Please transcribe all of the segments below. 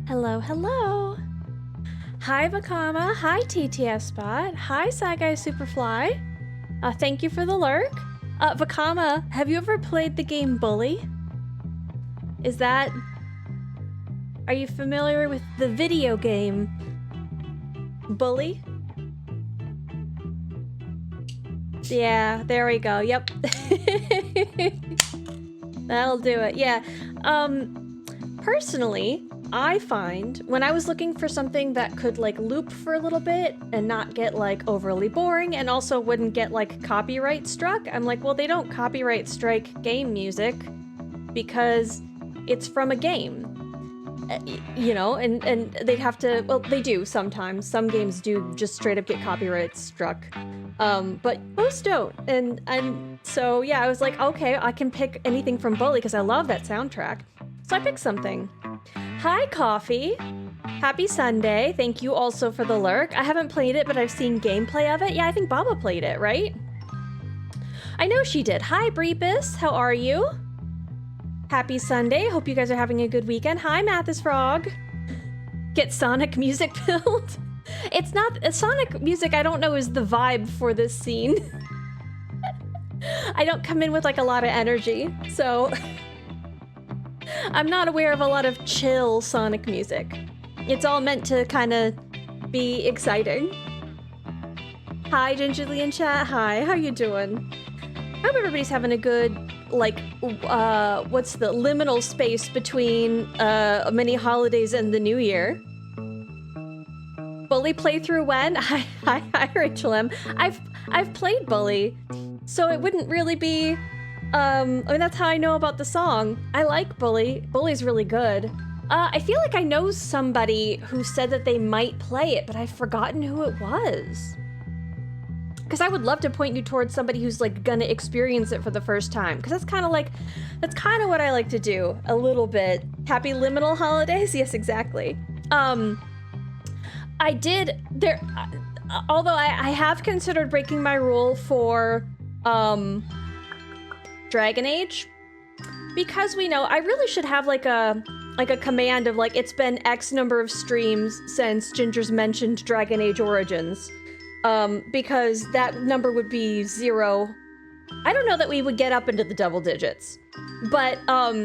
Hello, hello. Hi, Vakama. Hi, TTS Spot. Hi, Saigai Superfly. Thank you for the lurk. Vakama, have you ever played the game Bully? Are you familiar with the video game Bully? Yeah, there we go. Yep. That'll do it. Yeah. Personally, I find when I was looking for something that could like loop for a little bit and not get like overly boring and also wouldn't get like copyright struck, I'm like, well, they don't copyright strike game music because it's from a game. You know, and they'd have to, well, they do sometimes. Some games do just straight up get copyright struck. But most don't. And so, yeah, I was like, okay, I can pick anything from Bully because I love that soundtrack. So I picked something. Hi, Coffee. Happy Sunday. Thank you also for the lurk. I haven't played it, but I've seen gameplay of it. Yeah, I think Baba played it, right? I know she did. Hi, Breepus. How are you? Happy Sunday. Hope you guys are having a good weekend. Hi, Mathis Frog. Get Sonic music build. It's not Sonic music. I don't know is the vibe for this scene. I don't come in with like a lot of energy, so I'm not aware of a lot of chill Sonic music. It's all meant to kind of be exciting. Hi, Gingerlii in chat. Hi, how you doing? I hope everybody's having a good, like, what's the liminal space between many holidays and the new year. Bully playthrough when? Hi, Rachel M. I've played Bully, so it wouldn't really be, I mean, that's how I know about the song. I like Bully. Bully's really good. I feel like I know somebody who said that they might play it, but I've forgotten who it was. Because I would love to point you towards somebody who's like gonna experience it for the first time. Because that's kind of what I like to do a little bit. Happy liminal holidays? Yes, exactly. I did there, although I have considered breaking my rule for Dragon Age, because we know I really should have like a command of like it's been X number of streams since Ginger's mentioned Dragon Age Origins. Because that number would be 0. I don't know that we would get up into the double digits, but I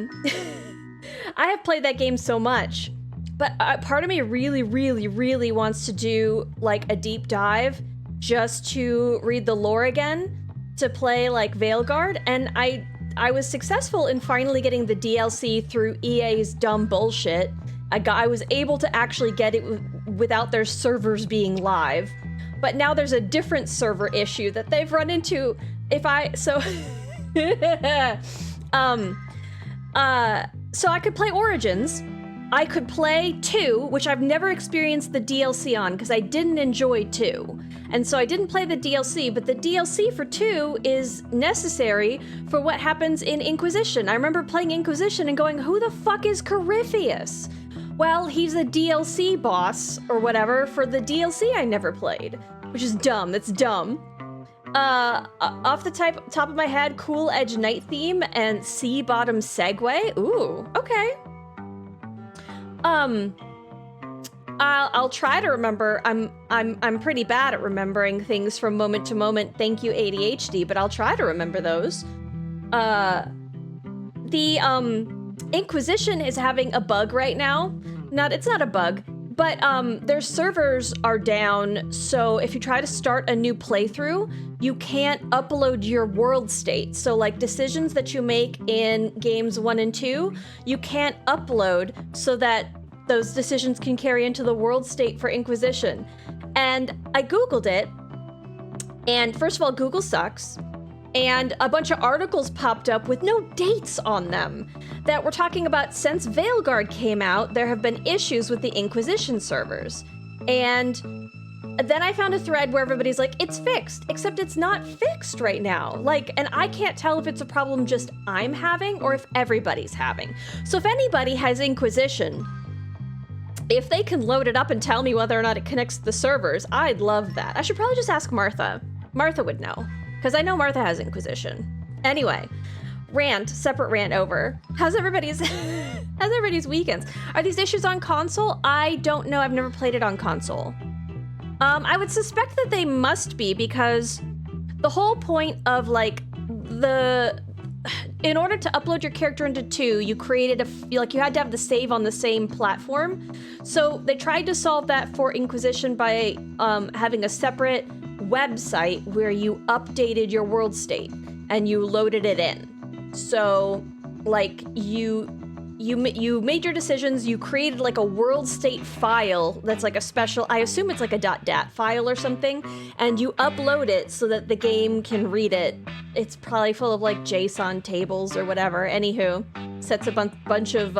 have played that game so much. But part of me really, really, really wants to do like a deep dive just to read the lore again, to play like Veilguard, and I was successful in finally getting the DLC through EA's dumb bullshit. I was able to actually get it without their servers being live. But now there's a different server issue that they've run into. So I could play Origins. I could play 2, which I've never experienced the DLC on because I didn't enjoy 2. And so I didn't play the DLC, but the DLC for 2 is necessary for what happens in Inquisition. I remember playing Inquisition and going, who the fuck is Corypheus? Well, he's a DLC boss or whatever for the DLC I never played, which is dumb. That's dumb. Off the top of my head, Cool Edge Night Theme and Sea Bottom Segue. Ooh, okay. I'll try to remember. I'm pretty bad at remembering things from moment to moment. Thank you, ADHD, but I'll try to remember those. The Inquisition is having a bug right now. It's not a bug, but their servers are down, so if you try to start a new playthrough, you can't upload your world state. So like decisions that you make in games 1 and 2, you can't upload so that those decisions can carry into the world state for Inquisition. And I Googled it, and first of all, Google sucks. And a bunch of articles popped up with no dates on them that were talking about since Veilguard came out, there have been issues with the Inquisition servers. And then I found a thread where everybody's like, it's fixed, except it's not fixed right now. Like, and I can't tell if it's a problem just I'm having or if everybody's having. So if anybody has Inquisition, if they can load it up and tell me whether or not it connects to the servers, I'd love that. I should probably just ask Martha. Martha would know. Because I know Martha has Inquisition. Anyway, separate rant over. How's everybody's weekends? Are these issues on console? I don't know. I've never played it on console. I would suspect that they must be, because the whole point of like in order to upload your character into 2, you created you had to have the save on the same platform. So they tried to solve that for Inquisition by having a separate website where you updated your world state and you loaded it in. So like you made your decisions, you created like a world state file that's like a special, I assume it's like a .dat file or something, and you upload it so that the game can read it. It's probably full of like JSON tables or whatever. Anywho, sets a bunch of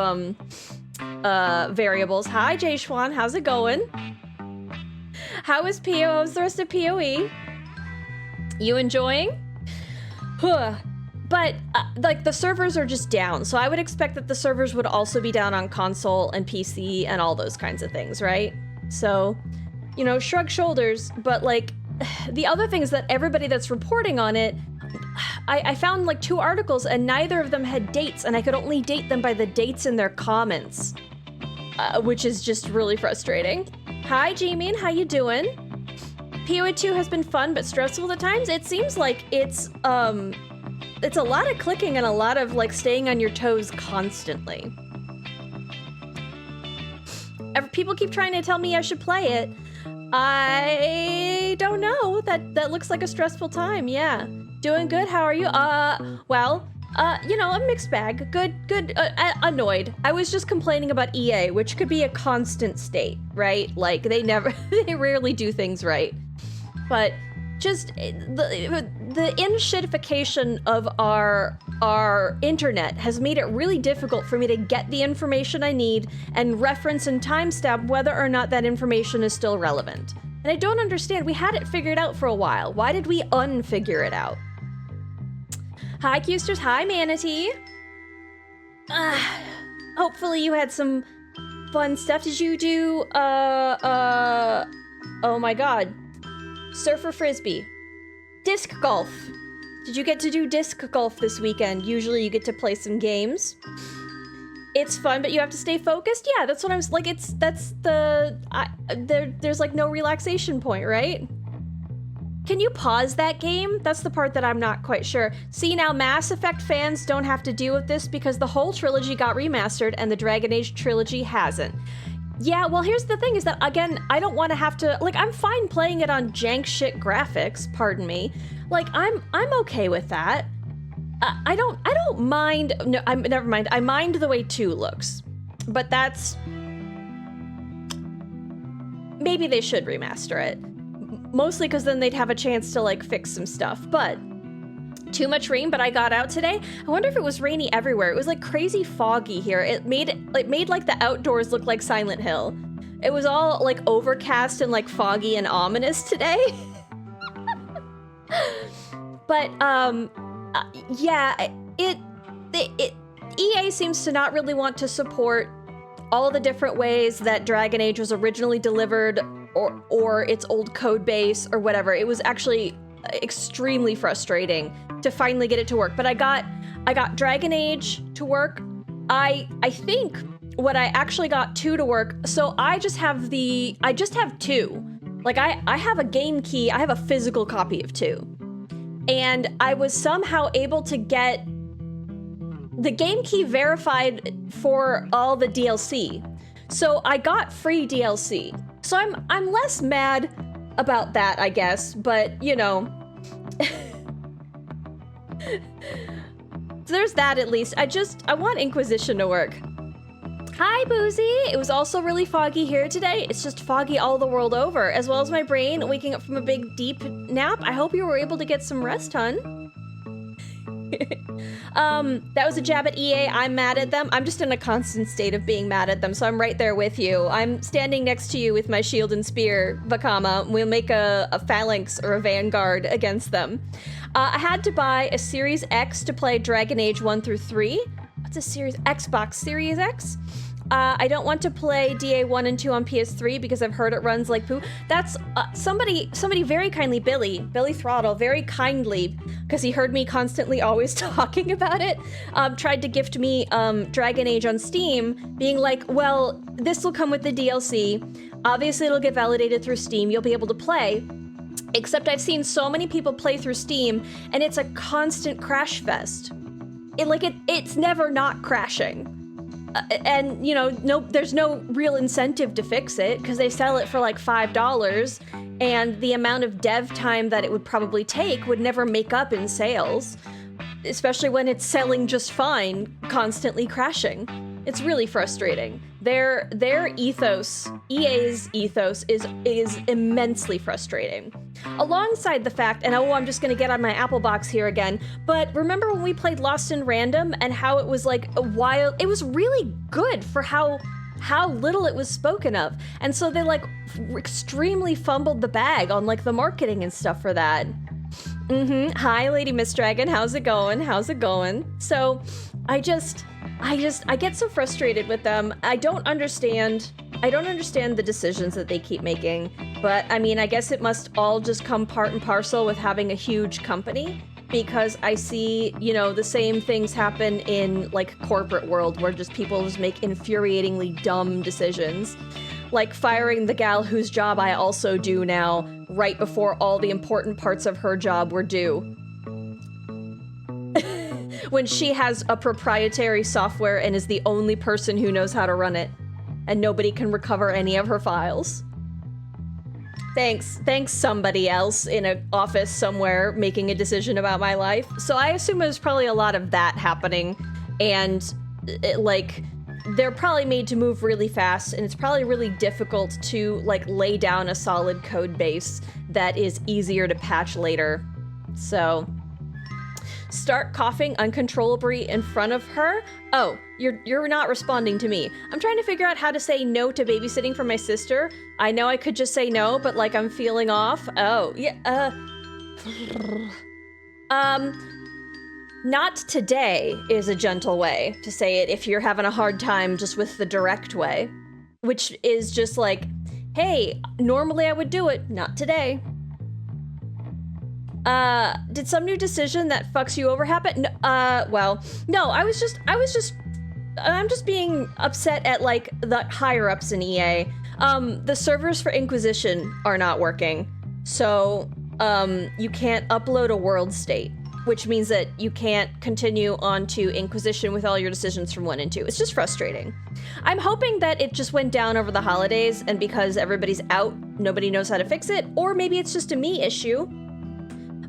variables. Hi Jay Schwan, how's it going? How is PO? How's the rest of PoE? You enjoying? But like the servers are just down, so I would expect that the servers would also be down on console and PC and all those kinds of things, right? So, you know, shrug shoulders. But like the other thing is that everybody that's reporting on it, I found like 2 articles and neither of them had dates, and I could only date them by the dates in their comments, which is just really frustrating. Hi G-Mean, how you doing? PoE 2 has been fun but stressful at times. It seems like it's a lot of clicking and a lot of like staying on your toes constantly. People keep trying to tell me I should play it. I don't know. That looks like a stressful time. Yeah. Doing good. How are you? Well, you know, a mixed bag. Good, annoyed. I was just complaining about EA, which could be a constant state, right? Like they rarely do things right. But just the in-shitification of our internet has made it really difficult for me to get the information I need and reference and timestamp whether or not that information is still relevant. And I don't understand. We had it figured out for a while. Why did we unfigure it out? Hi, Qsters. Hi, Manatee. Hopefully you had some fun stuff. Did you do, oh my god. Surfer Frisbee. Disc golf. Did you get to do disc golf this weekend? Usually you get to play some games. It's fun, but you have to stay focused? Yeah, that's what I'm, like, there's like no relaxation point, right? Can you pause that game? That's the part that I'm not quite sure. See, now Mass Effect fans don't have to deal with this because the whole trilogy got remastered and the Dragon Age trilogy hasn't. Yeah, well, here's the thing is that, again, I don't want to have to, like, I'm fine playing it on jank shit graphics, pardon me. Like, I'm okay with that. I don't mind, no, never mind. I mind the way 2 looks, but that's, maybe they should remaster it. Mostly because then they'd have a chance to like fix some stuff, but too much rain, but I got out today. I wonder if it was rainy everywhere. It was like crazy foggy here. It made like the outdoors look like Silent Hill. It was all like overcast and like foggy and ominous today. But yeah, EA seems to not really want to support all the different ways that Dragon Age was originally delivered, or its old code base or whatever. It was actually extremely frustrating to finally get it to work. But I got Dragon Age to work. I think what I actually got 2 to work. So I just have 2. Like I have a game key. I have a physical copy of 2. And I was somehow able to get the game key verified for all the DLC. So I got free DLC. So I'm less mad about that, I guess, but you know. There's that at least. I want Inquisition to work. Hi, Boozy. It was also really foggy here today. It's just foggy all the world over, as well as my brain waking up from a big, deep nap. I hope you were able to get some rest, hun. That was a jab at EA. I'm mad at them. I'm just in a constant state of being mad at them, so I'm right there with you. I'm standing next to you with my shield and spear, Vakama. We'll make a phalanx or a vanguard against them. I had to buy a Series X to play Dragon Age 1 through 3. What's a Series Xbox Series X? I don't want to play DA 1 and 2 on PS3 because I've heard it runs like poo. That's somebody very kindly, Billy Throttle, very kindly, because he heard me constantly always talking about it, tried to gift me Dragon Age on Steam, being like, well, this will come with the DLC. Obviously, it'll get validated through Steam. You'll be able to play. Except I've seen so many people play through Steam, and it's a constant crash fest. It's never not crashing. And, you know, there's no real incentive to fix it because they sell it for like $5, and the amount of dev time that it would probably take would never make up in sales, especially when it's selling just fine, constantly crashing. It's really frustrating. Their ethos, EA's ethos, is immensely frustrating. Alongside the fact, and I'm just gonna get on my Apple box here again, but remember when we played Lost in Random and how it was like a wild, it was really good for how little it was spoken of. And so they like extremely fumbled the bag on like the marketing and stuff for that. Hi, Lady Miss Dragon, how's it going? How's it going? So I get so frustrated with them. I don't understand the decisions that they keep making, but I mean, I guess it must all just come part and parcel with having a huge company, because I see, you know, the same things happen in like corporate world where just people just make infuriatingly dumb decisions. Like firing the gal whose job I also do now right before all the important parts of her job were due. When she has a proprietary software and is the only person who knows how to run it, and nobody can recover any of her files. Thanks somebody else in an office somewhere making a decision about my life. So I assume there's probably a lot of that happening, and they're probably made to move really fast, and it's probably really difficult to like lay down a solid code base that is easier to patch later. So start coughing uncontrollably in front of her. Oh, you're not responding to me. I'm trying to figure out how to say no to babysitting for my sister. I know I could just say no, but like I'm feeling off. Oh, yeah, not today is a gentle way to say it if you're having a hard time just with the direct way, which is just like, hey, normally I would do it, not today. Did some new decision that fucks you over happen? Well, no, I'm just being upset at like the higher ups in EA. The servers for Inquisition are not working. So, you can't upload a world state, which means that you can't continue on to Inquisition with all your decisions from 1 and 2. It's just frustrating. I'm hoping that it just went down over the holidays, and because everybody's out, nobody knows how to fix it, or maybe it's just a me issue.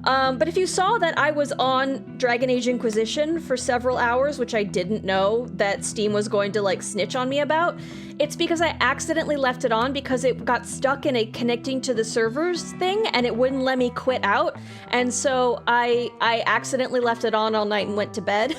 But if you saw that I was on Dragon Age Inquisition for several hours, which I didn't know that Steam was going to like snitch on me about, it's because I accidentally left it on because it got stuck in a connecting to the servers thing and it wouldn't let me quit out. And so I accidentally left it on all night and went to bed.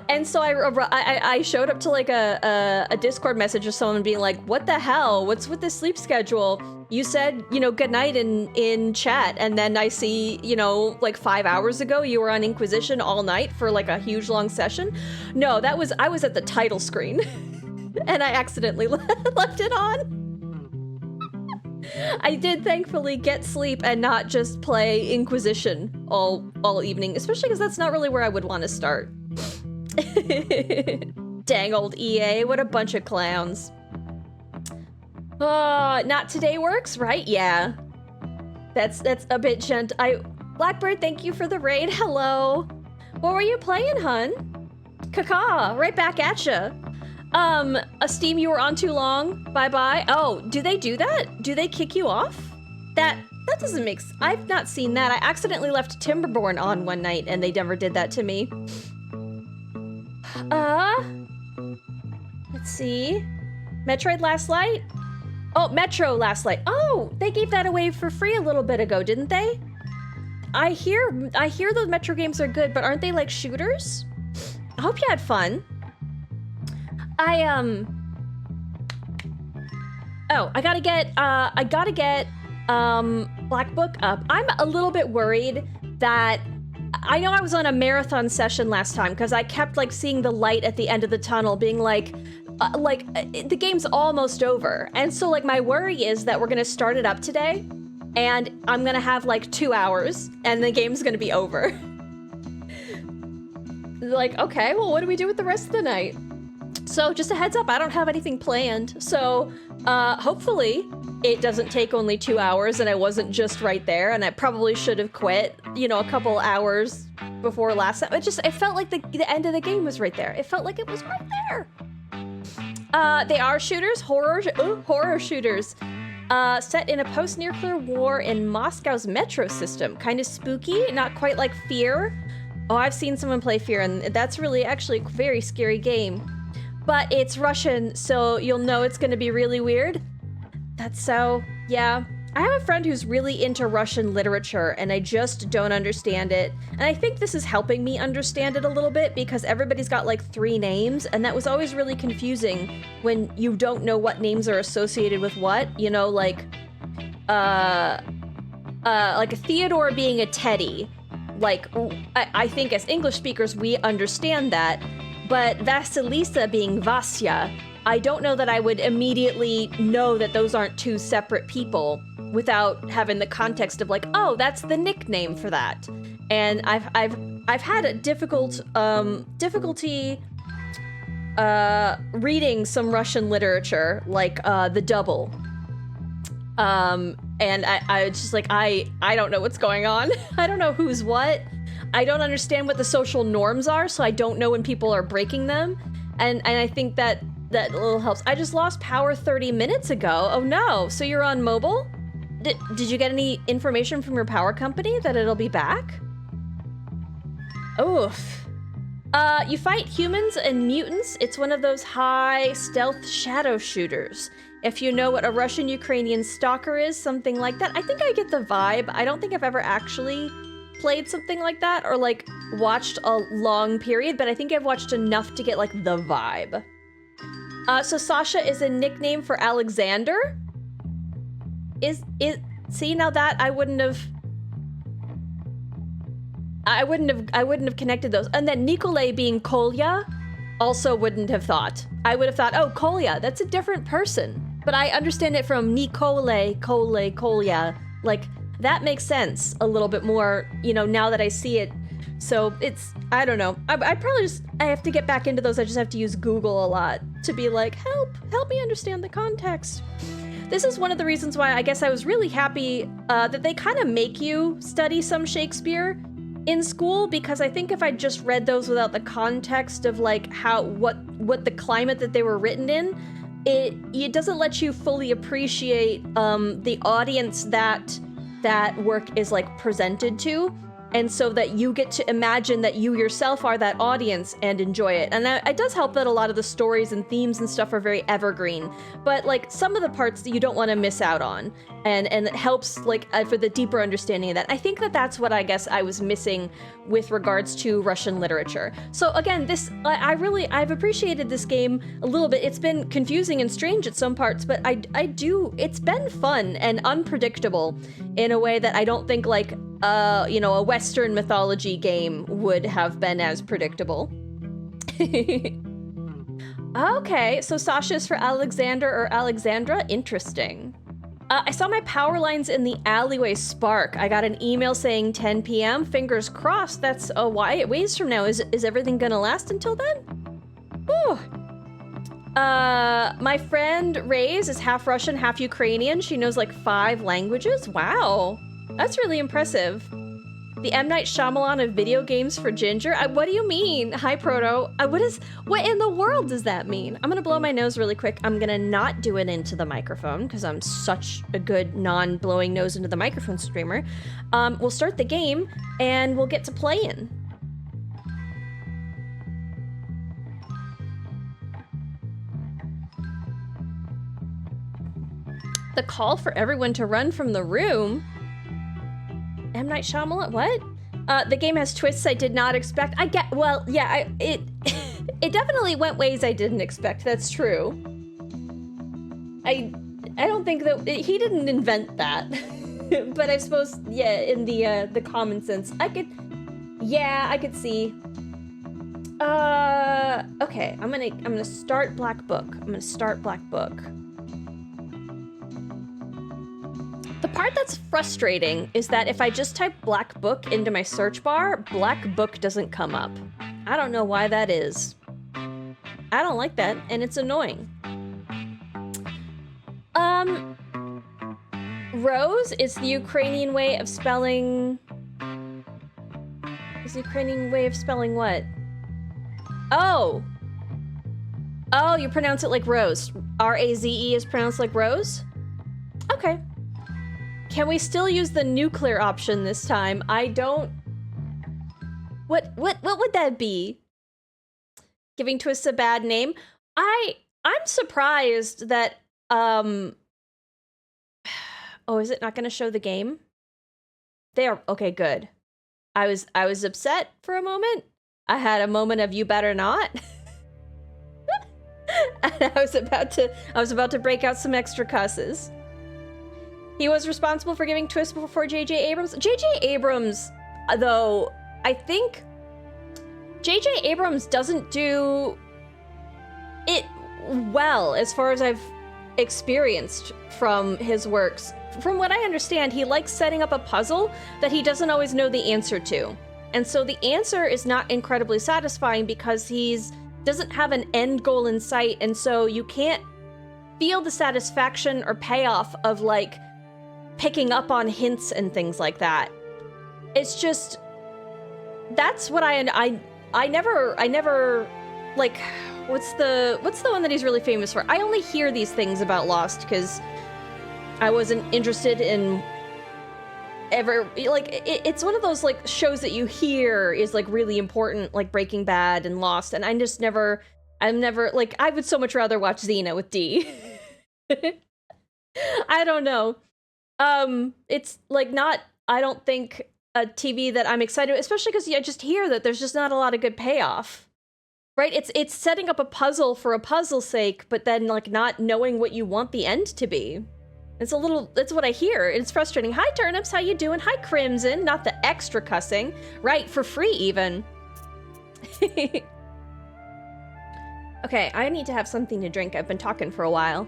And so I showed up to like a Discord message of someone being like, what the hell? What's with this sleep schedule? You said, you know, good night in chat, and then I see, you know, like 5 hours ago you were on Inquisition all night for like a huge long session. No, I was at the title screen and I accidentally left it on. I did thankfully get sleep and not just play Inquisition all evening, especially because that's not really where I would want to start. Dang old EA, what a bunch of clowns. Not today works, right? Yeah. That's a bit gentle. Blackbird, thank you for the raid. Hello. What were you playing, hun? Caca, right back at ya. A Steam you were on too long. Bye-bye. Oh, do they do that? Do they kick you off? That doesn't make sense. I've not seen that. I accidentally left Timberborn on one night and they never did that to me. Let's see. Metroid Last Light? Oh, Metro Last Light. Oh, they gave that away for free a little bit ago, didn't they? I hear those Metro games are good, but aren't they like shooters? I hope you had fun. Oh, I gotta get Black Book up. I'm a little bit worried that I know I was on a marathon session last time because I kept like seeing the light at the end of the tunnel being like, the game's almost over. And so like my worry is that we're gonna start it up today and I'm gonna have like 2 hours and the game's gonna be over. Like, okay, well, what do we do with the rest of the night? So just a heads up, I don't have anything planned. So hopefully it doesn't take only 2 hours and I wasn't just right there, and I probably should have quit, you know, a couple hours before last time. It felt like the end of the game was right there. It felt like it was right there. They are shooters, horror shooters. Set in a post-nuclear war in Moscow's metro system. Kind of spooky, not quite like Fear. Oh, I've seen someone play Fear, and that's really actually a very scary game. But it's Russian, so you'll know it's gonna be really weird. That's so, yeah. I have a friend who's really into Russian literature, and I just don't understand it. And I think this is helping me understand it a little bit, because everybody's got like 3 names, and that was always really confusing when you don't know what names are associated with what. You know, like a Theodore being a Teddy. Like, I think as English speakers, we understand that. But Vasilisa being Vasya, I don't know that I would immediately know that those aren't 2 separate people without having the context of like, oh, that's the nickname for that. And I've had a difficulty reading some Russian literature, like The Double. And I just like, I don't know what's going on. I don't know who's what. I don't understand what the social norms are, so I don't know when people are breaking them. And I think that a little helps. I just lost power 30 minutes ago. Oh no, so you're on mobile? Did you get any information from your power company that it'll be back? Oof. You fight humans and mutants. It's one of those high stealth shadow shooters. If you know what a Russian-Ukrainian stalker is, something like that. I think I get the vibe. I don't think I've ever actually played something like that or like watched a long period, but I think I've watched enough to get like the vibe. So Sasha is a nickname for Alexander? See, now that I wouldn't have connected those. And then Nikolay being Kolya also wouldn't have thought. I would have thought, oh, Kolya, that's a different person. But I understand it from Nikolay, Kolya. Like, that makes sense a little bit more, you know, now that I see it. So it's, I don't know. I have to get back into those. I just have to use Google a lot to be like, help me understand the context. This is one of the reasons why I guess I was really happy that they kind of make you study some Shakespeare in school, because I think if I just read those without the context of like what the climate that they were written in, it doesn't let you fully appreciate the audience that work is like presented to. And so that you get to imagine that you yourself are that audience and enjoy it. And it does help that a lot of the stories and themes and stuff are very evergreen. But like some of the parts that you don't want to miss out on. And it helps like for the deeper understanding of that. I think that's what I guess I was missing with regards to Russian literature. So again, I've appreciated this game a little bit. It's been confusing and strange at some parts, but it's been fun and unpredictable in a way that I don't think like a Western mythology game would have been as predictable. Okay, so Sasha's for Alexander or Alexandra. Interesting. I saw my power lines in the alleyway spark. I got an email saying 10 p.m. Fingers crossed. That's a ways from now. Is everything gonna last until then? Whew. My friend Ray's is half Russian, half Ukrainian. She knows like 5 languages. Wow. That's really impressive. The M. Night Shyamalan of video games for Ginger? What do you mean? Hi, Proto. What in the world does that mean? I'm gonna blow my nose really quick. I'm gonna not do it into the microphone because I'm such a good non-blowing nose into the microphone streamer. We'll start the game and we'll get to playing. The call for everyone to run from the room? M. Night Shyamalan, what? The game has twists I did not expect. It definitely went ways I didn't expect, that's true. I don't think that, he didn't invent that. But I suppose, yeah, in the common sense, I could see. Okay, Okay, I'm gonna start Black Book. The part that's frustrating is that if I just type Black Book into my search bar, Black Book doesn't come up. I don't know why that is. I don't like that, and it's annoying. Rose is the Ukrainian way of spelling... Is the Ukrainian way of spelling what? Oh! Oh, you pronounce it like Rose. R-A-Z-E is pronounced like Rose? Okay. Can we still use the nuclear option this time? I don't... What would that be? Giving twists a bad name? I'm surprised that, Oh, is it not gonna show the game? There, okay, good. I was upset for a moment. I had a moment of you better not. And I was about to break out some extra cusses. He was responsible for giving twists before J.J. Abrams. J.J. Abrams, though, I think J.J. Abrams doesn't do it well as far as I've experienced from his works. From what I understand, he likes setting up a puzzle that he doesn't always know the answer to. And so the answer is not incredibly satisfying because doesn't have an end goal in sight, and so you can't feel the satisfaction or payoff of, like, picking up on hints and things like that. It's just... That's what I never, like... What's the one that he's really famous for? I only hear these things about Lost because I wasn't interested in ever, like, it's one of those, like, shows that you hear is, like, really important, like Breaking Bad and Lost, and I'm never, like, I would so much rather watch Xena with D. I don't know. It's, like, not, I don't think, a TV that I'm excited, especially because I just hear that there's just not a lot of good payoff. Right? It's setting up a puzzle for a puzzle's sake, but then, like, not knowing what you want the end to be. That's what I hear. It's frustrating. Hi, Turnips, how you doing? Hi, Crimson, not the extra cussing. Right, for free, even. Okay, I need to have something to drink. I've been talking for a while.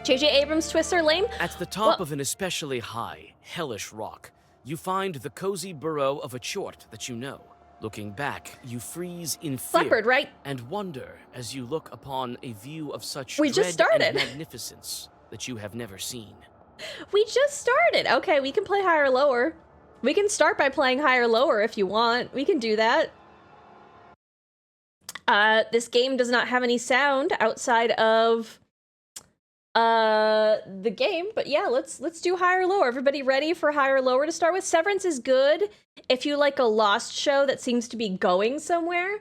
J.J. Abrams twists are lame? At the top of an especially high, hellish rock, you find the cozy burrow of a chort that you know. Looking back, you freeze in fear Leopard, right? and wonder as you look upon a view of such We just started. and magnificence that you have never seen. We just started. Okay, we can play higher lower. We can start by playing higher lower if you want. We can do that. This game does not have any sound outside of the game, but yeah, let's do higher lower. Everybody ready for higher lower to start with? Severance is good if you like a Lost show that seems to be going somewhere.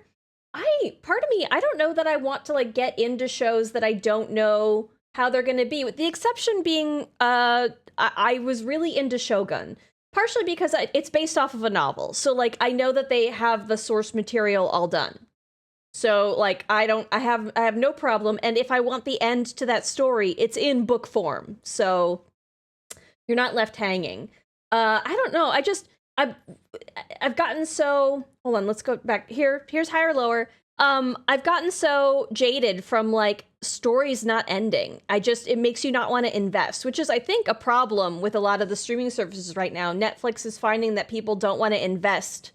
Part of me, I don't know that I want to, like, get into shows that I don't know how they're gonna be, with the exception being I was really into Shogun, partially because it's based off of a novel, so, like, I know that they have the source material all done. So, like, I have no problem, and if I want the end to that story, it's in book form, so you're not left hanging. I don't know, I've gotten so... Hold on, let's go back. Here's higher lower. I've gotten so jaded from, like, stories not ending. It makes you not want to invest, which is, I think, a problem with a lot of the streaming services right now. Netflix is finding that people don't want to invest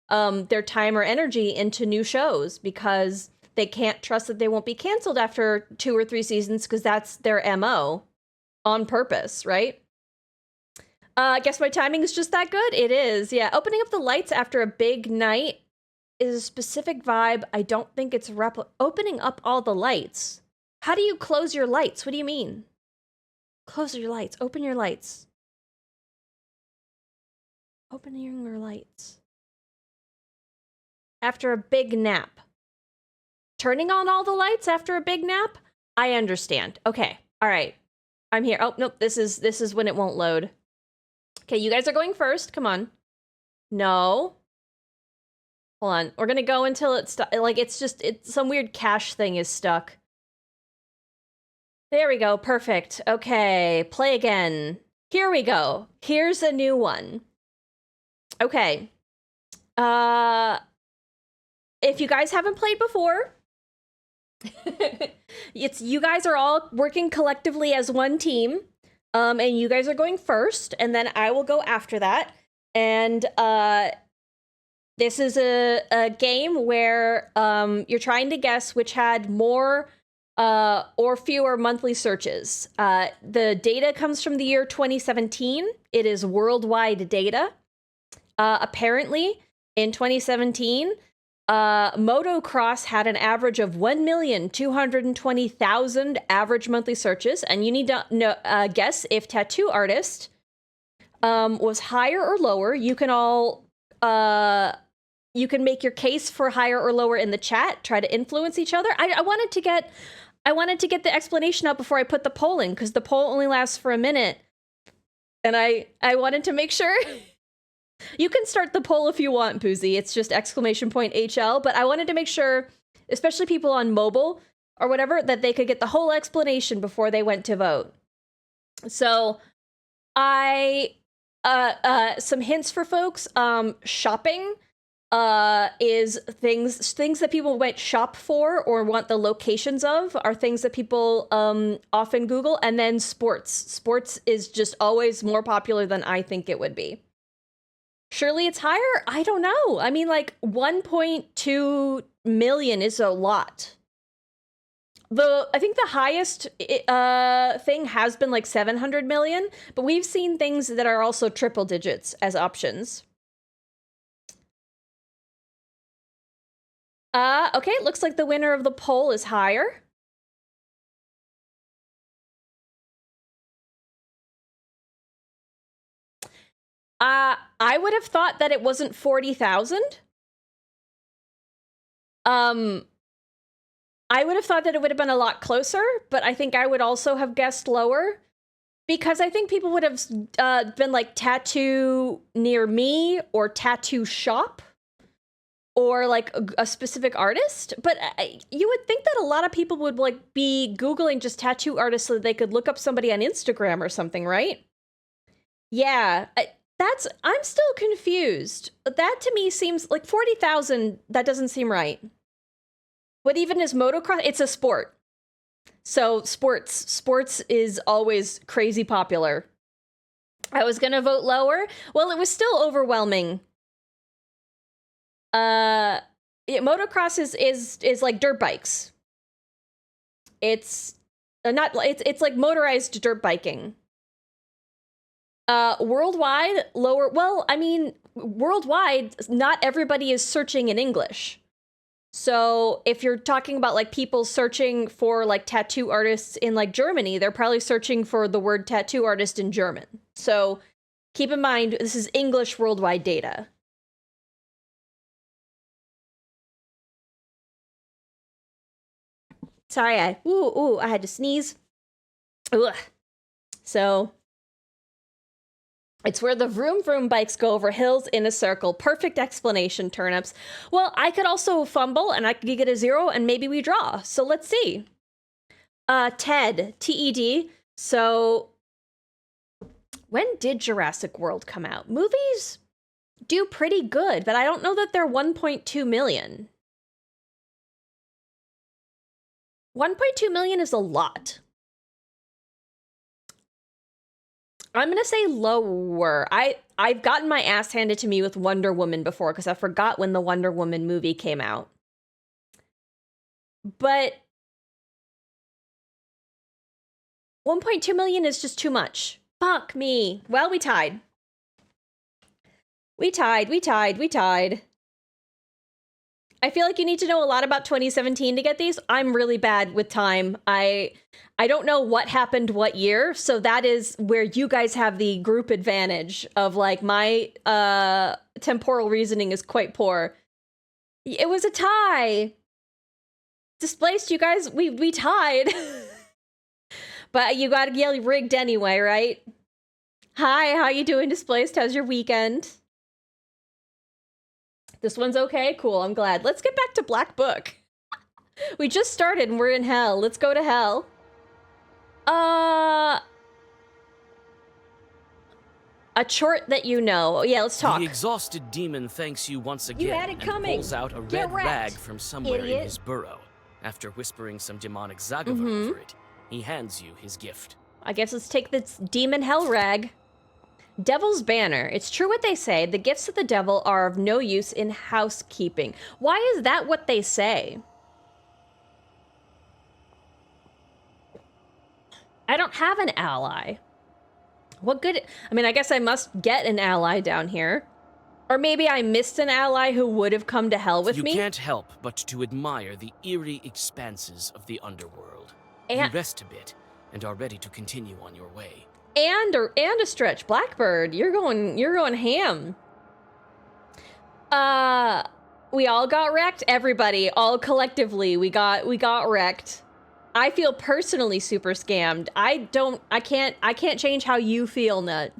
their time or energy into new shows because they can't trust that they won't be canceled after 2 or 3 seasons because that's their MO on purpose, right? I guess my timing is just that good? It is, yeah. Opening up the lights after a big night is a specific vibe. I don't think it's opening up all the lights. How do you close your lights? What do you mean? Close your lights. Open your lights. Opening your lights. After a big nap. Turning on all the lights after a big nap? I understand. Okay. All right. I'm here. Oh, nope. This is when it won't load. Okay, you guys are going first. Come on. No. Hold on. We're going to go until it's like it's some weird cache thing is stuck. There we go. Perfect. Okay. Play again. Here we go. Here's a new one. Okay. If you guys haven't played before, it's you guys are all working collectively as one team. And you guys are going first, and then I will go after that. And this is a game where you're trying to guess which had more or fewer monthly searches. The data comes from the year 2017. It is worldwide data. Apparently, in 2017, motocross had an average of 1,220,000 average monthly searches, and you need to guess if tattoo artist was higher or lower. You can all you can make your case for higher or lower in the chat. Try to influence each other. I wanted to get the explanation out before I put the poll in, because the poll only lasts for a minute, and I wanted to make sure. You can start the poll if you want, Poozy. It's just !HL, but I wanted to make sure, especially people on mobile or whatever, that they could get the whole explanation before they went to vote. So some hints for folks. Shopping is things that people might shop for or want the locations of are things that people often Google. And then sports is just always more popular than I think it would be. Surely it's higher? I don't know. I mean, like 1.2 million is a lot. I think the highest thing has been like 700 million, but we've seen things that are also triple digits as options. Okay, it looks like the winner of the poll is higher. I would have thought that it wasn't 40,000. I would have thought that it would have been a lot closer, but I think I would also have guessed lower, because I think people would have been like tattoo near me or tattoo shop or like a specific artist. But you would think that a lot of people would like be Googling just tattoo artists so that they could look up somebody on Instagram or something, right? Yeah. I'm still confused. That to me seems like 40,000. That doesn't seem right. What even is motocross? It's a sport. So sports is always crazy popular. I was gonna vote lower. Well, it was still overwhelming. Motocross is like dirt bikes. It's like motorized dirt biking. Worldwide, lower. Well, I mean, worldwide, not everybody is searching in English. So if you're talking about like people searching for like tattoo artists in like Germany, they're probably searching for the word tattoo artist in German. So keep in mind, this is English worldwide data. Sorry, I had to sneeze. Ugh. So it's where the vroom vroom bikes go over hills in a circle. Perfect explanation, turnips. Well, I could also fumble and I could get a 0 and maybe we draw. So let's see. TED, T-E-D. So when did Jurassic World come out? Movies do pretty good, but I don't know that they're 1.2 million. 1.2 million is a lot. I'm gonna say lower. I've gotten my ass handed to me with Wonder Woman before because I forgot when the Wonder Woman movie came out. But 1.2 million is just too much. Fuck me. Well, we tied. We tied. I feel like you need to know a lot about 2017 to get these. I'm really bad with time. I don't know what happened what year, so that is where you guys have the group advantage of like my temporal reasoning is quite poor. It was a tie. Displaced, you guys, we tied. But you gotta yell rigged anyway, right? Hi, how you doing, Displaced? How's your weekend? This one's okay? Cool, I'm glad. Let's get back to Black Book. We just started and we're in hell. Let's go to hell. A chort that you know. Yeah, let's talk. The exhausted demon thanks you once again had it and coming. pulls out a Get red wrecked, rag from somewhere idiot. in his burrow. After whispering some demonic zagaver over it, he hands you his gift. I guess let's take this demon hell rag. Devil's Banner. It's true what they say. The gifts of the devil are of no use in housekeeping. Why is that what they say? I don't have an ally. What good? I mean, I guess I must get an ally down here. Or maybe I missed an ally who would have come to hell with me. You can't help but to admire the eerie expanses of the underworld. And you rest a bit and are ready to continue on your way. And a stretch. Blackbird, you're going ham. We all got wrecked. Everybody, all collectively, we got wrecked. I feel personally super scammed. I can't change how you feel, Nut.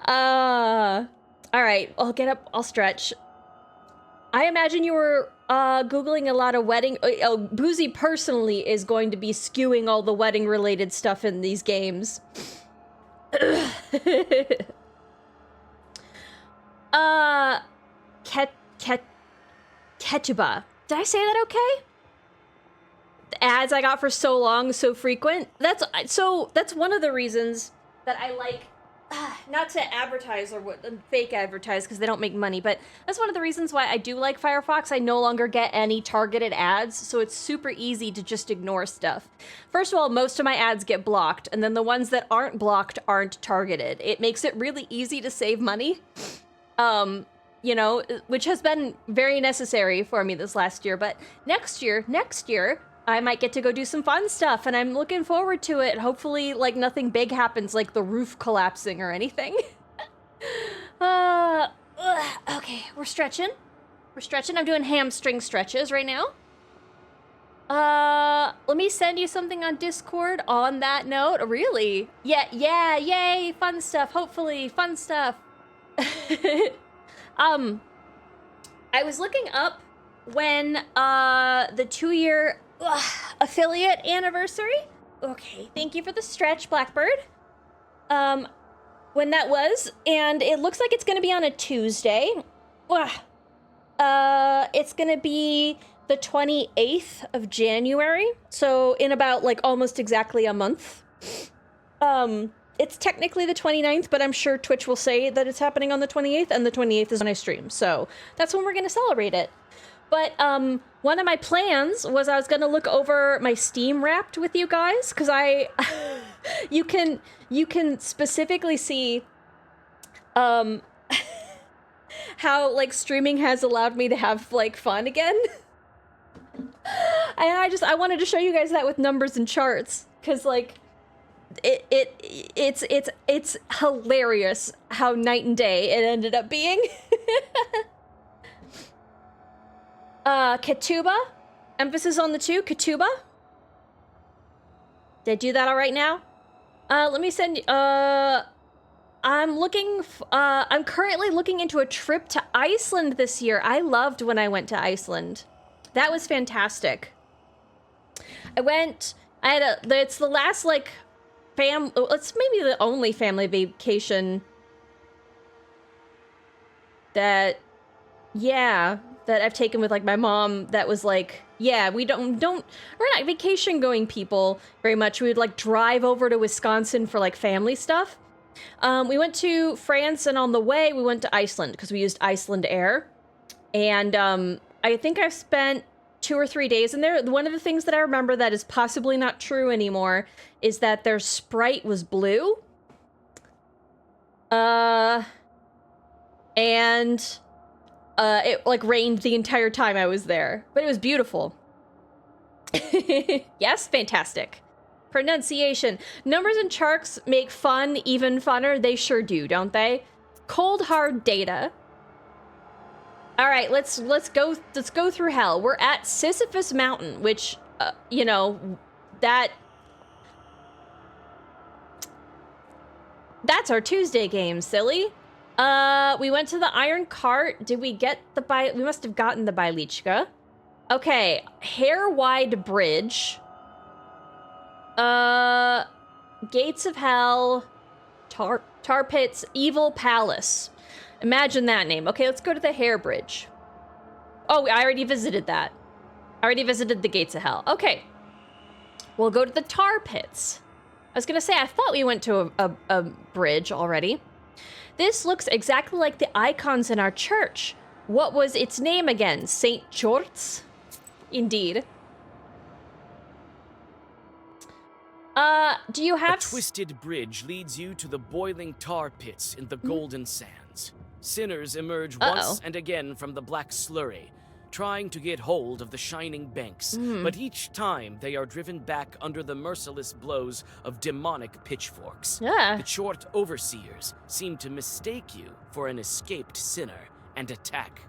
All right, I'll get up, I'll stretch. I imagine you were Googling a lot of wedding. Oh, Boozy personally is going to be skewing all the wedding related stuff in these games. Ketuba. Did I say that okay? The ads I got for so long, so frequent. That's one of the reasons that I like, not to advertise or fake advertise because they don't make money, but that's one of the reasons why I do like Firefox. I no longer get any targeted ads, so it's super easy to just ignore stuff. First of all, most of my ads get blocked, and then the ones that aren't blocked aren't targeted. It makes it really easy to save money. You know, which has been very necessary for me this last year. But next year, I might get to go do some fun stuff, and I'm looking forward to it. Hopefully, like, nothing big happens, like the roof collapsing or anything. Okay, we're stretching. I'm doing hamstring stretches right now. Let me send you something on Discord on that note. Really? Yeah, yay, fun stuff. Hopefully, fun stuff. I was looking up when the 2-year affiliate anniversary. Okay, thank you for the stretch, Blackbird. When that was, and it looks like it's gonna be on a Tuesday. It's gonna be the 28th of January, so in about like almost exactly a month. It's technically the 29th, but I'm sure Twitch will say that it's happening on the 28th, and the 28th is when I stream, so that's when we're gonna celebrate it. But one of my plans was I was gonna look over my Steam Wrapped with you guys, because you can specifically see how like streaming has allowed me to have like fun again. And I wanted to show you guys that with numbers and charts, because like it's hilarious how night and day it ended up being. Ketuba, emphasis on the two. Ketuba, did I do that all right now? Let me send. I'm currently looking into a trip to Iceland this year. I loved when I went to Iceland. That was fantastic. It's the last like it's maybe the only family vacation that I've taken with like my mom. That was like, yeah, we're not vacation going people very much. We would like drive over to Wisconsin for like family stuff. We went to France, and on the way we went to Iceland because we used Iceland Air. And I think I've spent 2 or 3 days in there. One of the things that I remember that is possibly not true anymore is that their Sprite was blue. And it like rained the entire time I was there, but it was beautiful. Yes, fantastic. Pronunciation. Numbers and charts make fun even funner. They sure do, don't they? Cold hard data. All right, let's go through hell. We're at Sisyphus Mountain, which you know, that's our Tuesday game, silly. We went to the Iron Cart. Did we get we must have gotten the Bailichka. Okay, Hair Wide Bridge. Gates of Hell, Tar Pits, Evil Palace. Imagine that name. Okay, let's go to the Hair Bridge. Oh, I already visited that. I already visited the Gates of Hell. Okay. We'll go to the Tar Pits. I was gonna say, I thought we went to a bridge already. This looks exactly like the icons in our church. What was its name again? St. George's? Indeed. Do you have... A twisted bridge leads you to the boiling tar pits in the golden sands. Sinners emerge once and again from the black slurry, trying to get hold of the shining banks, but each time they are driven back under the merciless blows of demonic pitchforks. Yeah. The short overseers seem to mistake you for an escaped sinner and attack.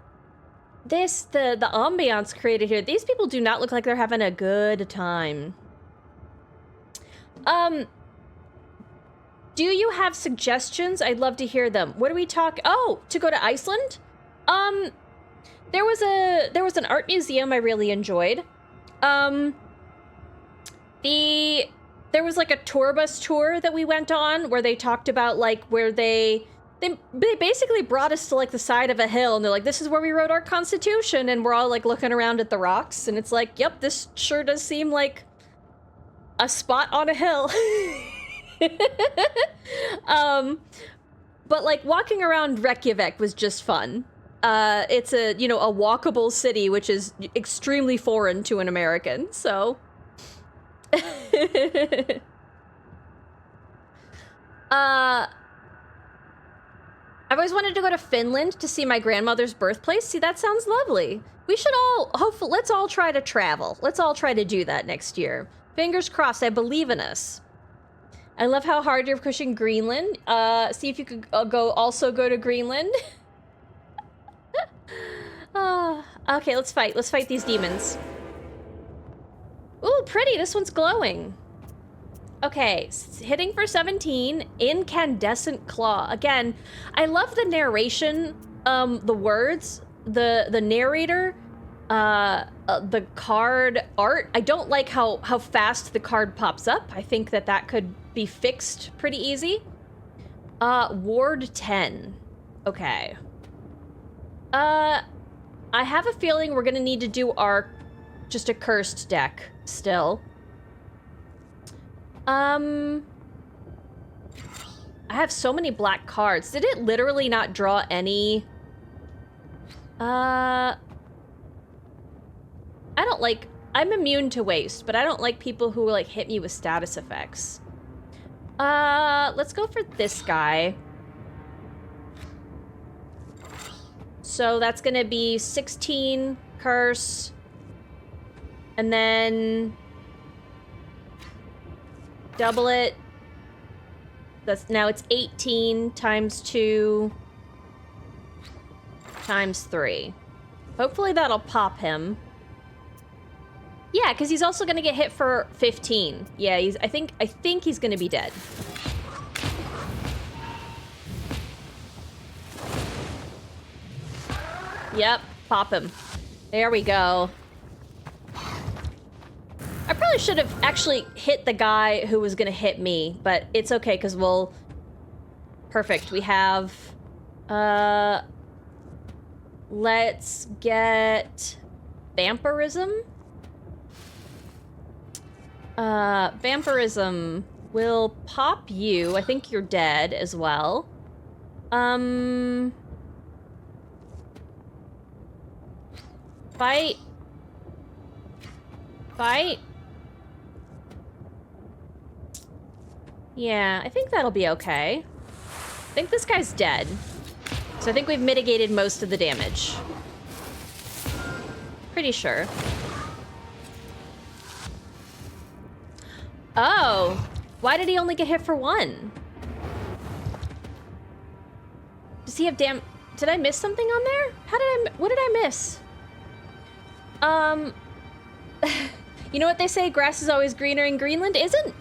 The ambiance created here, these people do not look like they're having a good time. Do you have suggestions? I'd love to hear them. What do we talk? Oh, to go to Iceland? There was an art museum I really enjoyed. There was like a tour bus tour that we went on where they talked about like where they basically brought us to like the side of a hill and they're like, this is where we wrote our Constitution, and we're all like looking around at the rocks and it's like, yep, this sure does seem like a spot on a hill. But like walking around Reykjavik was just fun. It's a walkable city, which is extremely foreign to an American, so. I've always wanted to go to Finland to see my grandmother's birthplace. See, that sounds lovely. We should all, hopefully, let's all try to travel. Let's all try to do that next year. Fingers crossed, I believe in us. I love how hard you're pushing Greenland. See if you could also go to Greenland. Okay, let's fight. Let's fight these demons. Ooh, pretty. This one's glowing. Okay, hitting for 17. Incandescent Claw. Again, I love the narration, the words, the narrator, the card art. I don't like how fast the card pops up. I think that could be fixed pretty easy. Ward 10. Okay. I have a feeling we're gonna need to do just a cursed deck still. I have so many black cards. Did it literally not draw any? I don't like, I'm immune to waste, but I don't like people who like hit me with status effects. Let's go for this guy. So that's gonna be 16 curse. And then double it. Now it's 18 times 2 times 3. Hopefully that'll pop him. Yeah, because he's also gonna get hit for 15. Yeah, I think he's gonna be dead. Yep, pop him. There we go. I probably should have actually hit the guy who was gonna hit me, but it's okay because we'll... Perfect, we have... Let's get... Vampirism? Vampirism will pop you. I think you're dead as well. Fight. Fight. Yeah, I think that'll be okay. I think this guy's dead. So I think we've mitigated most of the damage. Pretty sure. Oh, why did he only get hit for 1? Does he have did I miss something on there? What did I miss? You know what they say, grass is always greener in Greenland? Isn't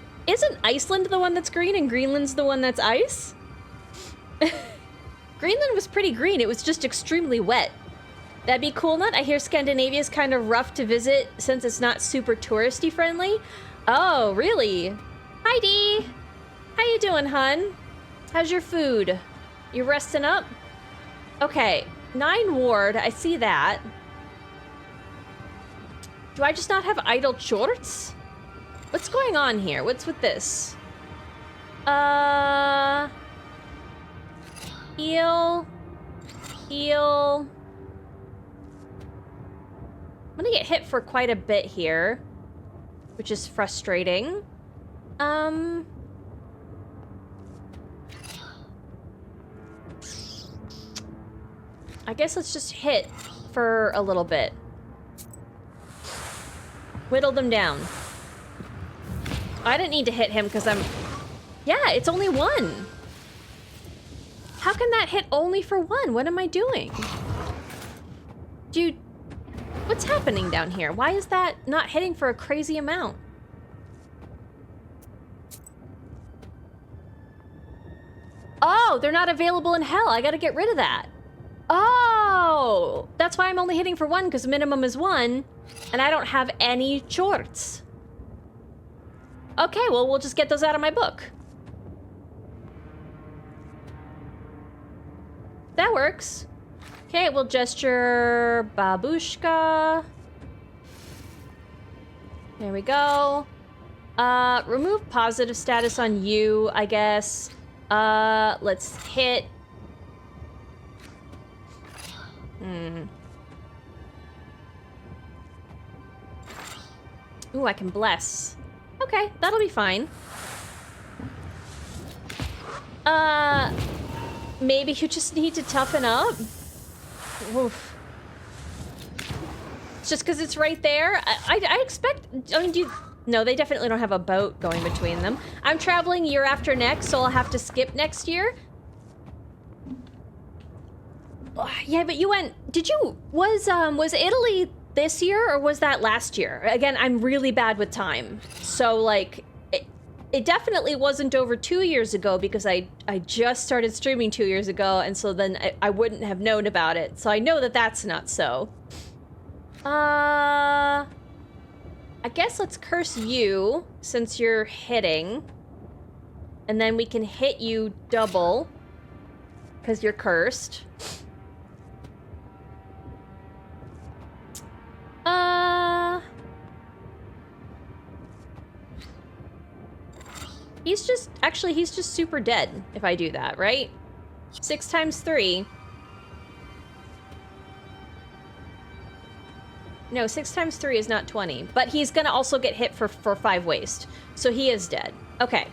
Iceland the one that's green and Greenland's the one that's ice? Greenland was pretty green, it was just extremely wet. That'd be cool, Nut. I hear Scandinavia's kind of rough to visit since it's not super touristy friendly. Oh, really? Hi, Dee. How you doing, hun? How's your food? You resting up? Okay, 9 ward, I see that. Do I just not have idle chorts? What's going on here? What's with this? Heal. Heal. I'm gonna get hit for quite a bit here, which is frustrating. I guess let's just hit for a little bit. Whittle them down. I didn't need to hit him because I'm... Yeah, it's only 1. How can that hit only for 1? What am I doing? Dude, what's happening down here? Why is that not hitting for a crazy amount? Oh, they're not available in hell. I gotta get rid of that. Oh, that's why I'm only hitting for 1, because minimum is 1, and I don't have any chorts. Okay, well, we'll just get those out of my book. That works. Okay, we'll gesture babushka. There we go. Remove positive status on you, I guess. Let's hit. Ooh, I can bless. Okay, that'll be fine. Maybe you just need to toughen up? Oof. It's just because it's right there? I expect... I mean, no, they definitely don't have a boat going between them. I'm traveling year after next, so I'll have to skip next year. Yeah, but you went... Did you... Was Italy this year, or was that last year? Again, I'm really bad with time. So, like... It definitely wasn't over 2 years ago, because I just started streaming 2 years ago, and so then I wouldn't have known about it. So I know that that's not so. I guess let's curse you, since you're hitting. And then we can hit you double, because you're cursed. He's just super dead if I do that, right? 6 times 3. No, 6 times 3 is not 20, but he's gonna also get hit for 5 waste, so he is dead. Okay.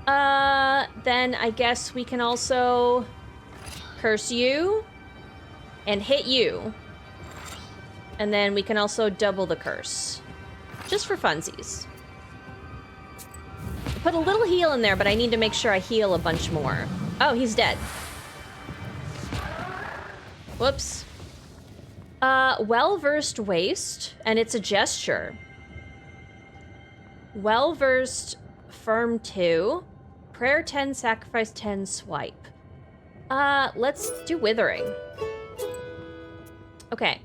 Then I guess we can also curse you and hit you. And then we can also double the curse. Just for funsies. Put a little heal in there, but I need to make sure I heal a bunch more. Oh, he's dead. Whoops. Well-versed waste, and it's a gesture. Well-versed firm 2. Prayer 10, sacrifice 10, swipe. Let's do withering. Okay.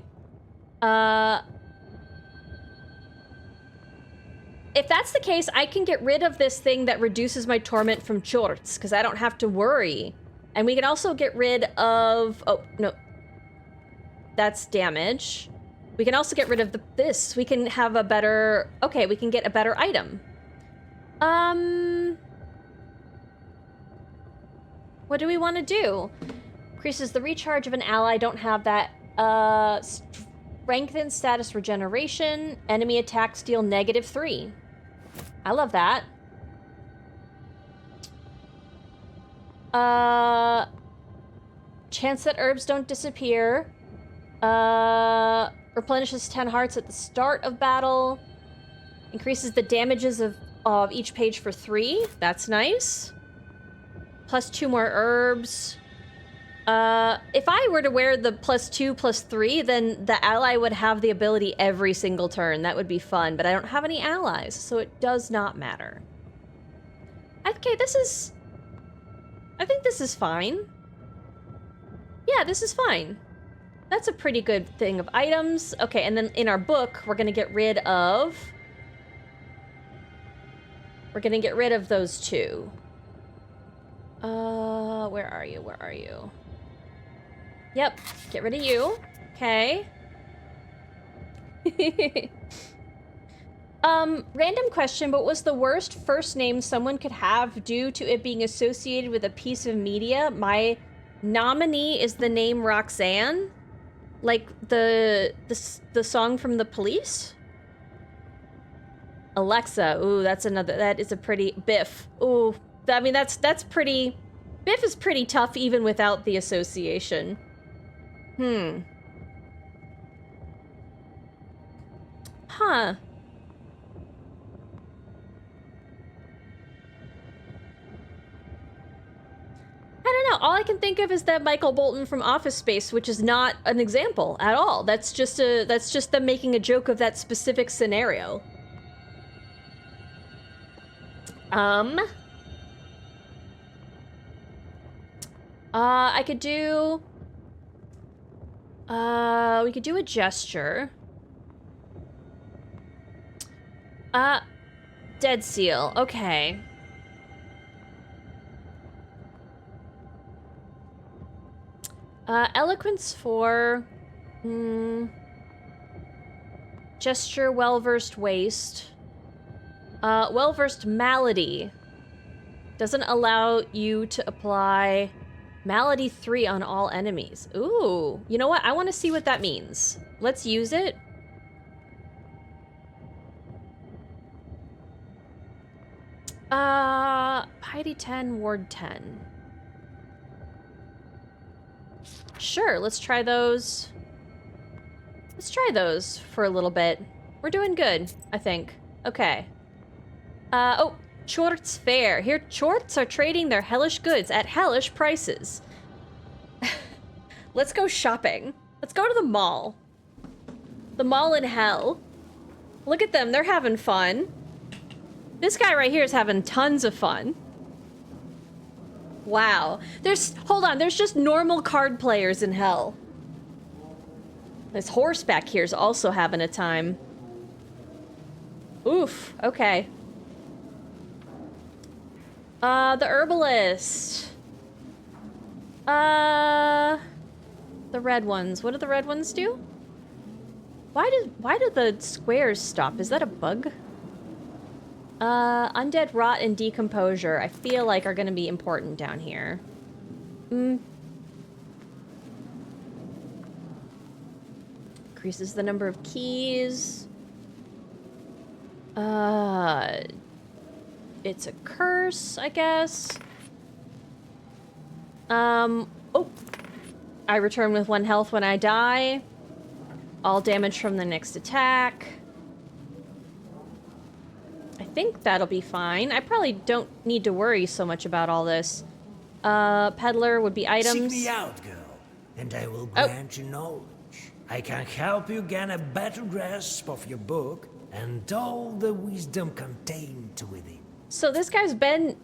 If that's the case, I can get rid of this thing that reduces my torment from chorts, because I don't have to worry. And we can also get rid of... Oh, no. That's damage. We can also get rid of this. We can have a better... Okay, we can get a better item. What do we want to do? Increases the recharge of an ally. Don't have that. Strengthen status regeneration. Enemy attacks deal -3. I love that. Chance that herbs don't disappear. Replenishes 10 hearts at the start of battle. Increases the damages of each page for 3. That's nice. Plus 2 more herbs. If I were to wear the +2, +3, then the ally would have the ability every single turn. That would be fun, but I don't have any allies, so it does not matter. Okay, I think this is fine. Yeah, this is fine. That's a pretty good thing of items. Okay, and then in our book, we're gonna get rid of We're gonna get rid of those two. Where are you? Where are you? Yep, get rid of you. Okay. Random question, but was the worst first name someone could have due to it being associated with a piece of media? My nominee is the name Roxanne? Like the song from The Police? Alexa, ooh, that is a pretty, Biff. Ooh, I mean, that's pretty, Biff is pretty tough even without the association. Huh. I don't know. All I can think of is that Michael Bolton from Office Space, which is not an example at all. That's just them making a joke of that specific scenario. I could do... we could do a gesture. Dead seal. Okay. Eloquence 4. Gesture, well-versed waste. Well-versed malady. Doesn't allow you to apply malady 3 on all enemies. Ooh. You know what? I want to see what that means. Let's use it. Piety 10, Ward 10. Sure, let's try those. Let's try those for a little bit. We're doing good, I think. Okay. Oh, Chort's Fair. Here, Chorts are trading their hellish goods at hellish prices. Let's go shopping. Let's go to the mall. The mall in hell. Look at them, they're having fun. This guy right here is having tons of fun. Wow. Hold on, there's just normal card players in hell. This horse back here is also having a time. Oof, okay. The herbalist. The red ones. What do the red ones do? Why do the squares stop? Is that a bug? Undead rot and decomposure, I feel like are gonna be important down here. Increases the number of keys. It's a curse, I guess. Oh. I return with 1 health when I die. All damage from the next attack. I think that'll be fine. I probably don't need to worry so much about all this. Peddler would be items. Seek me out, girl, and I will grant you knowledge. I can help you gain a better grasp of your book and all the wisdom contained within. So this guy's been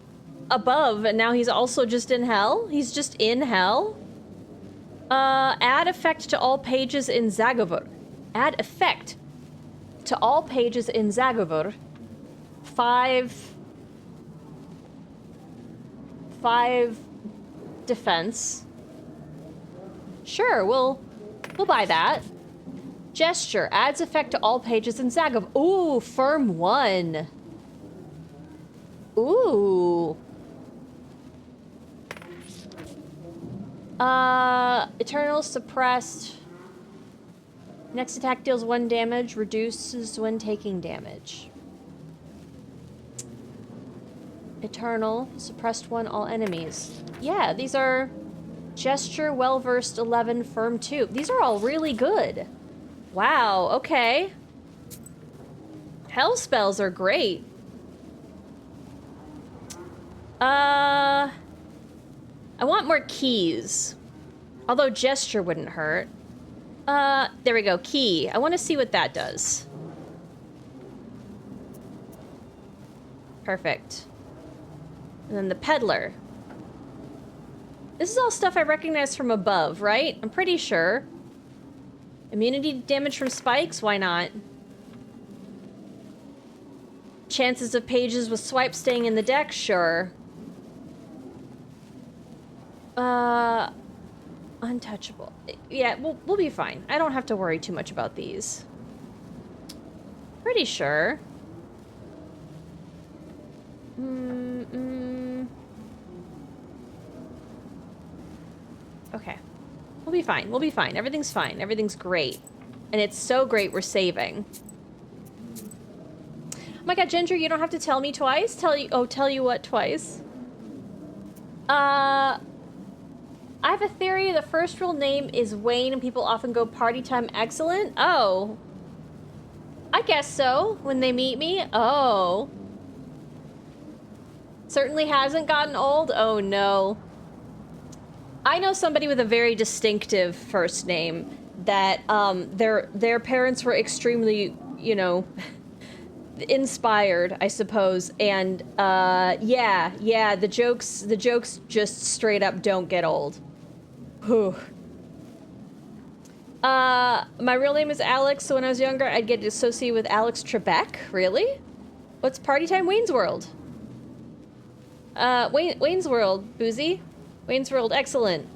above, and now he's also just in hell? He's just in hell? Add effect to all pages in Zagavur. Add effect to all pages in Zagavur. 5 defense. Sure, we'll buy that. Gesture adds effect to all pages in Zagavur. Ooh, firm 1. Ooh. Eternal suppressed. Next attack deals 1 damage, reduces when taking damage. Eternal, suppressed 1, all enemies. Yeah, these are gesture, well-versed 11, firm 2. These are all really good. Wow, okay. Hell spells are great. I want more keys. Although gesture wouldn't hurt. There we go, key. I want to see what that does. Perfect. And then the peddler. This is all stuff I recognize from above, right? I'm pretty sure. Immunity to damage from spikes? Why not? Chances of pages with swipe staying in the deck, sure. Untouchable. Yeah, we'll be fine. I don't have to worry too much about these. Pretty sure. Okay. We'll be fine. We'll be fine. Everything's fine. Everything's great. And it's so great we're saving. Oh my god, Ginger, you don't have to tell me twice? Tell you what twice? I have a theory the first real name is Wayne and people often go party time excellent. Oh. I guess so, when they meet me. Oh. Certainly hasn't gotten old. Oh no. I know somebody with a very distinctive first name that their parents were extremely, you know, inspired, I suppose, and yeah, the jokes just straight up don't get old. Whew. My real name is Alex, so when I was younger, I'd get associated with Alex Trebek. Really? What's party time? Wayne's World. Wayne's World, Boozy. Wayne's World, excellent.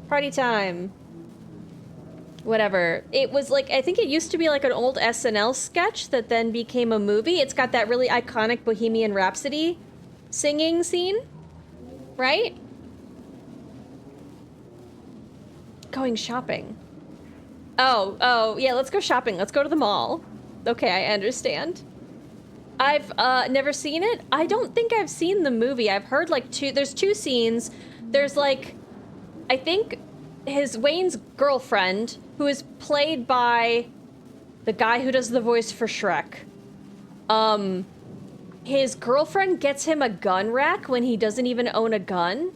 Party time. Whatever. It was like, I think it used to be like an old SNL sketch that then became a movie. It's got that really iconic Bohemian Rhapsody singing scene, right? Going shopping. Oh, yeah, let's go shopping. Let's go to the mall. Okay, I understand. I've never seen it. I don't think I've seen the movie. I've heard like there's two scenes. There's like, I think Wayne's girlfriend, who is played by the guy who does the voice for Shrek. His girlfriend gets him a gun rack when he doesn't even own a gun.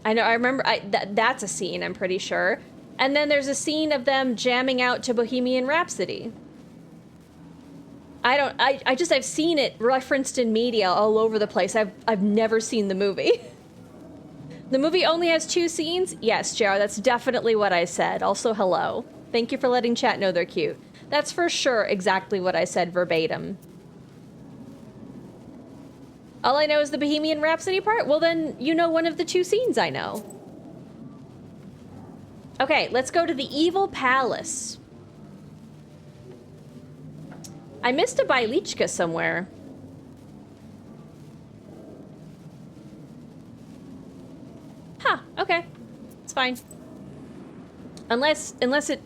I know, I remember, that's a scene, I'm pretty sure. And then there's a scene of them jamming out to Bohemian Rhapsody. I've seen it referenced in media all over the place. I've never seen the movie. The movie only has two scenes? Yes, JR, that's definitely what I said. Also, hello. Thank you for letting chat know they're cute. That's for sure exactly what I said verbatim. All I know is the Bohemian Rhapsody part? Well then, you know one of the two scenes I know. Okay, let's go to the Evil Palace. I missed a Bailichka somewhere. Huh, okay. It's fine. Unless it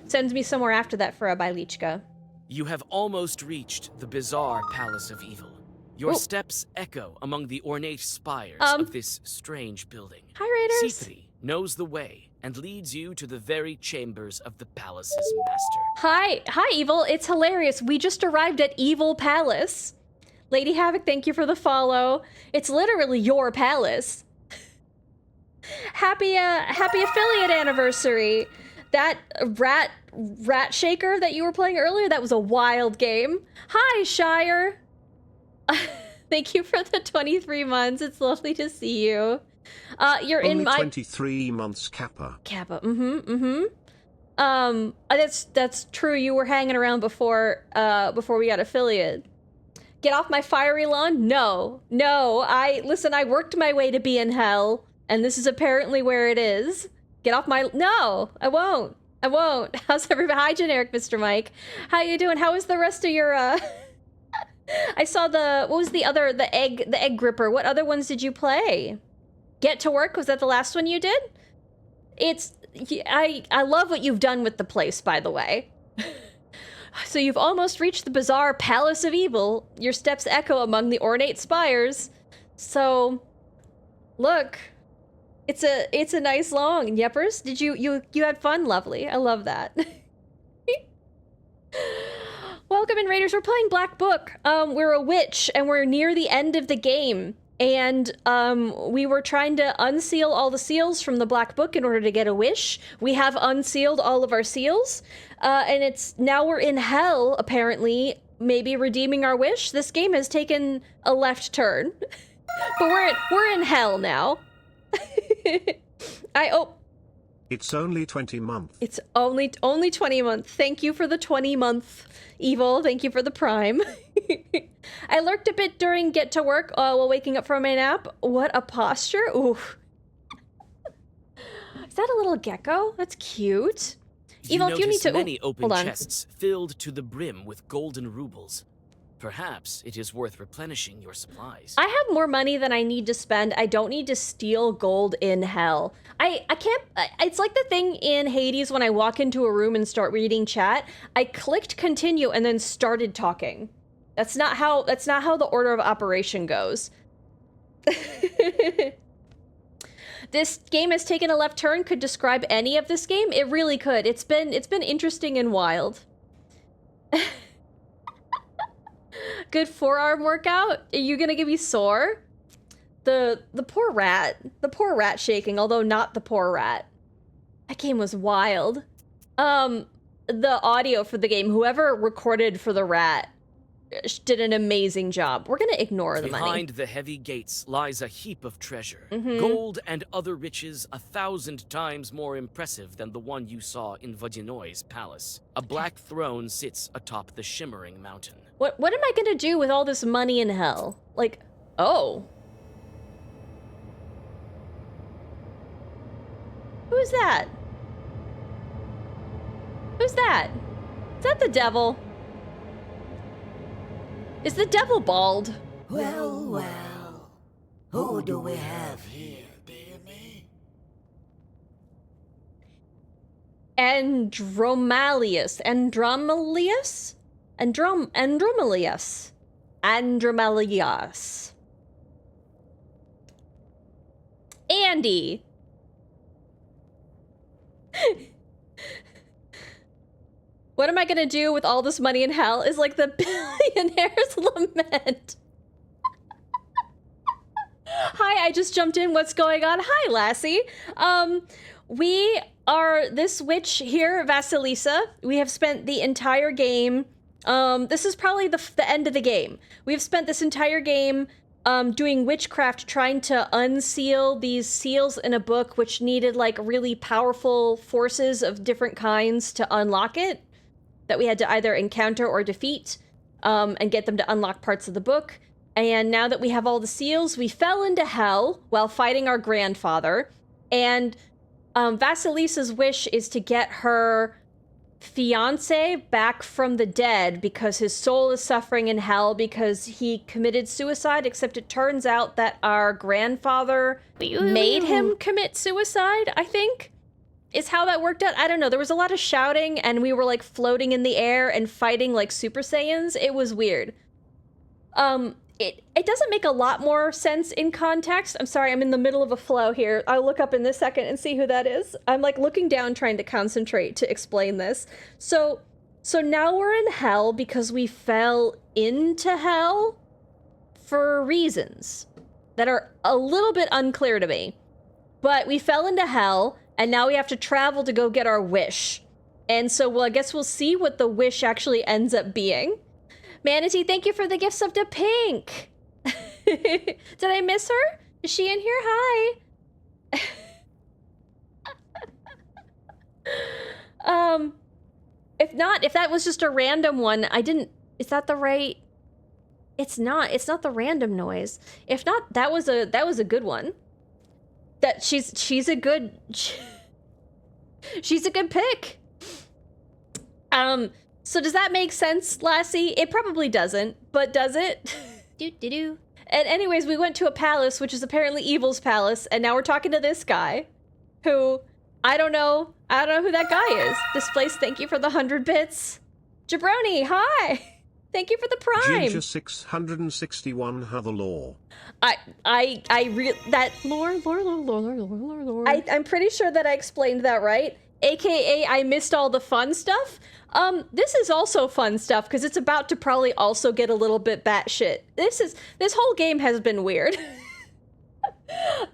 sends me somewhere after that for a Bailichka. You have almost reached the bizarre Palace of Evil. Your steps echo among the ornate spires of this strange building. Hi, Raiders. C3 knows the way and leads you to the very chambers of the palace's master. Hi, Evil. It's hilarious. We just arrived at Evil Palace. Lady Havoc, thank you for the follow. It's literally your palace. Happy affiliate anniversary. That rat shaker that you were playing earlier, that was a wild game. Hi, Shire. Thank you for the 23 months. It's lovely to see you. You're Only in my 23 months, Kappa. Kappa. That's true. You were hanging around before we got affiliate. Get off my fiery lawn? No. Listen, I worked my way to be in hell, and this is apparently where it is. Get off my... No, I won't. How's everybody? Hi, Generic Mr. Mike. How you doing? How was the rest of your, I saw what was the egg gripper. What other ones did you play? Get to Work, was that the last one you did? I love what you've done with the place, by the way. So you've almost reached the bizarre Palace of Evil. Your steps echo among the ornate spires. So, look, it's a nice long. Yeppers, did you had fun? Lovely. I love that. Welcome in, Raiders. We're playing Black Book. We're a witch, and we're near the end of the game. And we were trying to unseal all the seals from the Black Book in order to get a wish. We have unsealed all of our seals. And now we're in hell, apparently, maybe redeeming our wish. This game has taken a left turn. But we're in hell now. It's only 20 months. It's only 20 months. Thank you for the 20-month evil. Thank you for the prime. I lurked a bit during get to work while waking up from my nap. What a posture. Ooh. Is that a little gecko? That's cute. Evil, if you need to... many open hold on. chests filled to the brim with golden rubles. Perhaps it is worth replenishing your supplies. I have more money than I need to spend. I don't need to steal gold in hell. I can't... It's like the thing in Hades when I walk into a room and start reading chat. I clicked continue and then started talking. That's not how the order of operation goes. This game has taken a left turn. Could describe any of this game. It really could. It's been interesting and wild. Good forearm workout. Are you gonna give me sore? The poor rat. The poor rat shaking, although not the poor rat. That game was wild. The audio for the game, whoever recorded for the rat did an amazing job. We're gonna ignore the money. Behind the heavy gates lies a heap of treasure. Gold and other riches 1,000 times more impressive than the one you saw in Vodinoi's palace. A black throne sits atop the shimmering mountain. What am I gonna do with all this money in hell? Like, oh. Who's that? Who's that? Is that the devil? Is the devil bald? Well, well. Who do we have here, dear? Andromalius. Andy. What am I gonna do with all this money in hell is like the billionaire's lament. Hi, I just jumped in. What's going on? Hi, Lassie. We are this witch here, Vasilisa. We have spent the entire game. This is probably the end of the game. We've spent this entire game doing witchcraft, trying to unseal these seals in a book, which needed like really powerful forces of different kinds to unlock it, that we had to either encounter or defeat, and get them to unlock parts of the book. And now that we have all the seals, we fell into hell while fighting our grandfather. And Vasilisa's wish is to get her fiance back from the dead because his soul is suffering in hell because he committed suicide, except it turns out that our grandfather made him commit suicide, I think, is how that worked out. I don't know. There was a lot of shouting and we were like floating in the air and fighting like Super Saiyans. It was weird. It doesn't make a lot more sense in context. I'm sorry, I'm in the middle of a flow here. I'll look up in this second and see who that is. I'm like looking down trying to concentrate to explain this. So now we're in hell because we fell into hell for reasons that are a little bit unclear to me. But we fell into hell and now we have to travel to go get our wish. And so, well, I guess we'll see what the wish actually ends up being. Manatee, thank you for the gifts of the pink. Did I miss her? Is she in here? Hi. If not, if that was just a random one, is that the right? It's not the random noise. If not, that was a good one. That she's a good pick. So does that make sense, Lassie? It probably doesn't, but does it? Do. And anyways, we went to a palace, which is apparently Evil's palace, and now we're talking to this guy, who, I don't know who that guy is. Displaced, thank you for the 100 bits. Jabroni, hi! Thank you for the prime. Ginger 661 how the lore. Lore. I'm pretty sure that I explained that right. AKA, I missed all the fun stuff. This is also fun stuff because it's about to probably also get a little bit batshit. This whole game has been weird.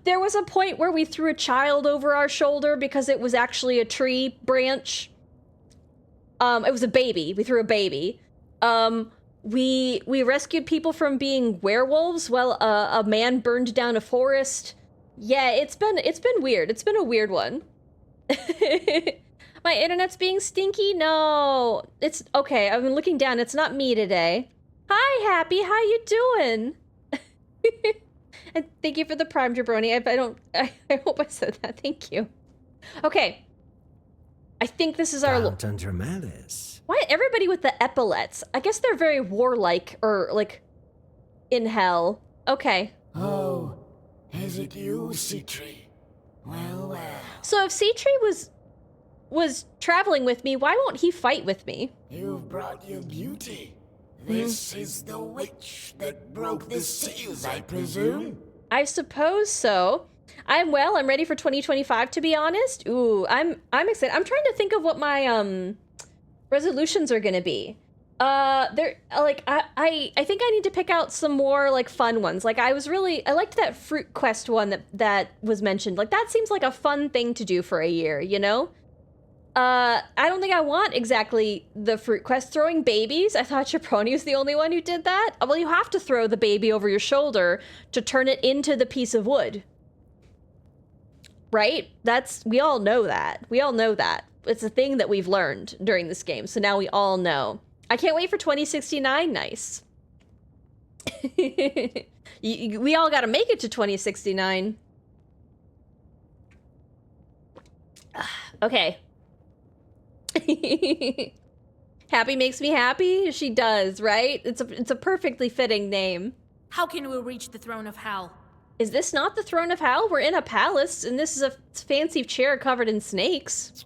There was a point where we threw a child over our shoulder because it was actually a tree branch. It was a baby. We threw a baby. We rescued people from being werewolves while a man burned down a forest. Yeah, it's been weird. It's been a weird one. My internet's being stinky? No. It's okay. I've been looking down. It's not me today. Hi, Happy. How you doing? And thank you for the Prime Jabroni. I hope I said that. Thank you. Okay. I think this is our... Count Andromedas. Why everybody with the epaulets? I guess they're very warlike, or, like, in hell. Okay. Oh, is it you, Citri? Well, well. So if Citri was traveling with me, why won't he fight with me? You've brought your beauty. This is the witch that broke the seals, I presume? I suppose so. I'm ready for 2025, to be honest. Ooh, I'm excited. I'm trying to think of what my resolutions are gonna be. They're like I think I need to pick out some more like fun ones. Like I liked that fruit quest one that was mentioned. Like that seems like a fun thing to do for a year, you know? I don't think I want exactly the fruit quest. Throwing babies? I thought Chaproni was the only one who did that. Well, you have to throw the baby over your shoulder to turn it into the piece of wood. Right? We all know that. We all know that. It's a thing that we've learned during this game, so now we all know. I can't wait for 2069, nice. We all gotta make it to 2069. Okay. Happy makes me happy? She does, right? It's a perfectly fitting name. How can we reach the throne of Hal? Is this not the throne of Hal? We're in a palace, and this is a fancy chair covered in snakes.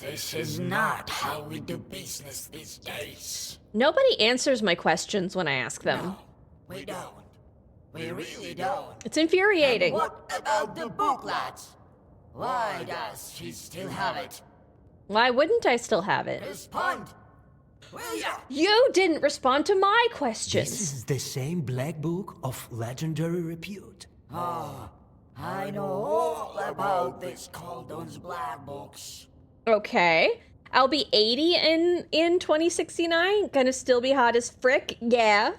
This is not how we do business these days. Nobody answers my questions when I ask them. No, we don't. We really don't. It's infuriating. And what about the book, lads? Why does she still have it? Why wouldn't I still have it? Respond. Will ya? You didn't respond to my questions. This is the same black book of legendary repute. Oh, I know all about this Khaldun's black books. Okay. I'll be 80 in 2069. Gonna still be hot as frick. Yeah.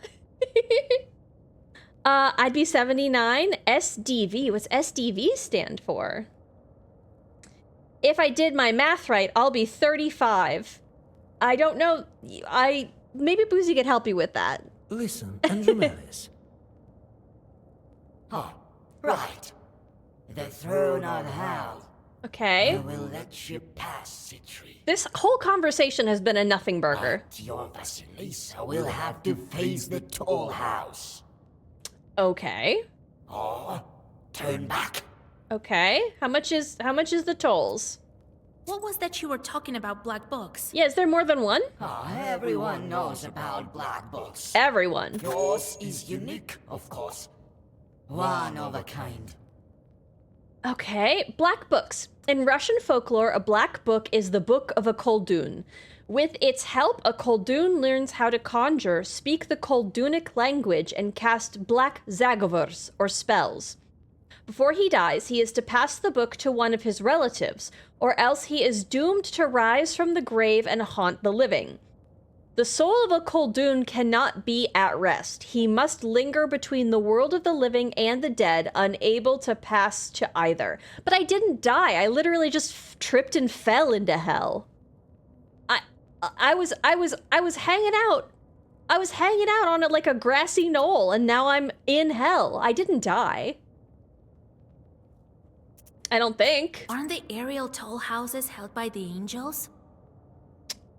I'd be 79. SDV. What's SDV stand for? If I did my math right, I'll be 35. I don't know. Maybe Boozy could help you with that. Listen, Andromedas. Oh, right. The throne of Hal. Okay. I will let you pass, Citri. This whole conversation has been a nothing burger. But your Vasilisa will have to face the tall house. Okay. Or turn back. Okay. How much is the tolls? What was that you were talking about, black books? Yeah, is there more than one? Oh, everyone knows about black books. Everyone. Yours is unique, of course. One of a kind. Okay, black books. In Russian folklore, a black book is the book of a Koldun. With its help, a Koldun learns how to conjure, speak the Koldunic language, and cast black zagovors, or spells. Before he dies, he is to pass the book to one of his relatives, or else he is doomed to rise from the grave and haunt the living. The soul of a Koldun cannot be at rest. He must linger between the world of the living and the dead, unable to pass to either. But I didn't die. I literally just tripped and fell into hell. I was hanging out. I was hanging out on like a grassy knoll, and now I'm in hell. I didn't die. I don't think. Aren't the aerial toll houses held by the angels?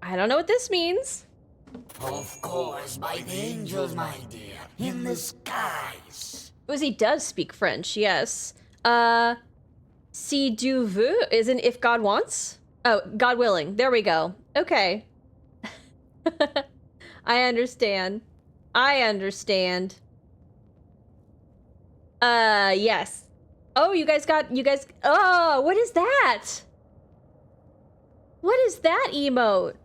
I don't know what this means. Of course, by the angels, my dear. In the skies. Uzi does speak French, yes. Si Dieu veut isn't if God wants? Oh, God willing. There we go. Okay. I understand. Yes. Oh, you guys, oh, what is that? What is that emote?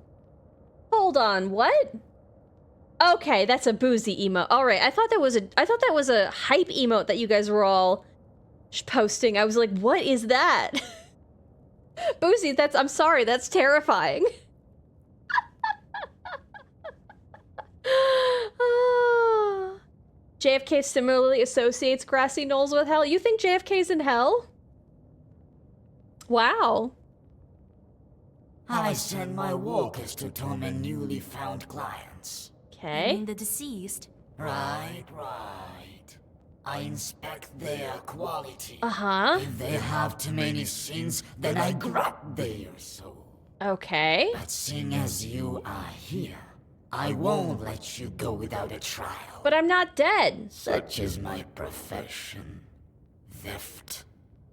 Hold on, what? Okay, that's a Boozy emote. All right, I thought that was a hype emote that you guys were all posting. I was like, what is that? Boozy, I'm sorry, that's terrifying. JFK similarly associates grassy knolls with hell. You think JFK's in hell? Wow. I send my walkers to torment newly found clients. Okay. You mean the deceased? Right. I inspect their quality. Uh-huh. If they have too many sins, then I grab their soul. Okay. But seeing as you are here, I won't let you go without a trial. But I'm not dead. Such is my profession. Theft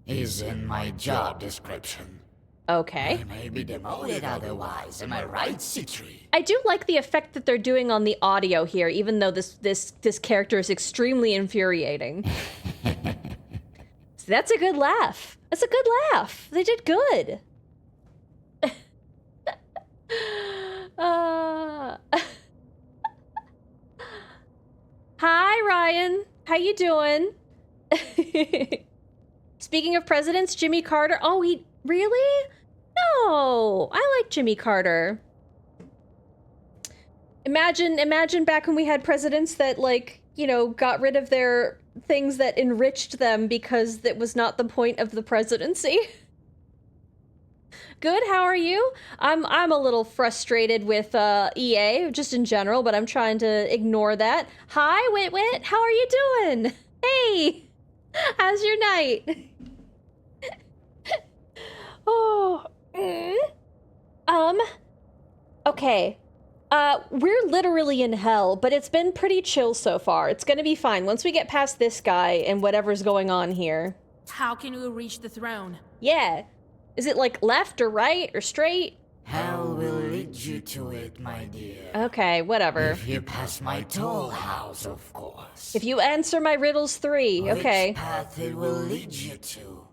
is in my job description. Okay. I may be demoted otherwise, am I right, Citri? I do like the effect that they're doing on the audio here, even though this character is extremely infuriating. So that's a good laugh. That's a good laugh. They did good. Hi, Ryan. How you doing? Speaking of presidents, Jimmy Carter. Oh, he really? No, I like Jimmy Carter. Imagine back when we had presidents that, like, you know, got rid of their things that enriched them because that was not the point of the presidency. Good, how are you? I'm a little frustrated with EA, just in general, but I'm trying to ignore that. Hi, Wit, how are you doing? Hey, how's your night? Oh, okay. We're literally in hell, but it's been pretty chill so far. It's gonna be fine once we get past this guy and whatever's going on here. How can we reach the throne? Yeah. Is it like left or right or straight? Hell will lead you to it, my dear. Okay, whatever. If you pass my toll house, of course. If you answer my riddles 3, okay. Which path it will lead you to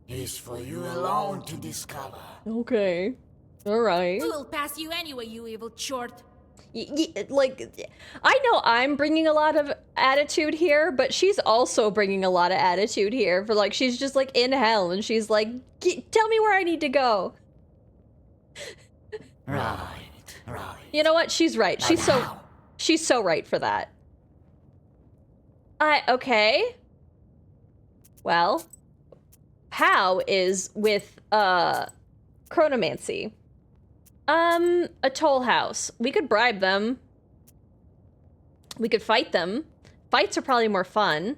is for you alone to discover. Okay. Alright. We will pass you anyway, you evil chort. Like, I know I'm bringing a lot of attitude here, but she's also bringing a lot of attitude here. For like, she's just like in hell, and she's like, tell me where I need to go. Right. You know what? She's right. She's so right for that. Okay. Well, how is with chronomancy? A toll house. We could bribe them. We could fight them. Fights are probably more fun.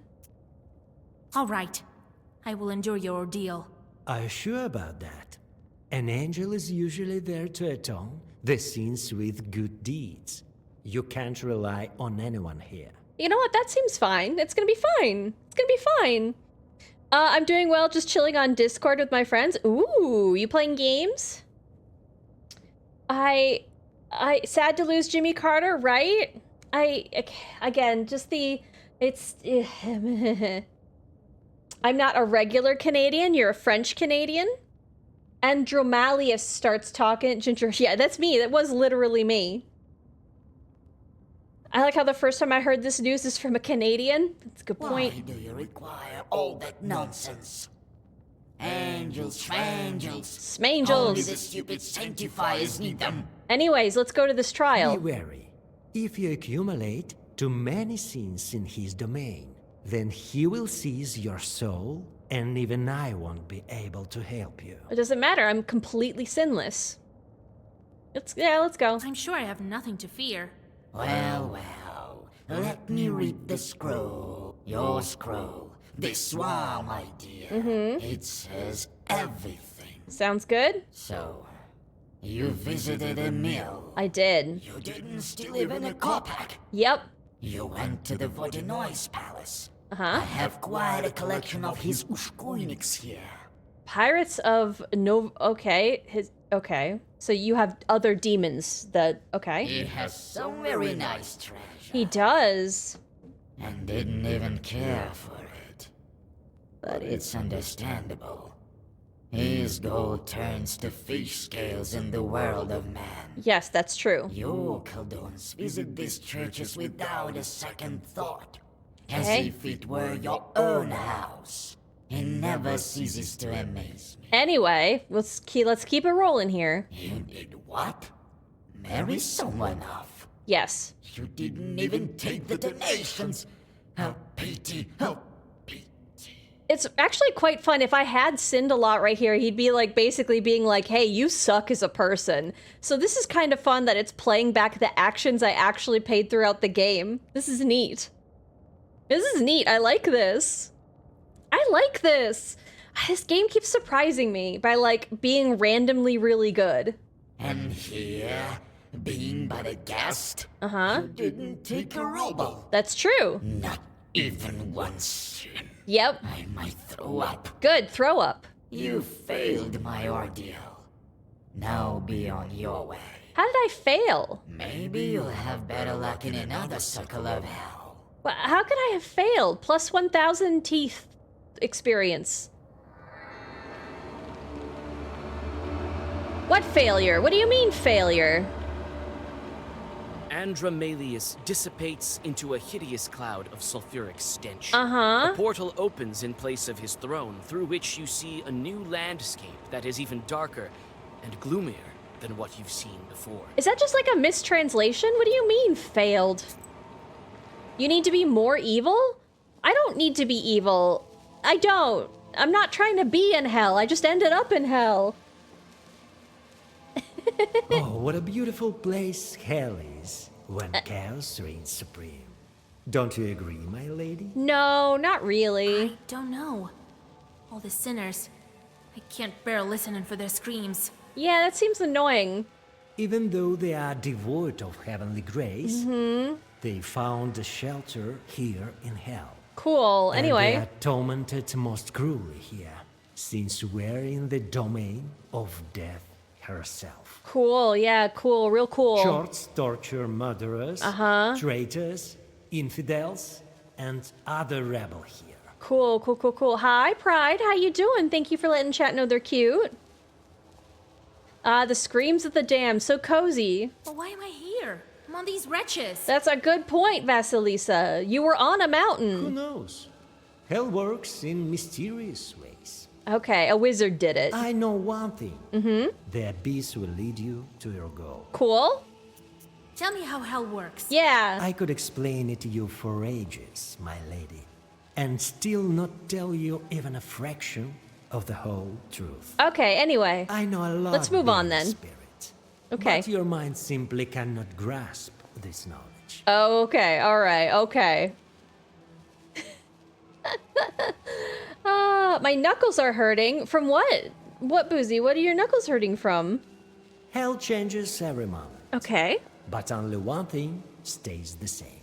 All right. I will endure your ordeal. Are you sure about that? An angel is usually there to atone the sins with good deeds. You can't rely on anyone here. You know what? That seems fine. It's gonna be fine. It's gonna be fine. I'm doing well, just chilling on Discord with my friends. Ooh, you playing games? I sad to lose Jimmy Carter, right? Again, just it's I'm not a regular Canadian, you're a French Canadian. Andromalius starts talking, Ginger, yeah, that's me, that was literally me. I like how the first time I heard this news is from a Canadian. That's a good point. Why do you require all that nonsense? Angels, schmangels. Smangels. Only the stupid sanctifiers need them. Anyways, let's go to this trial. Be wary. If you accumulate too many sins in his domain, then he will seize your soul, and even I won't be able to help you. It doesn't matter, I'm completely sinless. Let's go. I'm sure I have nothing to fear. Well, let me read the scroll. Your scroll. This one, my dear. It says everything. Sounds good? So, you visited a mill. I did. You didn't steal even a kopak. Yep. You went to the Vodenoise Palace. I Uh-huh. have quite a collection of his ushkoiniks here. Pirates of okay. Okay. So you have other demons that, okay. He has some very nice treasure. He does. And didn't even care for it. But it's understandable. His gold turns to fish scales in the world of man. Yes, that's true. You Caldons visit these churches without a second thought. As Okay. if it were your own house. It never ceases to amaze me. Anyway, let's keep it rolling here. You did what? Marry someone off? Yes. You didn't even take the donations. How pity, how pity. It's actually quite fun. If I had sinned a lot right here, he'd be like basically being like, hey, you suck as a person. So this is kind of fun that it's playing back the actions I actually paid throughout the game. This is neat. This is neat. I like this. I like this. This game keeps surprising me by like being randomly really good. And here, being but a guest, Uh-huh. you didn't take a robo. That's true. Not even once. Yep. I might throw up. Good. Throw up. You failed my ordeal. Now be on your way. How did I fail? Maybe you'll have better luck in another circle of hell. How could I have failed? Plus 1,000 teeth experience. What failure? What do you mean failure? Andromalius dissipates into a hideous cloud of sulfuric stench. Uh-huh. A portal opens in place of his throne, through which you see a new landscape that is even darker and gloomier than what you've seen before. Is that just like a mistranslation? What do you mean, failed? You need to be more evil? I don't need to be evil. I don't. I'm not trying to be in hell. I just ended up in hell. Oh, what a beautiful place hell is when chaos reigns supreme. Don't you agree, my lady? No, not really. I don't know. All the sinners. I can't bear listening for their screams. Yeah, that seems annoying. Even though they are devoid of heavenly grace, they found a shelter here in hell. Cool. And Anyway. they are tormented most cruelly here, since we're in the domain of death herself. Cool. Yeah, cool. Real cool. Shorts torture murderers, traitors, infidels, and other rebel here. Cool, cool, cool, cool. Hi, Pride. How you doing? Thank you for letting chat know they're cute. The screams of the damned. So cozy. But why am I here? I'm on these wretches. That's a good point, Vasilisa. You were on a Who mountain. knows? Hell works in mysterious ways. Okay, a wizard did it. I know one thing. The abyss will lead you to your goal. Cool. Tell me how hell works. Yeah. I could explain it to you for ages, my lady, and still not tell you even a fraction of the whole truth. Okay, anyway. I know a lot. Let's move on beyond then. Spirit, Okay. But your mind simply cannot grasp this knowledge. Oh, okay. All right. Okay. My knuckles are hurting. From what? What, Boozy? What are your knuckles hurting from? Hell changes every moment, Okay. but only one thing stays the same.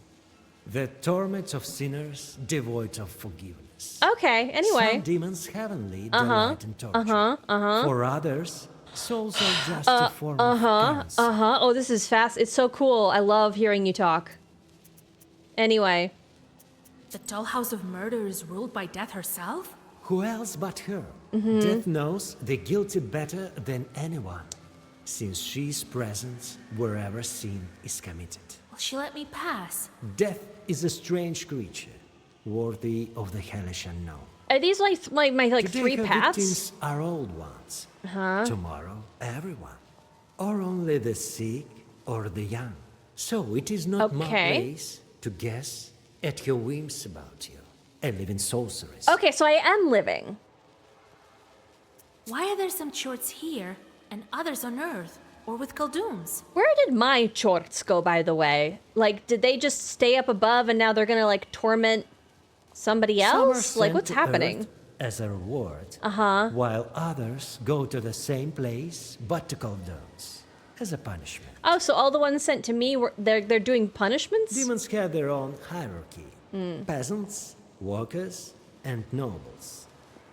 The torment of sinners devoid of forgiveness. Okay. Anyway. Some demons heavenly delight in torture. For others, souls are just a form of cancer. Oh, this is fast. It's so cool. I love hearing you talk. Anyway. The tall house of murder is ruled by death herself? Who else but her? Death knows the guilty better than anyone, since she's present wherever sin is committed. Will she let me pass? Death is a strange creature, worthy of the hellish unknown. Are these like my like Today three her paths? victims are old ones. Tomorrow, everyone. Or only the sick or the young. So it is not my Okay. place to guess at your whims about you. I live in sorceries. Okay, so I am living. Why are there some shorts here and others on Earth or with Khaldun's? Where did my shorts go, by the way? Like, did they just stay up above and now they're gonna like torment somebody Some are else? Like, sent what's to happening? Earth as a reward, while others go to the same place but to Khaldun's as a punishment. Oh, so all the ones sent to me were they're doing punishments? Demons have their own hierarchy. Peasants, workers, and nobles.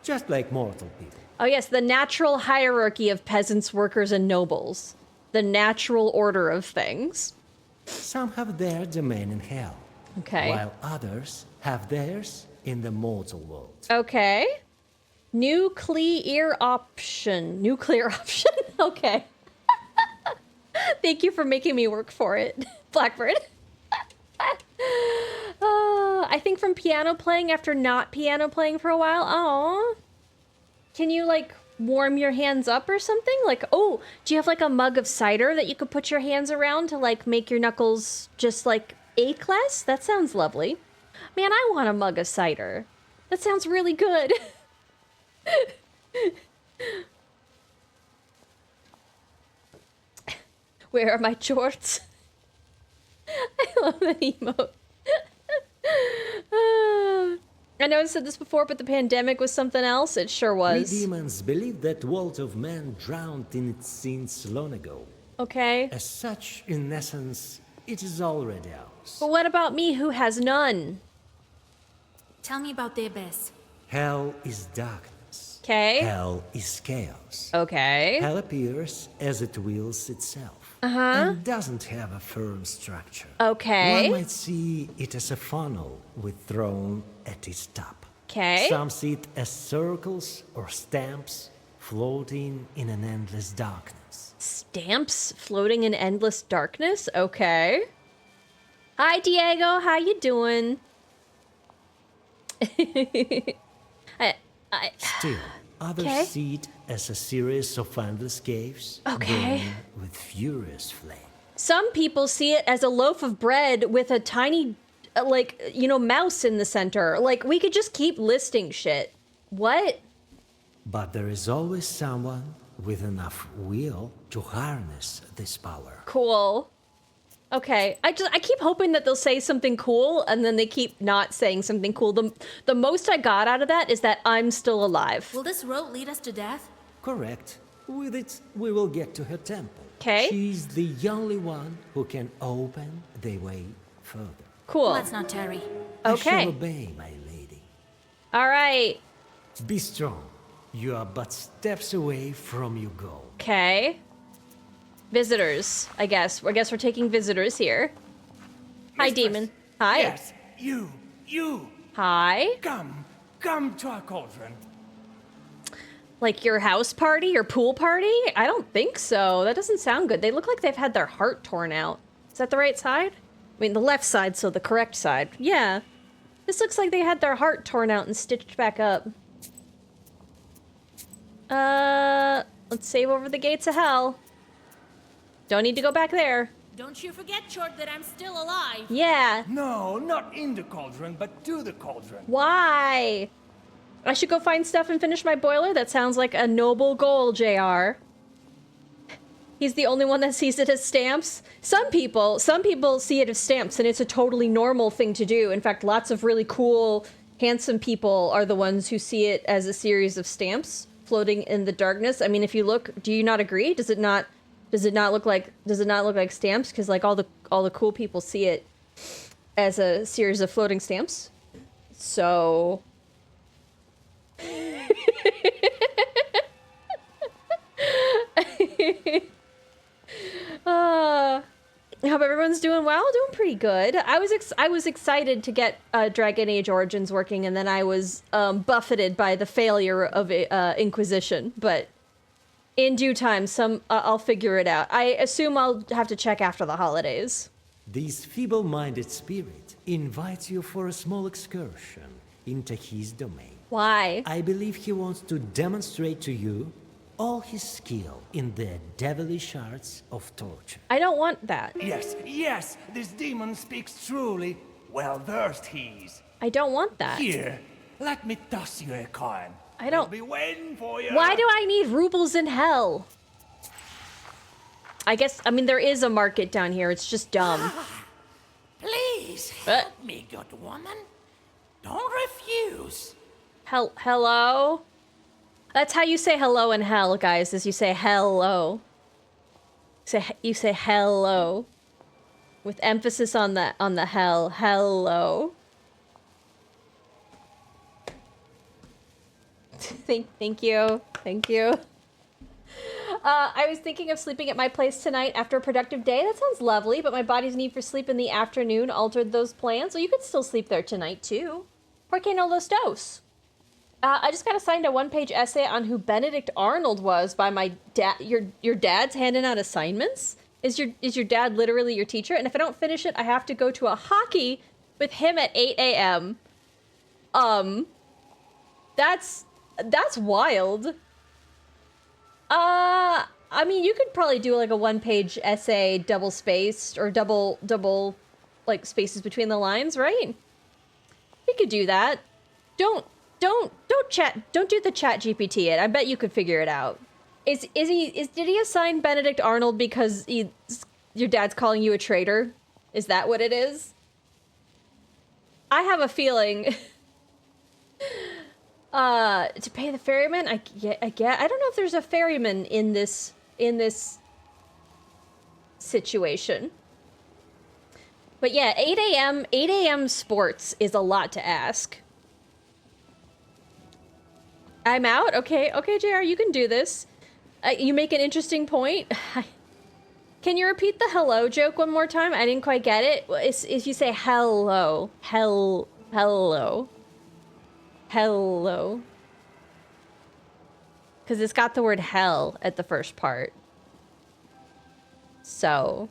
Just like mortal people. Oh yes, the natural hierarchy of peasants, workers, and nobles. The natural order of things. Some have their domain in hell, Okay. while others have theirs in the mortal world. Okay. Nuclear option. Nuclear option? Okay. Thank you for making me work for it, Blackbird. I think from piano playing after not piano playing for a while. Oh. Can you like warm your hands up or something? Like, oh, do you have like a mug of cider that you could put your hands around to like make your knuckles just like ache less? That sounds lovely. Man, I want a mug of cider. That sounds really good. Where are my shorts? I love that emote. I know I said this before, but the pandemic was something else. It sure We was. demons believe that world of man drowned in its sins long ago. Okay. As such, in essence, it is already ours. But what about me who has none? Tell me about the abyss. Hell is darkness. Okay. Hell is chaos. Okay. Hell appears as it wills itself. And doesn't have a firm structure. Okay. One might see it as a funnel with throne at its top. Okay. Some see it as circles or stamps floating in an endless darkness. Stamps floating in endless darkness? Okay. Hi, Diego. How you doing? Still, others Okay. see it as a series of endless caves Okay. burning with furious flame. Some people see it as a loaf of bread with a tiny, mouse in the center. Like, we could just keep listing shit. What? But there is always someone with enough will to harness this power. Cool. Okay. I keep hoping that they'll say something cool, and then they keep not saying something cool. The most I got out of that is that I'm still alive. Will this road lead us to death? Correct. With it, we will get to her temple. 'Kay. She's the only one who can open the way further. Cool. Let's not tarry. I Okay. shall obey, my lady. All right. Be strong. You are but steps away from your goal. Okay. Visitors, I guess. I guess we're taking visitors here. Hi, Mistress. demon. Hi. Yes, you. Hi. Come to our cauldron. Like your house party, your pool party? I don't think so. That doesn't sound good. They look like they've had their heart torn out. Is that the right side? I mean, the left side, so the correct side. Yeah. This looks like they had their heart torn out and stitched back up. Let's save over the gates of hell. Don't need to go back there. Don't you forget, Short, that I'm still alive. Yeah. No, not in the cauldron, but to the cauldron. Why? I should go find stuff and finish my boiler? That sounds like a noble goal, JR. He's the only one that sees it as stamps. Some people see it as stamps, and it's a totally normal thing to do. In fact, lots of really cool, handsome people are the ones who see it as a series of stamps floating in the darkness. I mean, if you look, do you not agree? Does it not look like stamps? Because like all the cool people see it as a series of floating stamps. So I hope everyone's doing well. Doing pretty good. I was excited to get Dragon Age Origins working, and then I was buffeted by the failure of Inquisition. But in due time, I'll figure it out. I assume I'll have to check after the holidays. This feeble-minded spirit invites you for a small excursion into his domain. Why? I believe he wants to demonstrate to you all his skill in the devilish arts of torture. I don't want that. Yes, this demon speaks truly. Well versed he is. I don't want that. Here, let me toss you a coin. I don't- I'll be waiting for you. Why do I need rubles in hell? I mean, there is a market down here. It's just dumb. Please help me, good woman. Don't refuse. Hello? That's how you say hello in hell, guys, is you say hello. You say hello. With emphasis on the hell. Hello. Thank you. Thank you. I was thinking of sleeping at my place tonight after a productive day. That sounds lovely, but my body's need for sleep in the afternoon altered those plans. Well, you could still sleep there tonight, too. Por qué no los dos? I just got assigned a one-page essay on who Benedict Arnold was by my dad. Your dad's handing out assignments? Is your dad literally your teacher? And if I don't finish it, I have to go to a hockey with him at 8 a.m. That's wild. I mean, you could probably do like a one-page essay, double-spaced, or double, like, spaces between the lines, right? We could do that. don't do the chat GPT it. I bet you could figure it out. Did he assign Benedict Arnold because your dad's calling you a traitor? Is that what it is? I have a feeling to pay the ferryman. I don't know if there's a ferryman in this situation. But yeah, 8 a.m. sports is a lot to ask. I'm out? Okay, JR, you can do this. You make an interesting point. Can you repeat the hello joke one more time? I didn't quite get it. If you say hello. Hello. Because it's got the word hell at the first part. So...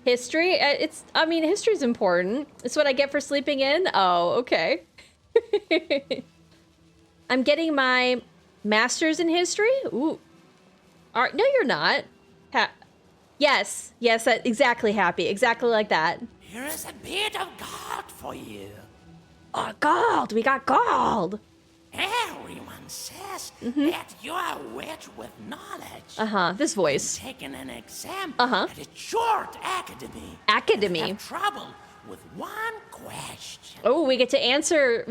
history? History's important. It's what I get for sleeping in? Oh, okay. I'm getting my master's in history? Ooh. No, you're not. Yes, exactly, Happy. Exactly like that. Here is a bit of gold for you. Oh, gold! We got gold! Everyone says that you are rich with knowledge. This voice. Taking an exam at a short academy. Academy? Have trouble with one question. Oh, we get to answer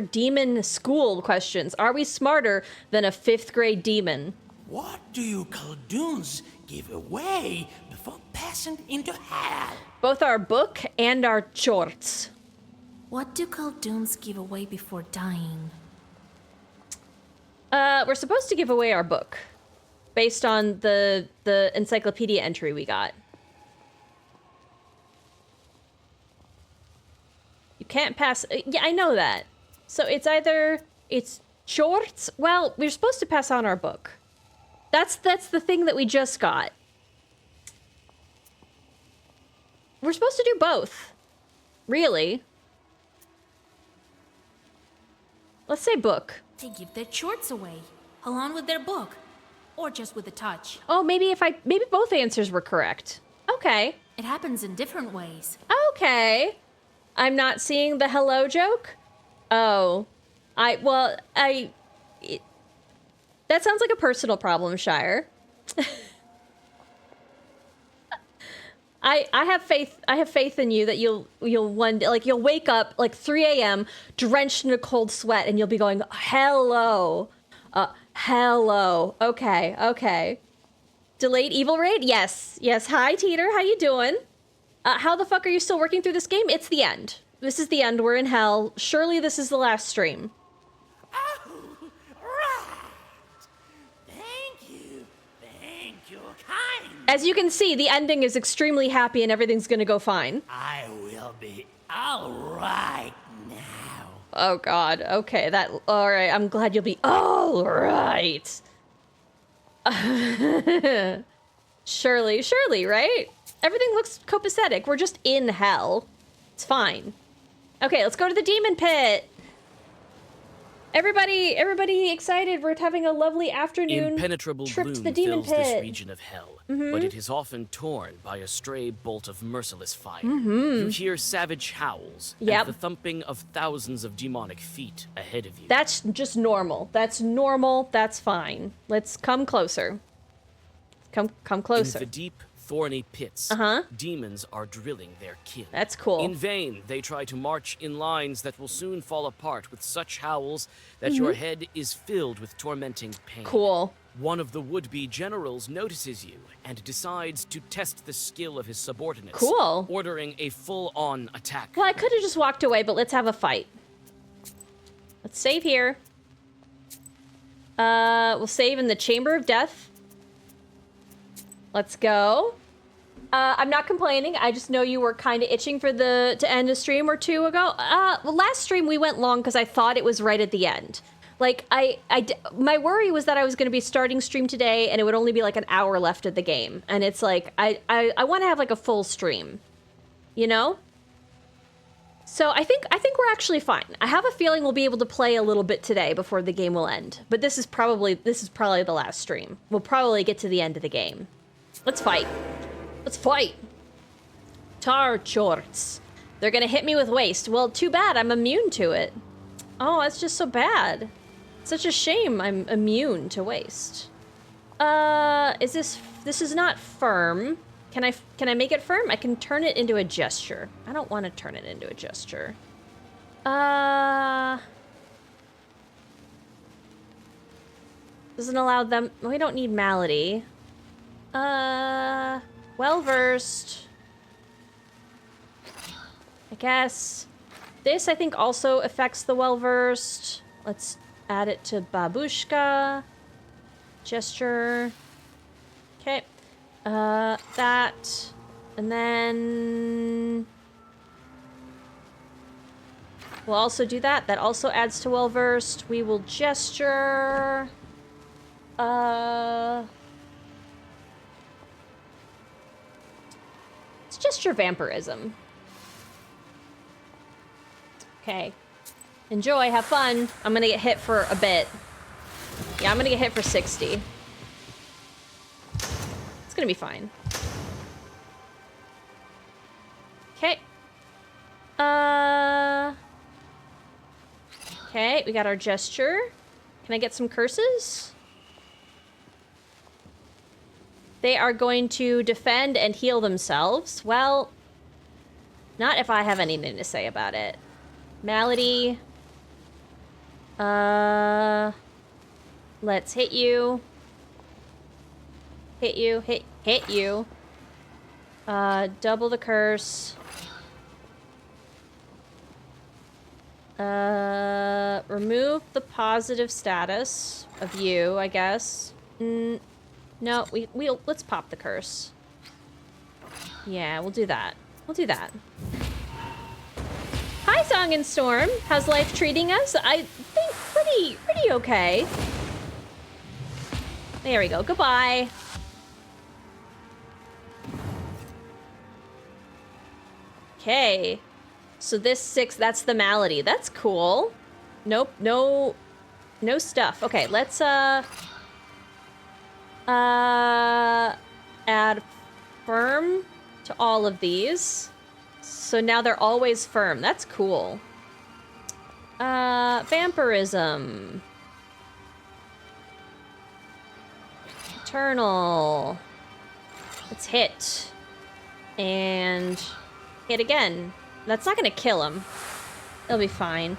demon school questions. Are we smarter than a 5th grade demon? What do you Khaldun's give away before passing into hell? Both our book and our shorts. What do Khalduns give away before dying? We're supposed to give away our book. Based on the encyclopedia entry we got. You can't pass... yeah, I know that. So it's shorts? Well, we're supposed to pass on our book. That's the thing that we just got. We're supposed to do both. Really. Let's say book. They give their shorts away, along with their book, or just with a touch. Oh, maybe both answers were correct. Okay. It happens in different ways. Okay. I'm not seeing the hello joke? Oh. That sounds like a personal problem, Shire. I have faith in you that you'll one day, like, you'll wake up like 3 a.m. drenched in a cold sweat and you'll be going, hello. Hello. Okay. Delayed evil raid? Yes. Hi, Teeter. How you doing? How the fuck are you still working through this game? It's the end. This is the end. We're in hell. Surely this is the last stream. Oh, right. Thank you, kind. As you can see, the ending is extremely happy and everything's gonna go fine. I will be all right now. Oh god, okay, alright, I'm glad you'll be alright. Surely, right? Everything looks copacetic, we're just in hell. It's fine. Okay, let's go to the demon pit. Everybody excited. We're having a lovely afternoon Impenetrable trip gloom to the demon fills this pit. region of hell, but it is often torn by a stray bolt of merciless fire. You hear savage howls and the thumping of thousands of demonic feet ahead of you. That's just normal. That's normal. That's fine. Let's come closer. Come closer. In the deep, thorny pits, demons are drilling their kin. That's cool. In vain, they try to march in lines that will soon fall apart with such howls that your head is filled with tormenting pain. Cool. One of the would-be generals notices you and decides to test the skill of his subordinates, Cool. ordering a full-on attack. Well, I could have just walked away, but let's have a fight. Let's save here. We'll save in the Chamber of Death. Let's go. I'm not complaining. I just know you were kind of itching for to end a stream or two ago. Well, last stream we went long because I thought it was right at the end. Like, my worry was that I was going to be starting stream today and it would only be like an hour left of the game. And it's like, I want to have like a full stream, you know? So I think we're actually fine. I have a feeling we'll be able to play a little bit today before the game will end. But this is probably the last stream. We'll probably get to the end of the game. Let's fight. Let's fight. Tar shorts. They're gonna hit me with waste. Well, too bad. I'm immune to it. Oh, that's just so bad. Such a shame I'm immune to waste. This is not firm. Can I make it firm? I can turn it into a gesture. I don't want to turn it into a gesture. Doesn't allow them, we don't need malady. Well-versed. I guess. This, I think, also affects the well-versed. Let's add it to babushka. Gesture. Okay. That. And then... we'll also do that. That also adds to well-versed. We will gesture... let's gesture vampirism. Okay. Enjoy, have fun. I'm gonna get hit for a bit. Yeah, I'm gonna get hit for 60. It's gonna be fine. Okay. Okay, we got our gesture. Can I get some curses? They are going to defend and heal themselves. Well, not if I have anything to say about it. Malady. Let's hit you. Hit you. Hit you. Double the curse. Remove the positive status of you, I guess. No, we'll let's pop the curse. Yeah, we'll do that. We'll do that. Hi, Song and Storm. How's life treating us? I think pretty okay. There we go. Goodbye. Okay. So this 6, that's the malady. That's cool. Nope, no stuff. Okay, let's add firm to all of these. So now they're always firm. That's cool. Vampirism. Eternal. Let's hit. And hit again. That's not gonna kill him. It'll be fine.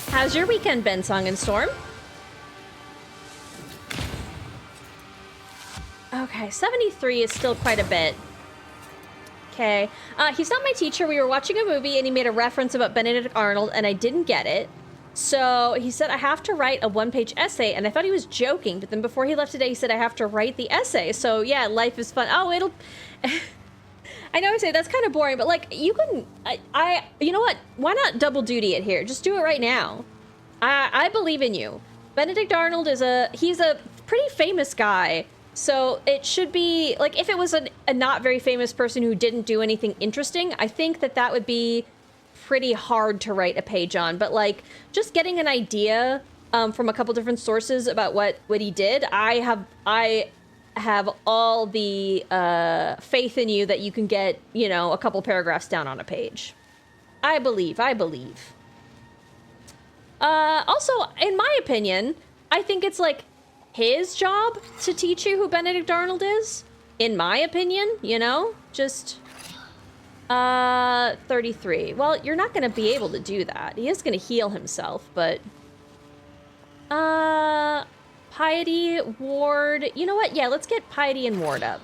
How's your weekend been, Song and Storm? Okay, 73 is still quite a bit. Okay. He's not my teacher. We were watching a movie and he made a reference about Benedict Arnold and I didn't get it. So he said I have to write a 1-page essay and I thought he was joking, but then before he left today he said I have to write the essay. So yeah, life is fun. Oh, it'll... I know I say that's kind of boring, but like you can... you know what? Why not double duty it here? Just do it right now. I believe in you. Benedict Arnold is he's a pretty famous guy. So it should be, like, if it was a not very famous person who didn't do anything interesting, I think that would be pretty hard to write a page on. But, like, just getting an idea from a couple different sources about what he did, I have all the faith in you that you can get, you know, a couple paragraphs down on a page. I believe. Also, in my opinion, I think it's, like, his job to teach you who Benedict Arnold is, in my opinion, you know? Just, 33. Well, you're not gonna be able to do that. He is gonna heal himself, but... Piety, Ward... You know what? Yeah, let's get Piety and Ward up.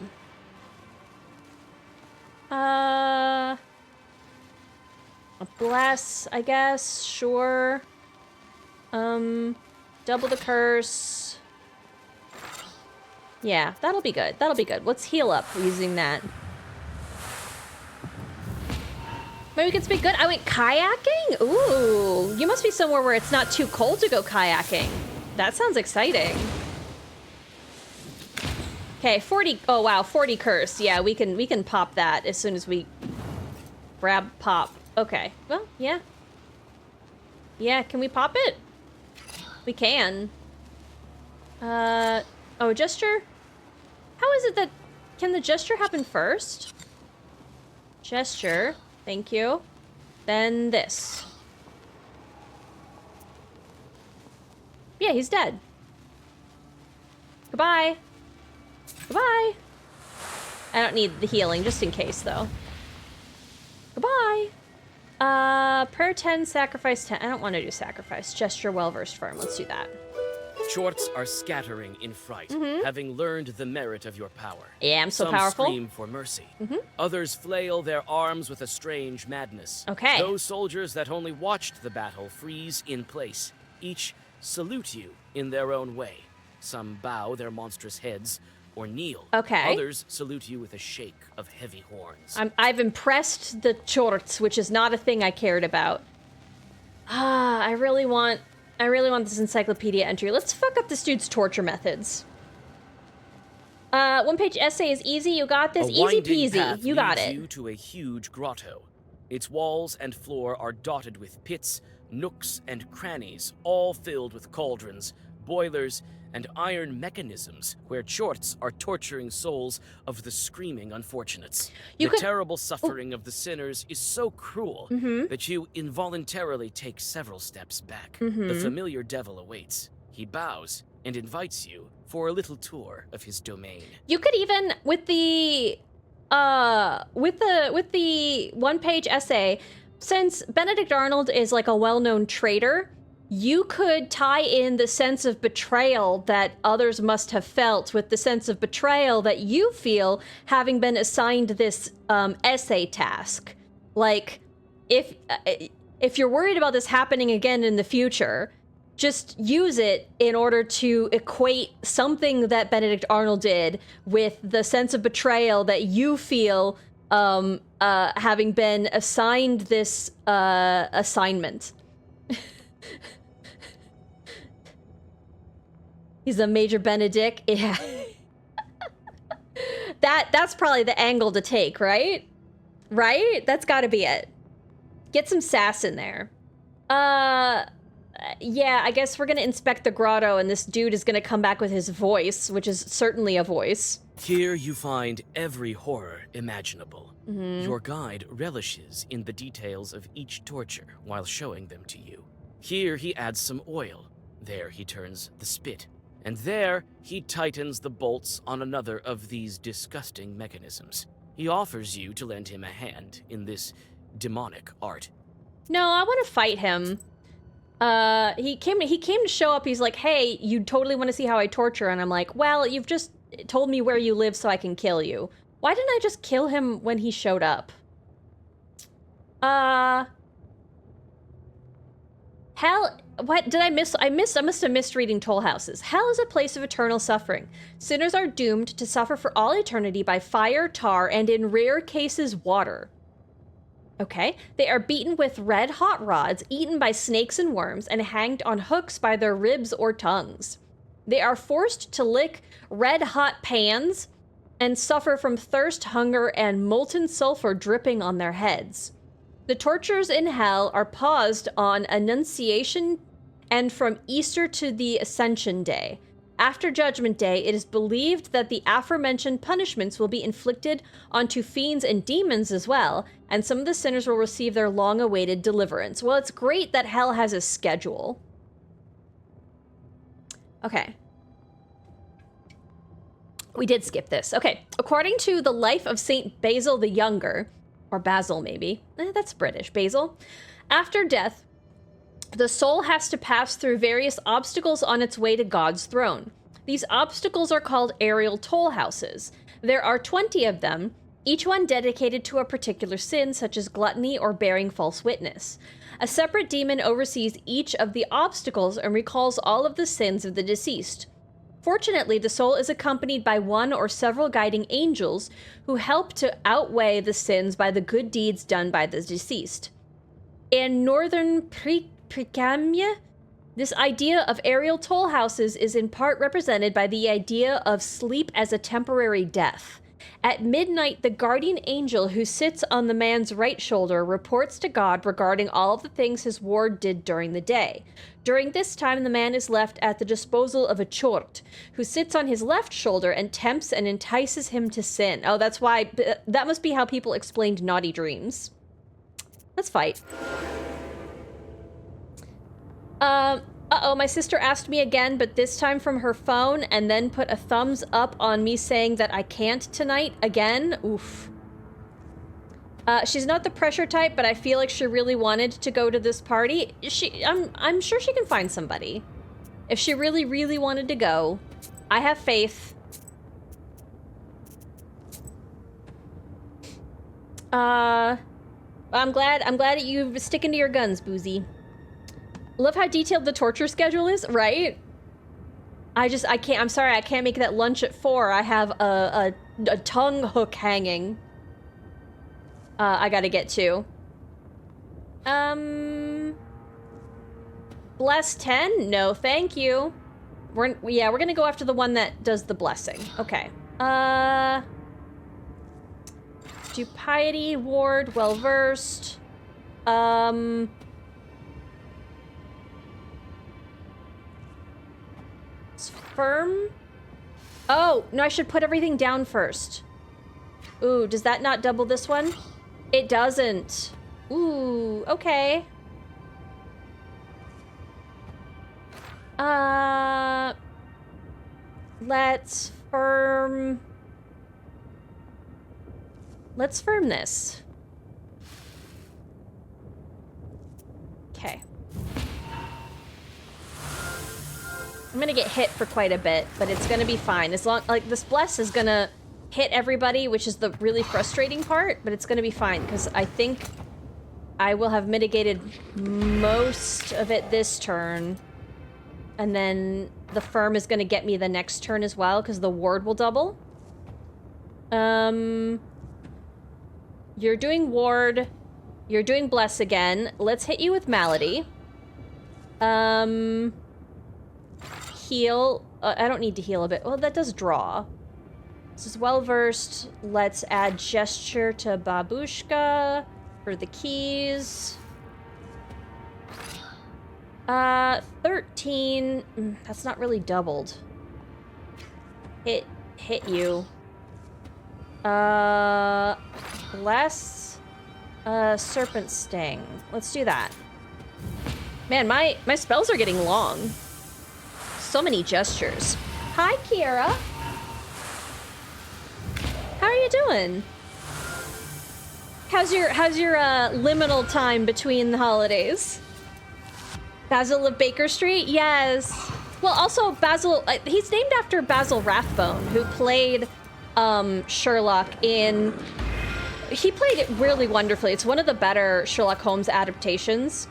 Bless, I guess, sure. Double the curse... Yeah, that'll be good. That'll be good. Let's heal up using that. Maybe we can speak good. I went kayaking? Ooh, you must be somewhere where it's not too cold to go kayaking. That sounds exciting. Okay, 40. Oh wow, 40 curse. Yeah, we can pop that as soon as we grab pop. Okay. Well, yeah. Yeah, can we pop it? We can. Oh, gesture? How is it that... Can the gesture happen first? Gesture. Thank you. Then this. Yeah, he's dead. Goodbye. Goodbye. I don't need the healing, just in case, though. Goodbye. Prayer 10, sacrifice 10. I don't want to do sacrifice. Gesture well-versed firm. Let's do that. Chorts are scattering in fright, having learned the merit of your power. Yeah, I'm so Some powerful. scream for mercy. Others flail their arms with a strange madness. Okay. Those soldiers that only watched the battle freeze in place. Each salute you in their own way. Some bow their monstrous heads or kneel. Okay. Others salute you with a shake of heavy horns. I've impressed the Chorts, which is not a thing I cared about. I really want this encyclopedia entry. Let's fuck up this dude's torture methods. One-page essay is easy. You got this. A Easy winding peasy. path You got leads it. you to a huge grotto. Its walls and floor are dotted with pits, nooks, and crannies, all filled with cauldrons, boilers, and iron mechanisms where Chorts are torturing souls of the screaming unfortunates. The terrible suffering of the sinners is so cruel that you involuntarily take several steps back. The familiar devil awaits. He bows and invites you for a little tour of his domain. You could even, with the one-page essay, since Benedict Arnold is like a well-known traitor, you could tie in the sense of betrayal that others must have felt with the sense of betrayal that you feel having been assigned this essay task. Like, if you're worried about this happening again in the future, just use it in order to equate something that Benedict Arnold did with the sense of betrayal that you feel having been assigned this assignment. He's a Major Benedict. Yeah. That's probably the angle to take, right? Right? That's got to be it. Get some sass in there. Yeah, I guess we're going to inspect the grotto, and this dude is going to come back with his voice, which is certainly a voice. Here you find every horror imaginable. Your guide relishes in the details of each torture while showing them to you. Here he adds some oil. There he turns the spit. And there he tightens the bolts on another of these disgusting mechanisms. He offers you to lend him a hand in this demonic art. No, I want to fight him. He came to show up. He's like, hey, you totally want to see how I torture? And I'm like, well, you've just told me where you live so I can kill you. Why didn't I just kill him when he showed up? Hell, what did I miss? I must have missed reading Toll Houses. Hell is a place of eternal suffering. Sinners are doomed to suffer for all eternity by fire, tar, and in rare cases, water. Okay. They are beaten with red hot rods, eaten by snakes and worms, and hanged on hooks by their ribs or tongues. They are forced to lick red hot pans and suffer from thirst, hunger, and molten sulfur dripping on their heads. The tortures in hell are paused on Annunciation and from Easter to the Ascension Day. After Judgment Day, it is believed that the aforementioned punishments will be inflicted onto fiends and demons as well, and some of the sinners will receive their long-awaited deliverance. Well, it's great that hell has a schedule. Okay. We did skip this. Okay. According to the life of Saint Basil the Younger, or Basil maybe, that's British, Basil, after death, the soul has to pass through various obstacles on its way to God's throne. These obstacles are called aerial toll houses. There are 20 of them, each one dedicated to a particular sin, such as gluttony or bearing false witness. A separate demon oversees each of the obstacles and recalls all of the sins of the deceased. Fortunately, the soul is accompanied by one or several guiding angels who help to outweigh the sins by the good deeds done by the deceased. In northern Precamia, this idea of aerial toll houses is in part represented by the idea of sleep as a temporary death. At midnight, the guardian angel who sits on the man's right shoulder reports to God regarding all of the things his ward did during the day. During this time, the man is left at the disposal of a chort, who sits on his left shoulder and tempts and entices him to sin. Oh, that's why, that must be how people explained naughty dreams. Let's fight. Uh-oh, my sister asked me again, but this time from her phone, and then put a thumbs up on me saying that I can't tonight again. Oof. She's not the pressure type, but I feel like she really wanted to go to this party. I'm sure she can find somebody. If she really, really wanted to go, I have faith. I'm glad that you're sticking to your guns, Boozy. Love how detailed the torture schedule is, right? I can't, I'm sorry, I can't make that lunch at 4. I have a tongue hook hanging. I gotta get to. Bless 10? No, thank you. We're gonna go after the one that does the blessing. Okay. Do piety, ward, well-versed. Firm? Oh, no, I should put everything down first. Ooh, does that not double this one? It doesn't. Ooh, okay. Let's firm this. Okay. I'm gonna get hit for quite a bit, but it's gonna be fine. As long, like, this bless is gonna hit everybody, which is the really frustrating part, but it's gonna be fine, because I think I will have mitigated most of it this turn. And then the firm is gonna get me the next turn as well, because the ward will double. You're doing ward. You're doing bless again. Let's hit you with malady. Heal. I don't need to heal a bit. Well, that does draw. This is well-versed. Let's add gesture to Babushka for the keys. 13. That's not really doubled. Hit you. Bless. Serpent sting. Let's do that. Man, my spells are getting long. So many gestures. Hi, Kiera. How are you doing? How's your liminal time between the holidays? Basil of Baker Street? Yes. Well, also Basil, he's named after Basil Rathbone, who played Sherlock in... He played it really wonderfully. It's one of the better Sherlock Holmes adaptations.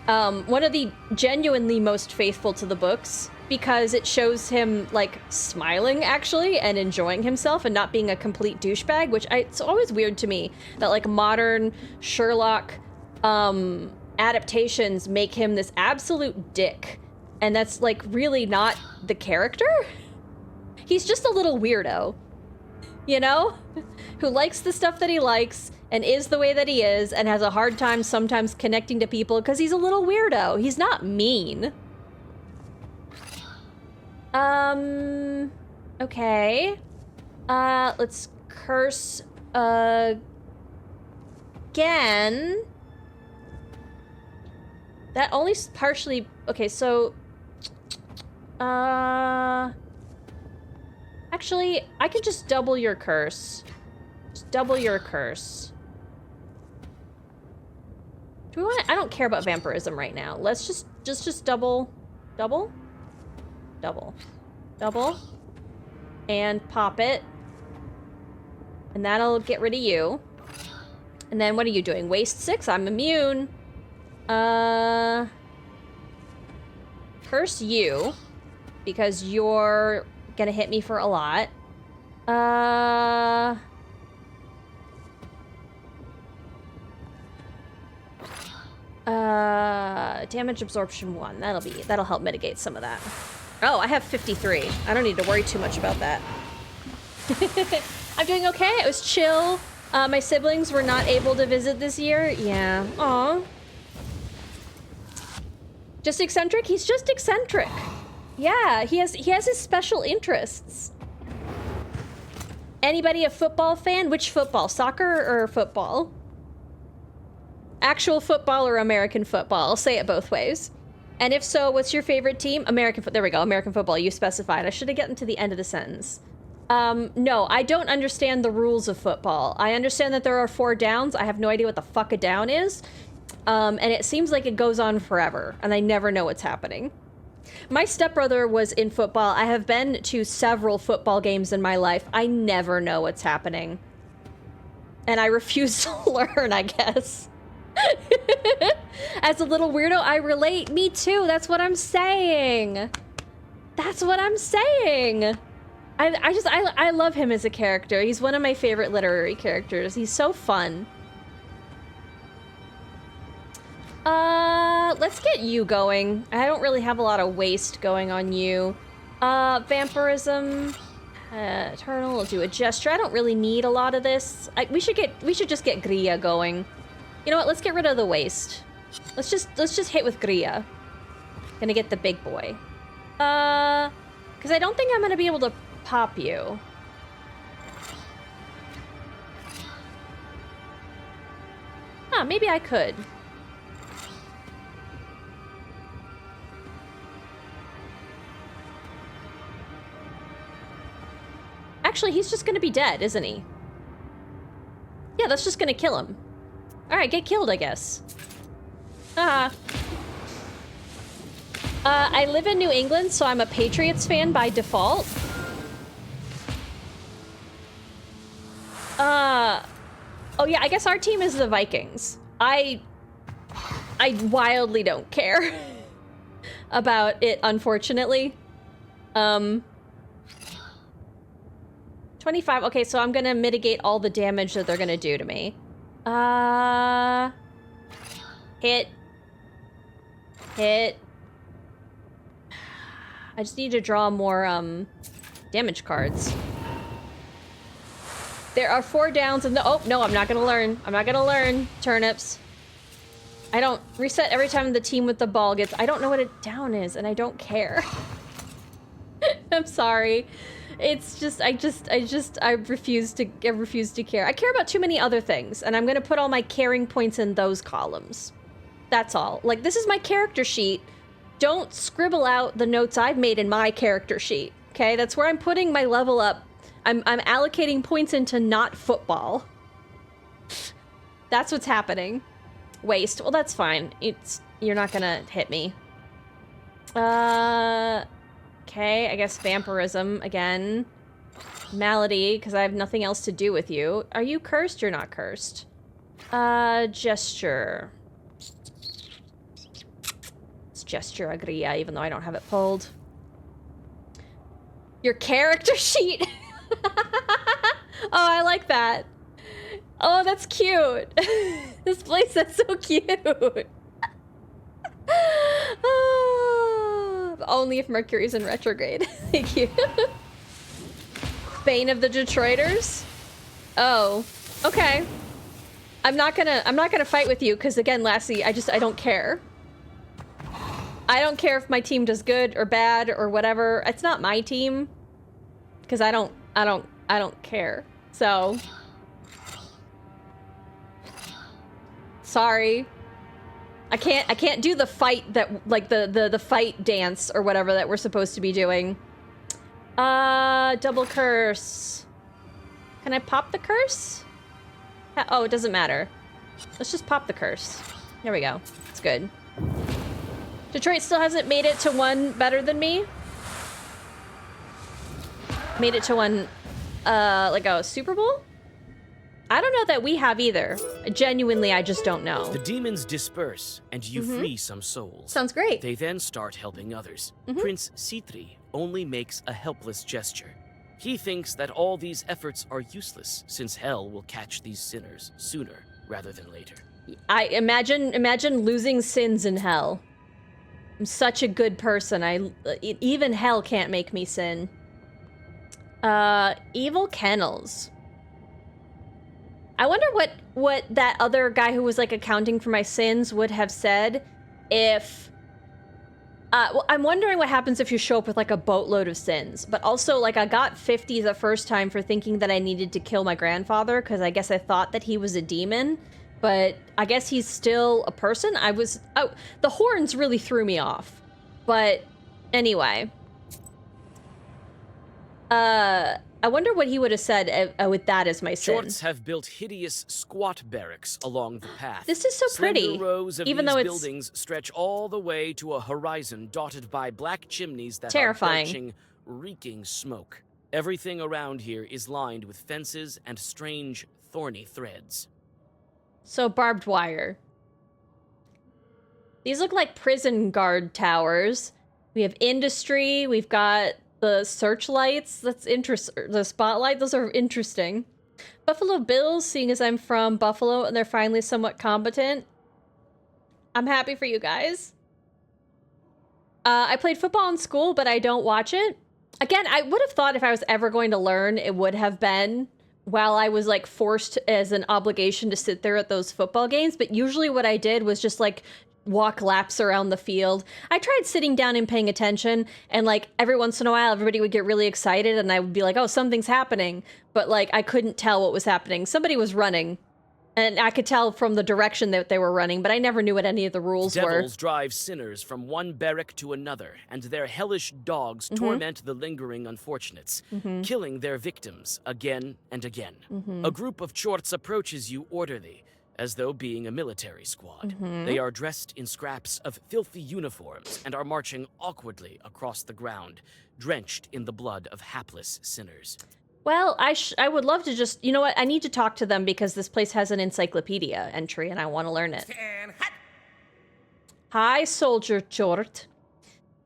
One of the genuinely most faithful to the books, because it shows him, like, smiling, actually, and enjoying himself and not being a complete douchebag, which it's always weird to me that, like, modern Sherlock adaptations make him this absolute dick. And that's, like, really not the character. He's just a little weirdo, you know? Who likes the stuff that he likes and is the way that he is and has a hard time sometimes connecting to people because he's a little weirdo. He's not mean. Okay. Let's curse again. That only partially... Okay, so... Actually, I could just double your curse. Just double your curse. Do we want... I don't care about vampirism right now. Let's just double... Double? Double. Double. And pop it. And that'll get rid of you. And then what are you doing? Waste 6? I'm immune. Curse you. Because you're gonna hit me for a lot. Damage absorption 1. That'll help mitigate some of that. Oh, I have 53. I don't need to worry too much about that. I'm doing okay. It was chill. My siblings were not able to visit this year. Yeah. Aw. Just eccentric? He's just eccentric. Yeah, he has his special interests. Anybody a football fan? Which football? Soccer or football? Actual football or American football? I'll say it both ways. And if so, what's your favorite team? There we go, American football, you specified. I should have gotten to the end of the sentence. No, I don't understand the rules of football. I understand that there are 4 downs. I have no idea what the fuck a down is. And it seems like it goes on forever, and I never know what's happening. My stepbrother was in football. I have been to several football games in my life. I never know what's happening. And I refuse to learn, I guess. As a little weirdo, I relate. Me too. That's what I'm saying. That's what I'm saying. I love him as a character. He's one of my favorite literary characters. He's so fun. Let's get you going. I don't really have a lot of waste going on you. Vampirism, eternal, we'll do a gesture. I don't really need a lot of this. We should just get Gria going. You know what? Let's get rid of the waste. Let's just hit with Gria. Gonna get the big boy. Because I don't think I'm gonna be able to pop you. Huh, maybe I could. Actually, he's just gonna be dead, isn't he? Yeah, that's just gonna kill him. Alright, get killed, I guess. I live in New England, so I'm a Patriots fan by default. Oh yeah, I guess our team is the Vikings. I wildly don't care about it, unfortunately. 25, okay, so I'm gonna mitigate all the damage that they're gonna do to me. Hit. Hit. I just need to draw more, damage cards. There are 4 downs and oh, no, I'm not gonna learn. I'm not gonna learn turnips. I don't reset every time the team with the ball gets, I don't know what a down is and I don't care. I'm sorry. It's just, I refuse to care. I care about too many other things, and I'm gonna put all my caring points in those columns. That's all. Like, this is my character sheet. Don't scribble out the notes I've made in my character sheet, okay? That's where I'm putting my level up. I'm allocating points into not football. That's what's happening. Waste. Well, that's fine. You're not gonna hit me. Okay, I guess vampirism again. Malady, because I have nothing else to do with you. Are you cursed? You're not cursed. Gesture. It's gesture agria, even though I don't have it pulled. Your character sheet. Oh, I like that. Oh, that's cute. This place is so cute. Only if Mercury's in retrograde. Thank you. Bane of the Detroiters? Oh, okay. I'm not gonna fight with you because again, Lassie, I don't care. I don't care if my team does good or bad or whatever. It's not my team because I don't care. So sorry. I can't do the fight that, like, the fight dance or whatever that we're supposed to be doing. Double curse. Can I pop the curse? Oh, it doesn't matter. Let's just pop the curse. There we go. It's good. Detroit still hasn't made it to 1 better than me. Made it to 1, like a Super Bowl? I don't know that we have either. Genuinely, I just don't know. The demons disperse, and you free some souls. Sounds great. They then start helping others. Prince Citri only makes a helpless gesture. He thinks that all these efforts are useless, since hell will catch these sinners sooner rather than later. I imagine losing sins in hell. I'm such a good person. Even hell can't make me sin. Evil kennels. I wonder what that other guy who was like accounting for my sins would have said if well, I'm wondering what happens if you show up with like a boatload of sins. But also, like, I got 50 the first time for thinking that I needed to kill my grandfather because I guess I thought that he was a demon. but I guess he's still a person. The horns really threw me off. But anyway. I wonder what he would have said with that as my sin. Shorts have built hideous squat barracks along the path. This is so pretty. Slender rows of even these though buildings stretch all the way to a horizon dotted by black chimneys that terrifying. are belching, reeking smoke. Everything around here is lined with fences and strange, thorny threads. So barbed wire. These look like prison guard towers. We have industry. We've got the searchlights. That's interesting. The spotlight. Those are interesting. Buffalo Bills, seeing as I'm from Buffalo and they're finally somewhat competent. I'm happy for you guys. I played football in school, but I don't watch it. Again, I would have thought if I was ever going to learn, it would have been while I was like forced as an obligation to sit there at those football games. But usually what I did was just like walk laps around the field. I tried sitting down and paying attention, and like every once in a while everybody would get really excited and I would be like, oh, something's happening. But like I couldn't tell what was happening. Somebody was running. And I could tell from the direction that they were running, but I never knew what any of the rules were. Devils drive sinners from one barrack to another, and their hellish dogs torment the lingering unfortunates, killing their victims again and again. A group of chorts approaches you orderly, as though being a military squad. They are dressed in scraps of filthy uniforms and are marching awkwardly across the ground, drenched in the blood of hapless sinners. Well, I would love to just, you know what, I need to talk to them because this place has an encyclopedia entry and I want to learn it. Hi, soldier chort.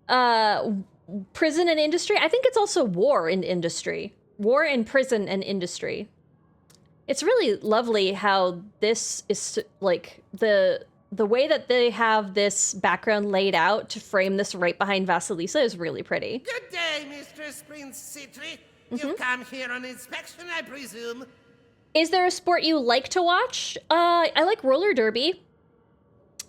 Prison and industry? I think it's also war and industry. War and prison and industry. It's really lovely how this is, like, the way that they have this background laid out to frame this right behind Vasilisa is really pretty. Good day, Mistress Prince Citri. You've come here on inspection, I presume? Is there a sport you like to watch? I like roller derby.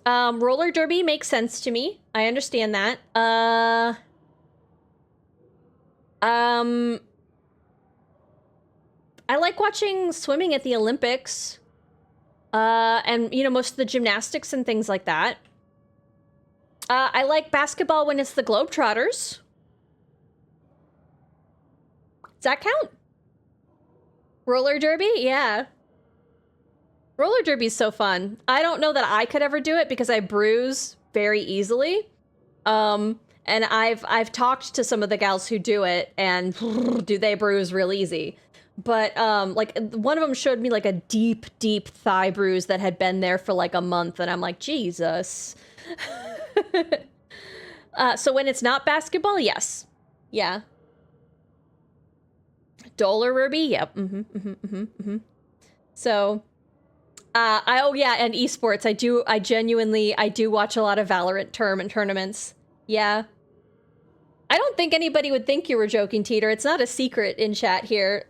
Roller derby makes sense to me. I understand that. I like watching swimming at the Olympics. And, you know, most of the gymnastics and things like that. I like basketball when it's the Globetrotters. Does that count? Roller derby? Yeah. Roller derby is so fun. I don't know that I could ever do it because I bruise very easily. And I've talked to some of the gals who do it, and do they bruise real easy. But like one of them showed me like a deep, deep thigh bruise that had been there for like a month, and I'm like, Jesus. So when it's not basketball, yes. Yeah. Roller derby, yep. So, oh yeah, and esports. I genuinely do watch a lot of Valorant tournaments. Yeah. I don't think anybody would think you were joking, Teeter. It's not a secret in chat here.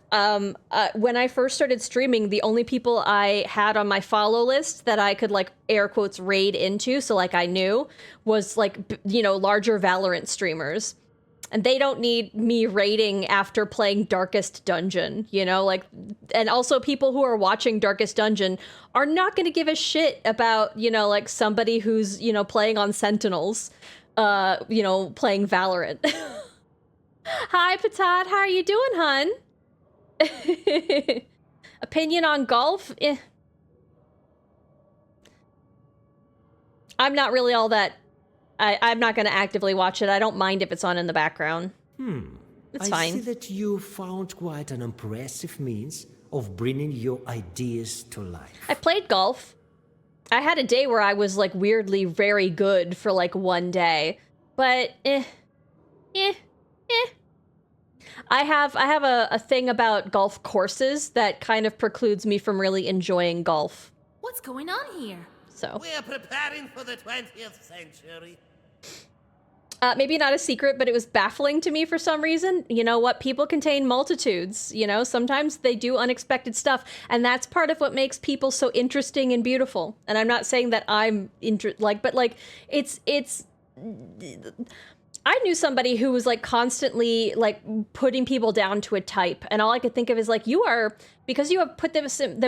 When I first started streaming, the only people I had on my follow list that I could like air quotes raid into, so like I knew, was like, you know, larger Valorant streamers. And they don't need me raiding after playing Darkest Dungeon, you know, like, and also people who are watching Darkest Dungeon are not going to give a shit about, you know, like somebody who's, you know, playing on Sentinels, you know, playing Valorant. Hi, Patat, how are you doing, hun? Opinion on golf? Eh. I'm not really all that. I'm not going to actively watch it. I don't mind if it's on in the background. It's fine. I see that you found quite an impressive means of bringing your ideas to life. I played golf. I had a day where I was like weirdly very good for like one day, but I have a thing about golf courses that kind of precludes me from really enjoying golf. What's going on here? So We're preparing for the 20th century. maybe not a secret, but it was baffling to me for some reason. You know what? People contain multitudes. You know, sometimes they do unexpected stuff, and that's part of what makes people so interesting and beautiful. And I'm not saying that I'm but like it's I knew somebody who was like constantly like putting people down to a type, and all I could think of is like, because you have put them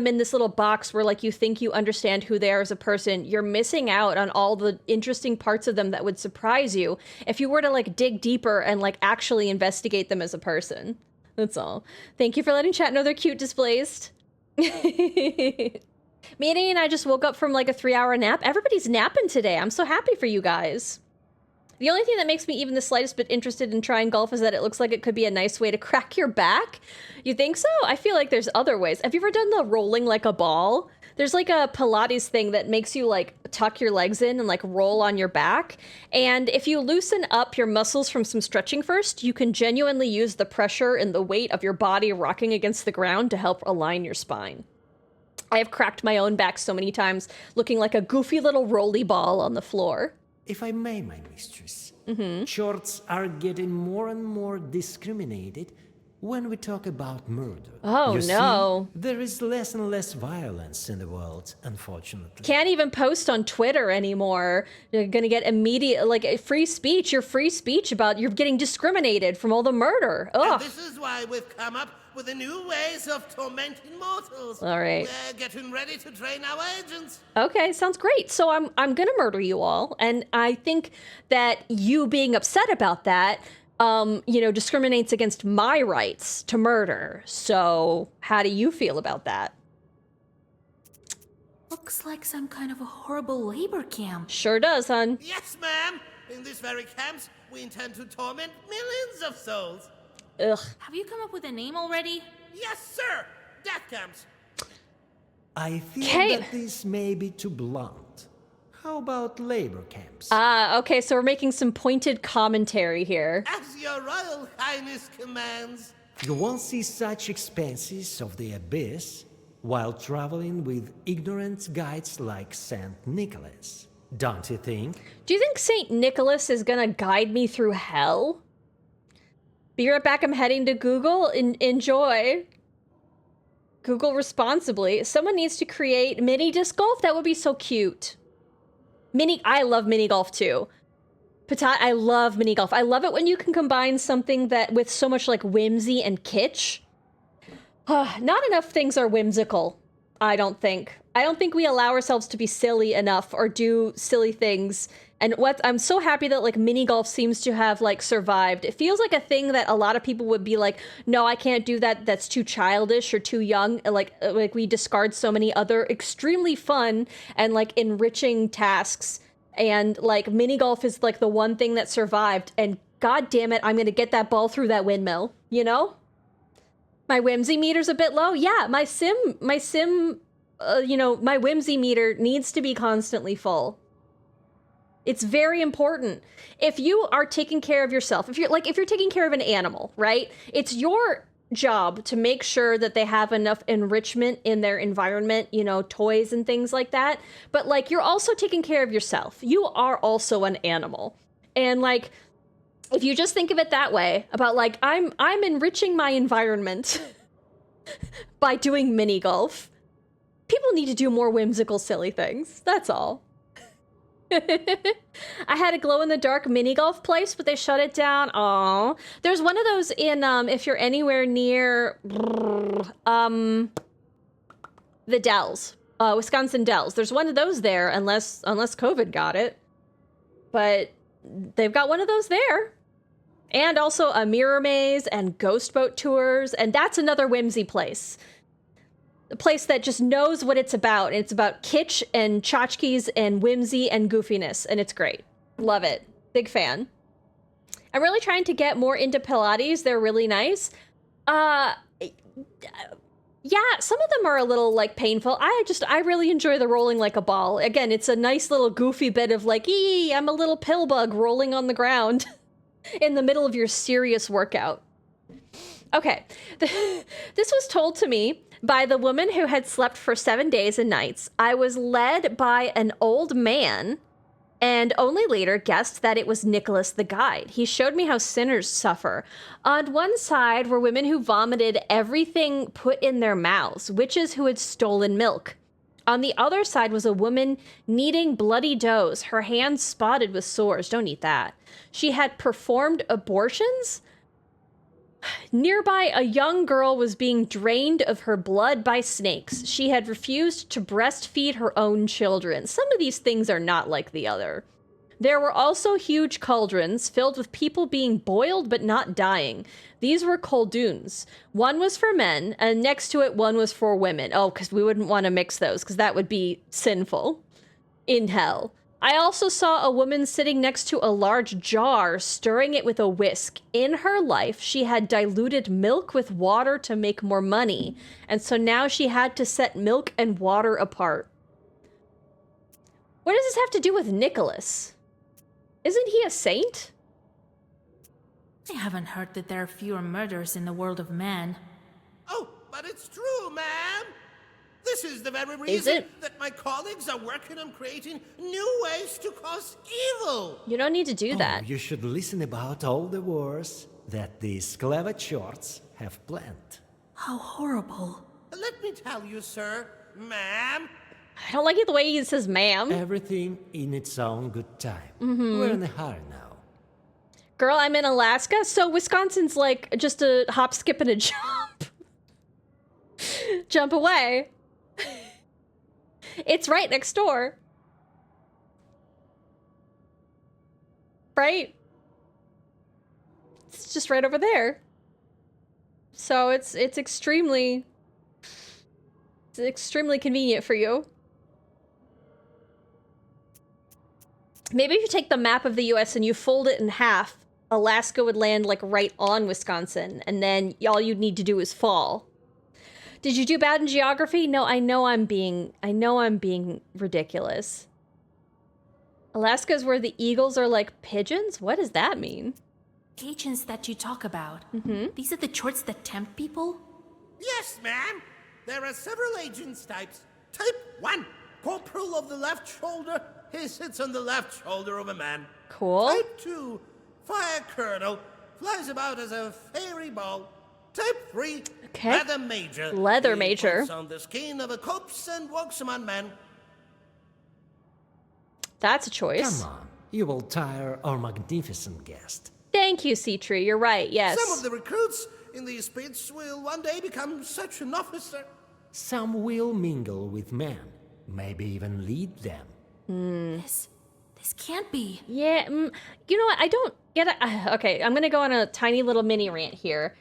in this little box where like you think you understand who they are as a person, you're missing out on all the interesting parts of them that would surprise you if you were to like dig deeper and like actually investigate them as a person. That's all. Thank you for letting chat know they're cute displaced. Manny and I just woke up from like a 3-hour nap. Everybody's napping today. I'm so happy for you guys. The only thing that makes me even the slightest bit interested in trying golf is that it looks like it could be a nice way to crack your back. You think so? I feel like there's other ways. Have you ever done the rolling like a ball? There's like a Pilates thing that makes you like tuck your legs in and like roll on your back. And if you loosen up your muscles from some stretching first, you can genuinely use the pressure and the weight of your body rocking against the ground to help align your spine. I have cracked my own back so many times looking like a goofy little roly ball on the floor. If I may, my mistress, shorts are getting more and more discriminated when we talk about murder. Oh, you no. See, there is less and less violence in the world, unfortunately. Can't even post on Twitter anymore. You're gonna get immediate, like, free speech. Your free speech about you're getting discriminated from all the murder. Ugh. And this is why we've come up with the new ways of tormenting mortals. All right. We're getting ready to train our agents. Okay, sounds great. So I'm gonna murder you all, and I think that you being upset about that, discriminates against my rights to murder. So how do you feel about that? Looks like some kind of a horrible labor camp. Sure does, hun. Yes, ma'am. In these very camps, we intend to torment millions of souls. Ugh. Have you come up with a name already? Yes, sir. Death camps. I feel Kate. that this may be too blunt. How about labor camps? Okay, so we're making some pointed commentary here. As your Royal Highness commands. You won't see such expanses of the abyss while traveling with ignorant guides like Saint Nicholas. Don't you think? Do you think St. Nicholas is gonna guide me through hell? Be right back, I'm heading to Google. Enjoy. Google responsibly. Someone needs to create mini disc golf. That would be so cute. I love mini golf too. I love mini golf. I love it when you can combine something that with so much like whimsy and kitsch. Not enough things are whimsical, I don't think. I don't think we allow ourselves to be silly enough or do silly things. And I'm so happy that like mini golf seems to have like survived. It feels like a thing that a lot of people would be like, no, I can't do that. That's too childish or too young. Like we discard so many other extremely fun and like enriching tasks. And like mini golf is like the one thing that survived. And god damn it, I'm going to get that ball through that windmill, you know? My whimsy meter's a bit low. Yeah, my whimsy meter needs to be constantly full. It's very important. If you are taking care of yourself, if you're taking care of an animal, right? It's your job to make sure that they have enough enrichment in their environment, toys and things like that. But like, you're also taking care of yourself. You are also an animal. And like, if you just think of it that way, about like, I'm enriching my environment by doing mini golf. People need to do more whimsical, silly things. That's all. I had a glow-in-the-dark mini golf place, but they shut it down. Aww. There's one of those in, if you're anywhere near, the Dells. Wisconsin Dells. There's one of those there, unless COVID got it. But they've got one of those there. And also a mirror maze and ghost boat tours, and that's another whimsy place. A place that just knows what it's about. And it's about kitsch and tchotchkes and whimsy and goofiness, and it's great. Love it. Big fan. I'm really trying to get more into Pilates. They're really nice. Yeah, some of them are a little like painful. I really enjoy the rolling like a ball. Again, it's a nice little goofy bit of like, I'm a little pill bug rolling on the ground in the middle of your serious workout. Okay, this was told to me by the woman who had slept for 7 days and nights. I was led by an old man and only later guessed that it was Nicholas the guide. He showed me how sinners suffer. On one side were women who vomited everything put in their mouths, witches who had stolen milk. On the other side was a woman kneading bloody doughs, her hands spotted with sores. Don't eat that. She had performed abortions? Nearby, a young girl was being drained of her blood by snakes. She had refused to breastfeed her own children. Some of these things are not like the other. There were also huge cauldrons filled with people being boiled but not dying. These were coldoons. One was for men, and next to it, one was for women. Oh, because we wouldn't want to mix those, because that would be sinful in hell. I also saw a woman sitting next to a large jar, stirring it with a whisk. In her life, she had diluted milk with water to make more money, and so now she had to set milk and water apart. What does this have to do with Nicholas? Isn't he a saint? I haven't heard that there are fewer murders in the world of man. Oh, but it's true, ma'am. This is the very reason that my colleagues are working on creating new ways to cause evil. You don't need to do that. You should listen about all the wars that these clever shorts have planned. How horrible. Let me tell you, sir, ma'am. I don't like it the way he says ma'am. Everything in its own good time. We're in a hurry now. Girl, I'm in Alaska, so Wisconsin's like just a hop, skip, and a jump. Jump away. It's right next door. Right? It's just right over there. So it's extremely convenient for you. Maybe if you take the map of the US and you fold it in half, Alaska would land like right on Wisconsin, and then all you'd need to do is fall. Did you do bad in geography? No, I know I'm being ridiculous. Alaska's where the eagles are like pigeons? What does that mean? Agents that you talk about. These are the chorts that tempt people? Yes, ma'am. There are several agents types. Type 1, corporal of the left shoulder. He sits on the left shoulder of a man. Cool. Type 2, fire colonel. Flies about as a fairy ball. Type 3, Okay. leather major. Leather He major. puts on the skin of a corpse and walks among men. That's a choice. Come on, you will tire our magnificent guest. Thank you, Citri. You're right, yes. Some of the recruits in these pits will one day become such an officer. Some will mingle with men, maybe even lead them. This can't be. Yeah, you know what? I don't get it. Okay, I'm gonna go on a tiny little mini rant here.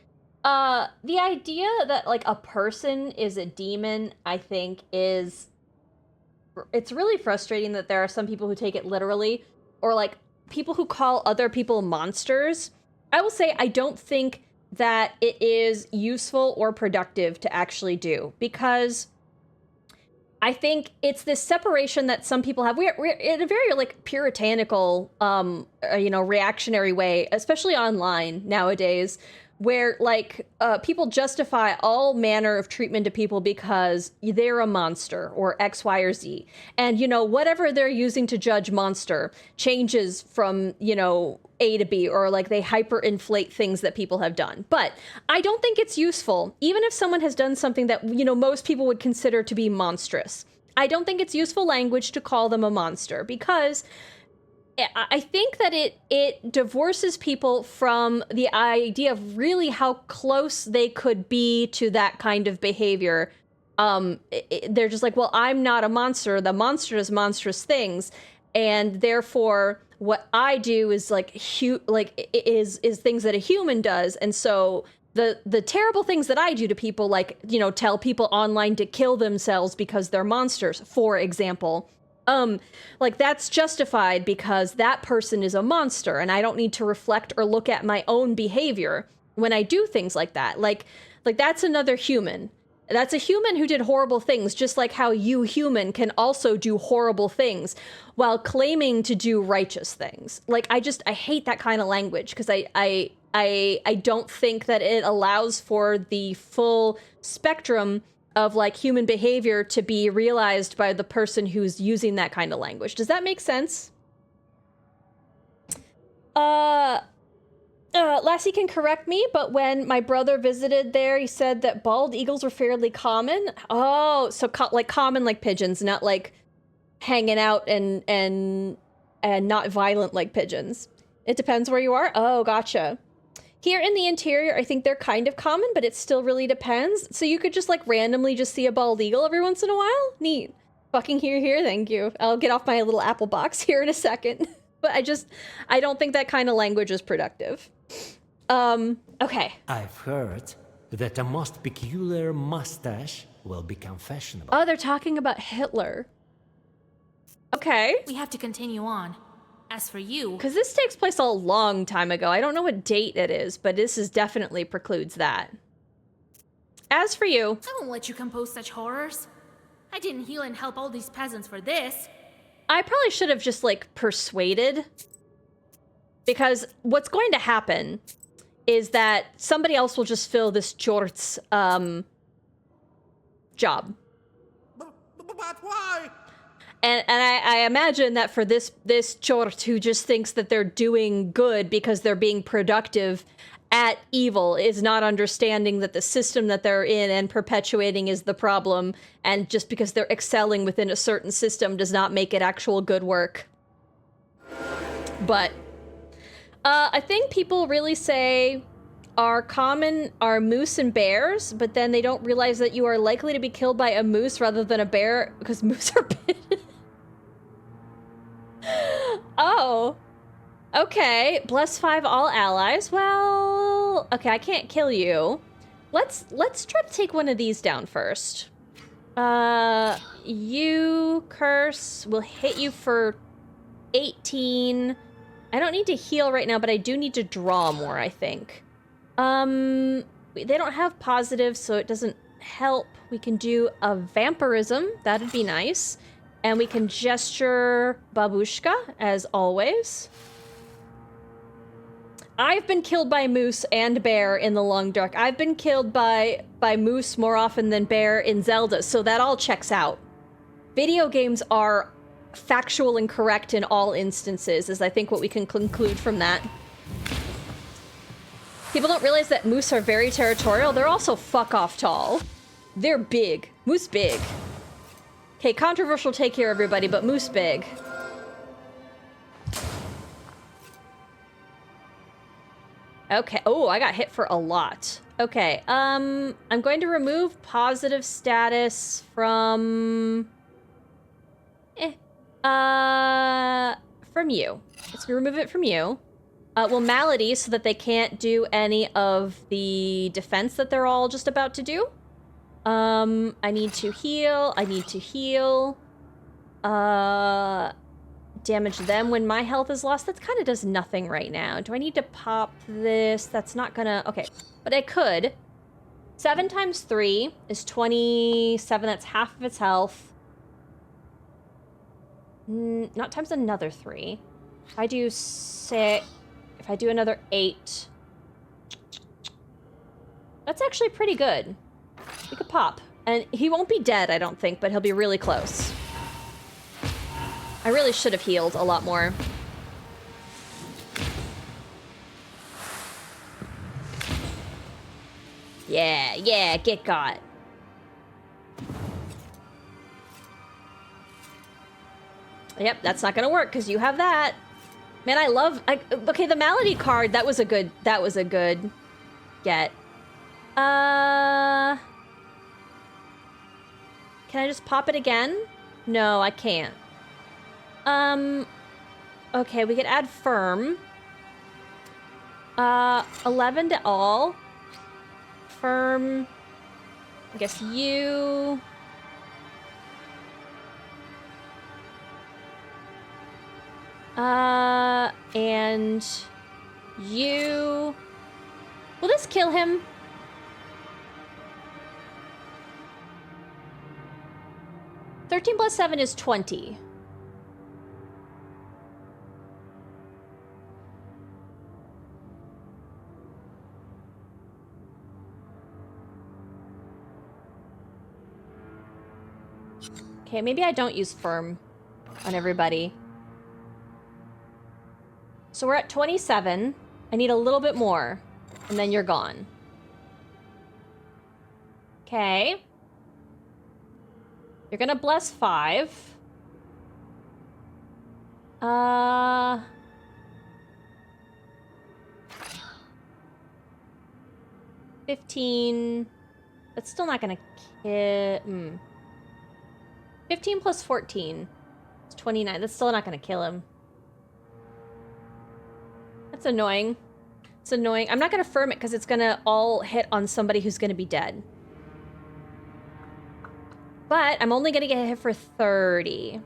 The idea that, like, a person is a demon, I think, it's really frustrating that there are some people who take it literally, or, like, people who call other people monsters. I will say I don't think that it is useful or productive to actually do, because I think it's this separation that some people have. We're in a very, like, puritanical, reactionary way, especially online nowadays, where, like, people justify all manner of treatment to people because they're a monster or X, Y, or Z. And, whatever they're using to judge monster changes from, A to B, or, like, they hyperinflate things that people have done. But I don't think it's useful, even if someone has done something that, most people would consider to be monstrous. I don't think it's useful language to call them a monster, because I think that it divorces people from the idea of really how close they could be to that kind of behavior. They're just like, well, I'm not a monster. The monster does monstrous things, and therefore what I do is is things that a human does. And so the terrible things that I do to people, like, tell people online to kill themselves because they're monsters, for example. That's justified because that person is a monster, and I don't need to reflect or look at my own behavior when I do things like that. Like that's another human. That's a human who did horrible things, just like how you, human, can also do horrible things while claiming to do righteous things. Like, I hate that kind of language, because I don't think that it allows for the full spectrum of, like, human behavior to be realized by the person who's using that kind of language. Does that make sense? Let's Lassie can correct me, but when my brother visited there, he said that bald eagles were fairly common. Oh, so like common like pigeons, not like hanging out and not violent like pigeons. It depends where you are. Oh, gotcha. Here in the interior, I think they're kind of common, but it still really depends. So you could just like randomly just see a bald eagle every once in a while. Neat. Fucking here, thank you. I'll get off my little apple box here in a second. But I don't think that kind of language is productive. Okay. I've heard that a most peculiar mustache will become fashionable. Oh, they're talking about Hitler. Okay. We have to continue on. As for you... Because this takes place a long time ago. I don't know what date it is, but this is definitely precludes that. As for you... I won't let you compose such horrors. I didn't heal and help all these peasants for this. I probably should have just, like, persuaded. Because what's going to happen is that somebody else will just fill this Jort's, job. But why? And I imagine that for this Jort who just thinks that they're doing good because they're being productive at evil is not understanding that the system that they're in and perpetuating is the problem, and just because they're excelling within a certain system does not make it actual good work. But I think people really say are common are moose and bears, but then they don't realize that you are likely to be killed by a moose rather than a bear because moose are big. Oh. Okay, +5 all allies. Well, okay, I can't kill you. Let's try to take one of these down first. You, Curse, will hit you for 18. I don't need to heal right now, but I do need to draw more, I think. They don't have positive, so it doesn't help. We can do a vampirism. That'd be nice. And we can gesture Babushka, as always. I've been killed by moose and bear in the Long Dark. I've been killed by moose more often than bear in Zelda, so that all checks out. Video games are factual and correct in all instances, is I think what we can conclude from that. People don't realize that moose are very territorial. They're also fuck off tall. They're big. Moose big. Okay, controversial take here, everybody, but moose big. Okay. Oh, I got hit for a lot. Okay. I'm going to remove positive status from you. Let's remove it from you. Well, malady, so that they can't do any of the defense that they're all just about to do. I need to heal. I need to heal. Damage them when my health is lost. That kind of does nothing right now. Do I need to pop this? That's not gonna... Okay, but I could. 7 times 3 is 27. That's half of its health. Not times another 3. If I do 6... If I do another 8... That's actually pretty good. We could pop. And he won't be dead, I don't think, but he'll be really close. I really should have healed a lot more. Yeah, get got. Yep, that's not gonna work because you have that. Man, I love... okay, the malady card, that was a good get. Can I just pop it again? No, I can't. Okay, we could add firm. 11 to all. Firm. I guess you. And you. Will this kill him? (13 + 7 is 20. Okay, maybe I don't use firm on everybody. So we're at 27. I need a little bit more, and then you're gone. Okay. You're gonna bless 5. 15. That's still not gonna kill. 15 plus 14. It's 29. That's still not gonna kill him. That's annoying. It's annoying. I'm not gonna firm it because it's gonna all hit on somebody who's gonna be dead. But I'm only gonna get hit for 30.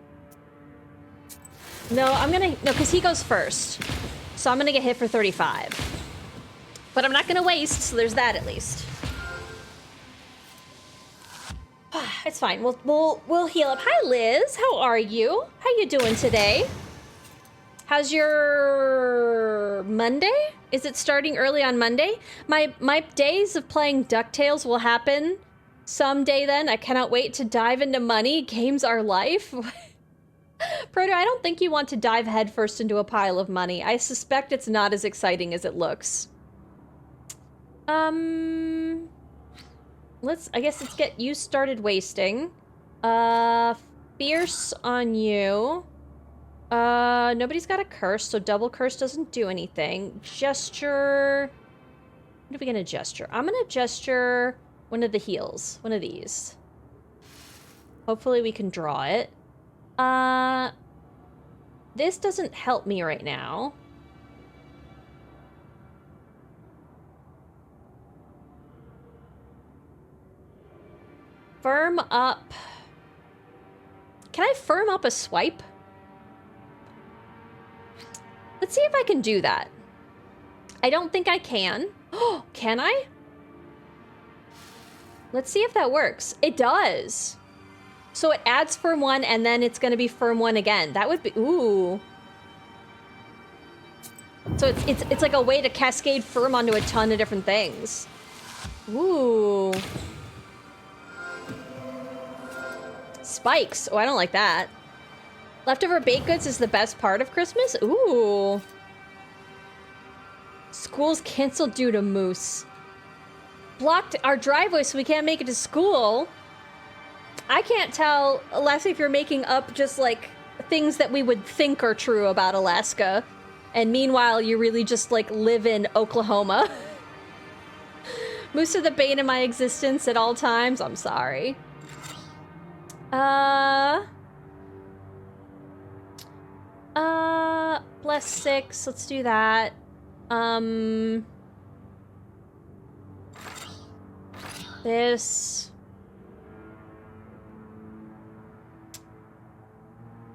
No, because he goes first. So I'm gonna get hit for 35. But I'm not gonna waste, so there's that at least. It's fine. We'll heal up. Hi, Liz. How are you? How you doing today? How's your Monday? Is it starting early on Monday? My days of playing DuckTales will happen someday then. I cannot wait to dive into money. Games are life. Proto, I don't think you want to dive headfirst into a pile of money. I suspect it's not as exciting as it looks. I guess let's get you started wasting. Fierce on you. Nobody's got a curse, so double curse doesn't do anything. Gesture. What are we gonna gesture? I'm gonna gesture one of the heals. One of these. Hopefully we can draw it. This doesn't help me right now. Firm up. Can I firm up a swipe? Let's see if I can do that. I don't think I can. Oh, can I? Let's see if that works. It does. So it adds firm 1 and then it's going to be firm 1 again. That would be, ooh. So it's like a way to cascade firm onto a ton of different things. Ooh. Spikes. Oh, I don't like that. Leftover baked goods is the best part of Christmas? Ooh. School's canceled due to moose. Blocked our driveway so we can't make it to school. I can't tell, unless if you're making up just like things that we would think are true about Alaska. And meanwhile, you really just like live in Oklahoma. Moose are the bane of my existence at all times. I'm sorry. Bless 6. Let's do that. This.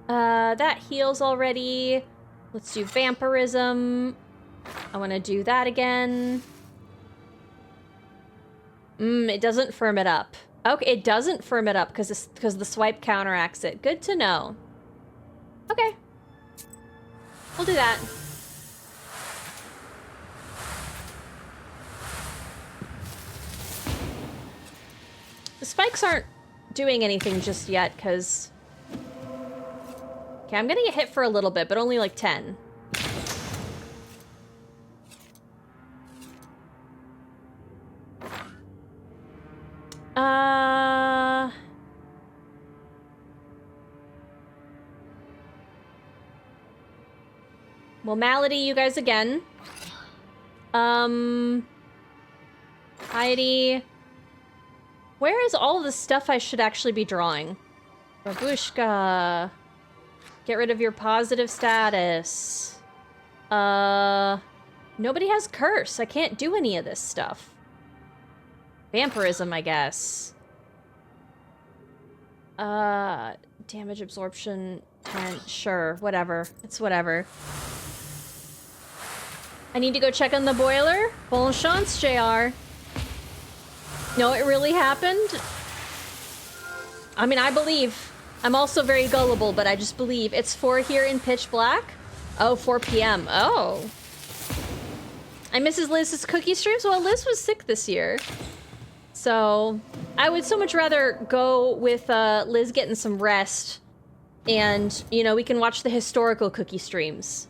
That heals already. Let's do vampirism. I want to do that again. It doesn't firm it up. Okay, it doesn't firm it up because the swipe counteracts it. Good to know. Okay. We'll do that. The spikes aren't doing anything just yet because... Okay, I'm gonna get hit for a little bit, but only like 10. Well, Malady, you guys again. Heidi. Where is all of the stuff I should actually be drawing? Babushka. Get rid of your positive status. Nobody has curse. I can't do any of this stuff. Vampirism, I guess. Damage absorption 10. Sure, whatever. It's whatever. I need to go check on the boiler. Bon chance, JR. No, it really happened. I mean, I believe. I'm also very gullible, but I just believe. It's 4 here in pitch black. Oh, 4 p.m. Oh. I misses Liz's cookie streams. Well, Liz was sick this year. So, I would so much rather go with Liz getting some rest. And, you know, we can watch the historical cookie streams.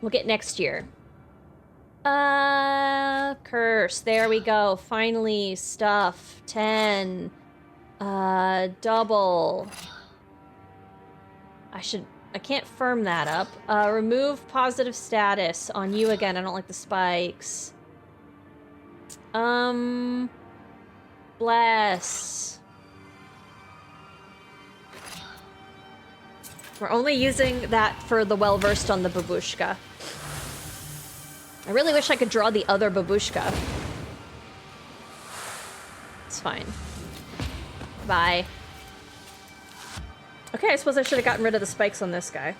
We'll get next year. Curse. There we go. Finally, stuff. 10. Double. I can't firm that up. Remove positive status on you again. I don't like the spikes. Bless. We're only using that for the well-versed on the babushka. I really wish I could draw the other babushka. It's fine. Bye. Okay, I suppose I should have gotten rid of the spikes on this guy.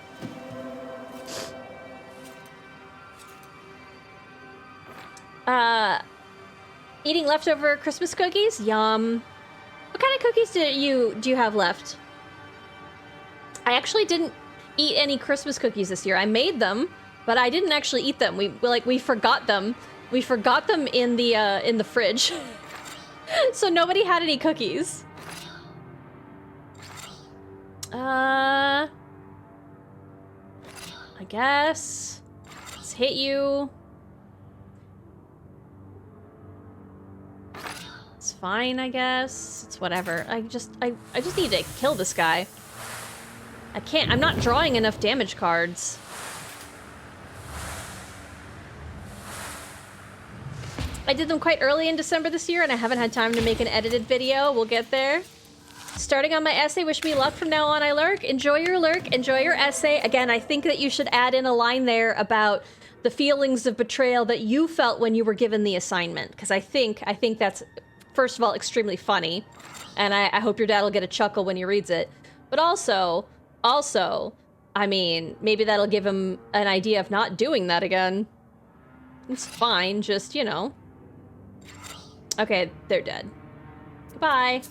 Eating leftover Christmas cookies? Yum. What kind of cookies do you have left? I actually didn't eat any Christmas cookies this year. I made them, but I didn't actually eat them. We forgot them. We forgot them in the fridge. So nobody had any cookies. I guess. Let's hit you. It's fine, I guess. It's whatever. I just need to kill this guy. I can't. I'm not drawing enough damage cards. I did them quite early in December this year, and I haven't had time to make an edited video. We'll get there. Starting on my essay, wish me luck from now on, I lurk. Enjoy your lurk, enjoy your essay. Again, I think that you should add in a line there about the feelings of betrayal that you felt when you were given the assignment. Because I think that's, first of all, extremely funny. And I hope your dad will get a chuckle when he reads it. But also, I mean, maybe that'll give him an idea of not doing that again. It's fine, just, you know. Okay, they're dead. Goodbye.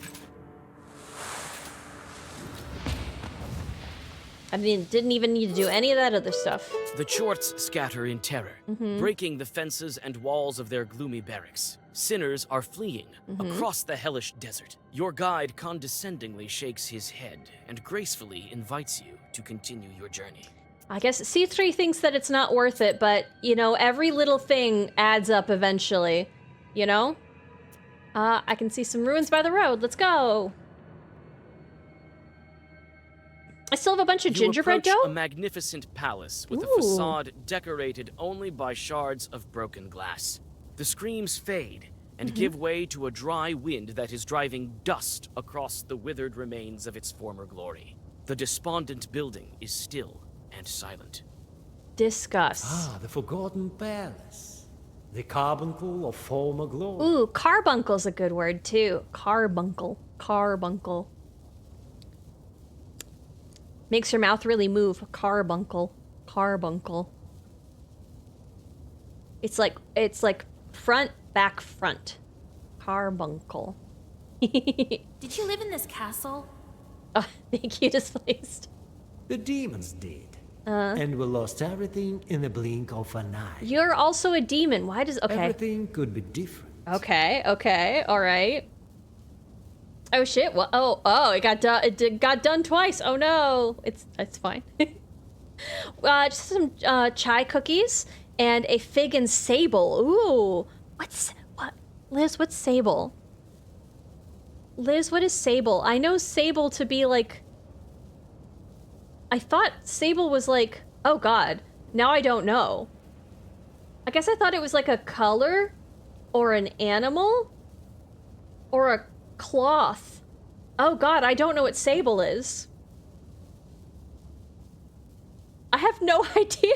I mean, didn't even need to do any of that other stuff. The Chorts scatter in terror, breaking the fences and walls of their gloomy barracks. Sinners are fleeing across the hellish desert. Your guide condescendingly shakes his head and gracefully invites you to continue your journey. I guess C3 thinks that it's not worth it, but, you know, every little thing adds up eventually, you know? I can see some ruins by the road. Let's go. I still have a bunch of gingerbread dough? You approach a magnificent palace with a facade decorated only by shards of broken glass. The screams fade and give way to a dry wind that is driving dust across the withered remains of its former glory. The despondent building is still and silent. Discuss. Ah, the Forgotten Palace. The carbuncle of former glory. Ooh, carbuncle's a good word, too. Carbuncle. Carbuncle. Makes your mouth really move. Carbuncle. Carbuncle. It's like front, back, front. Carbuncle. Did you live in this castle? Oh, thank you, Displaced. The demons did. And we lost everything in the blink of an eye. You're also a demon. Why does... Okay. Everything could be different. Okay, all right. Oh shit! Well, oh, it got done. It got done twice. Oh no, it's fine. Just some chai cookies and a fig and sable. Ooh, what? Liz, what's sable? Liz, what is sable? I know sable to be like. I thought sable was like. Oh god, now I don't know. I guess I thought it was like a color, or an animal, or a cloth. Oh god, I don't know what sable is. I have no idea.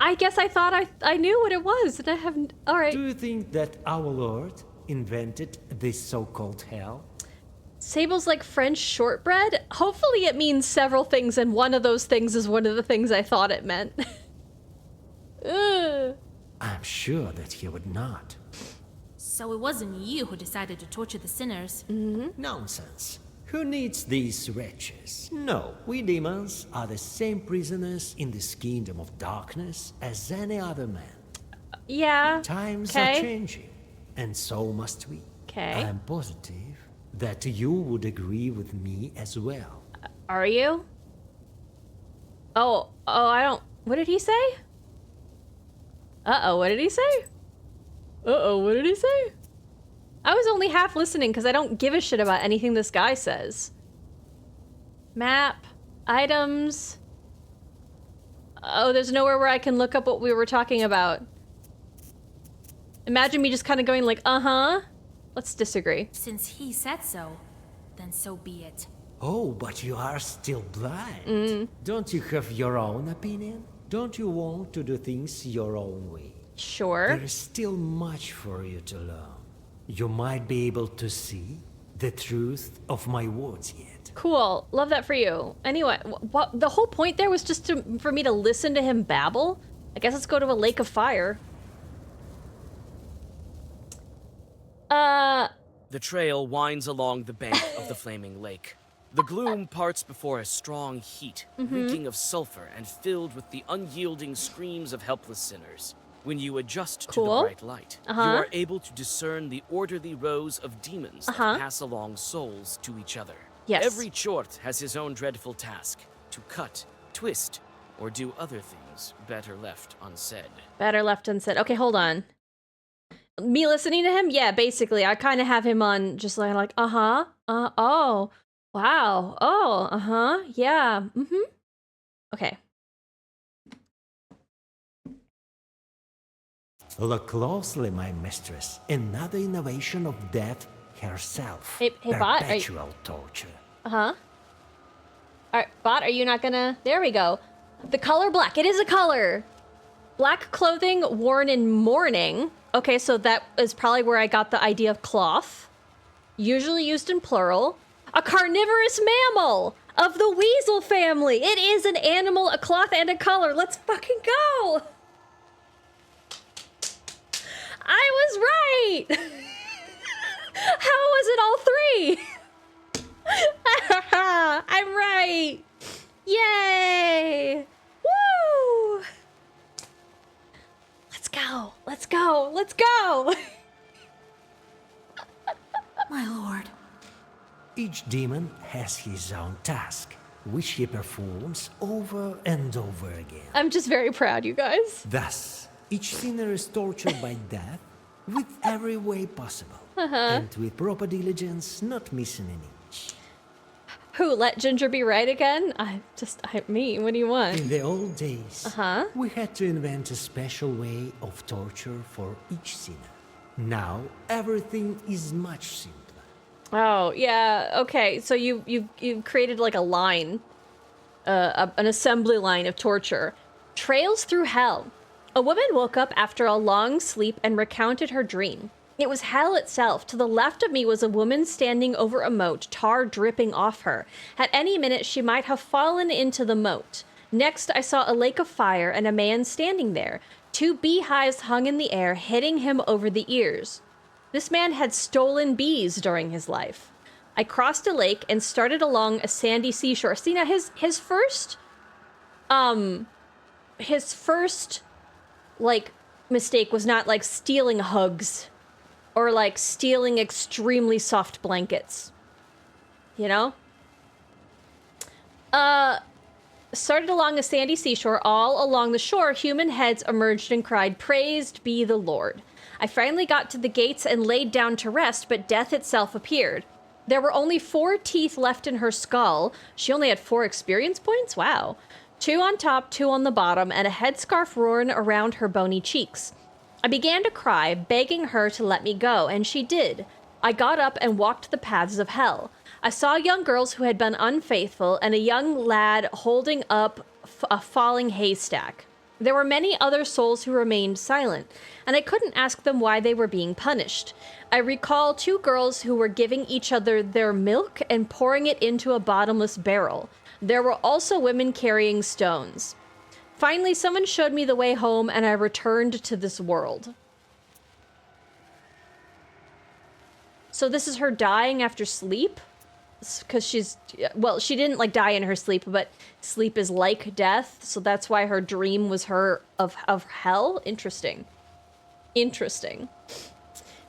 I guess I thought I knew what it was, and I haven't. All right. Do you think that our Lord invented this so-called hell? Sable's like French shortbread? Hopefully it means several things, and one of those things is one of the things I thought it meant. Ugh. I'm sure that he would not. So it wasn't you who decided to torture the sinners? Nonsense. Who needs these wretches? No, we demons are the same prisoners in this kingdom of darkness as any other man. Yeah. Times are changing, and so must we. Okay. I am positive that you would agree with me as well. Are you? Oh, I don't... What did he say? Uh-oh, what did he say? Uh-oh, what did he say? I was only half listening because I don't give a shit about anything this guy says. Map. Items. Oh, there's nowhere where I can look up what we were talking about. Imagine me just kind of going like, uh-huh. Let's disagree. Since he said so, then so be it. Oh, but you are still blind. Don't you have your own opinion? Don't you want to do things your own way? Sure. There is still much for you to learn. You might be able to see the truth of my words yet. Cool. Love that for you. Anyway, what the whole point there was just for me to listen to him babble? I guess let's go to a lake of fire. The trail winds along the bank of the flaming lake. The gloom parts before a strong heat, reeking of sulfur and filled with the unyielding screams of helpless sinners. When you adjust to the bright light, you are able to discern the orderly rows of demons that pass along souls to each other. Yes. Every chort has his own dreadful task, to cut, twist, or do other things better left unsaid. Better left unsaid. Okay, hold on. Me listening to him? Yeah, basically. I kind of have him on just like, oh, wow, oh, yeah, Okay. Look closely, my mistress. Another innovation of death herself. Hey, Bot, perpetual torture. Alright, Bot, are you not gonna... There we go. The color black. It is a color. Black clothing worn in mourning. Okay, so that is probably where I got the idea of cloth. Usually used in plural. A carnivorous mammal of the weasel family. It is an animal, a cloth, and a color. Let's fucking go. I was right. How was it all three? I'm right. Yay. Woo. Let's go. Let's go. Let's go. My lord. Each demon has his own task, which he performs over and over again. I'm just very proud, you guys. Thus, each sinner is tortured by death with every way possible. And with proper diligence, not missing an inch. Who, let Ginger be right again? Me, what do you want? In the old days, we had to invent a special way of torture for each sinner. Now, everything is much simpler. Oh, yeah, okay, so you've created like a line, an assembly line of torture. Trails through hell. A woman woke up after a long sleep and recounted her dream. It was hell itself. To the left of me was a woman standing over a moat, tar dripping off her. At any minute, she might have fallen into the moat. Next, I saw a lake of fire and a man standing there. 2 beehives hung in the air, hitting him over the ears. This man had stolen bees during his life. I crossed a lake and started along a sandy seashore. See, now his first, like, mistake was not, like, stealing hugs or, like, stealing extremely soft blankets. You know? Started along a sandy seashore. All along the shore, human heads emerged and cried, "Praised be the Lord." I finally got to the gates and laid down to rest, but death itself appeared. There were only 4 teeth left in her skull. She only had 4 experience points? Wow. 2 on top, 2 on the bottom, and a headscarf worn around her bony cheeks. I began to cry, begging her to let me go, and she did. I got up and walked the paths of hell. I saw young girls who had been unfaithful and a young lad holding up a falling haystack. There were many other souls who remained silent, and I couldn't ask them why they were being punished. I recall 2 girls who were giving each other their milk and pouring it into a bottomless barrel. There were also women carrying stones. Finally, someone showed me the way home, and I returned to this world. So this is her dying after sleep? Because she's, well, she didn't like die in her sleep, but sleep is like death, so that's why her dream was her of hell. Interesting.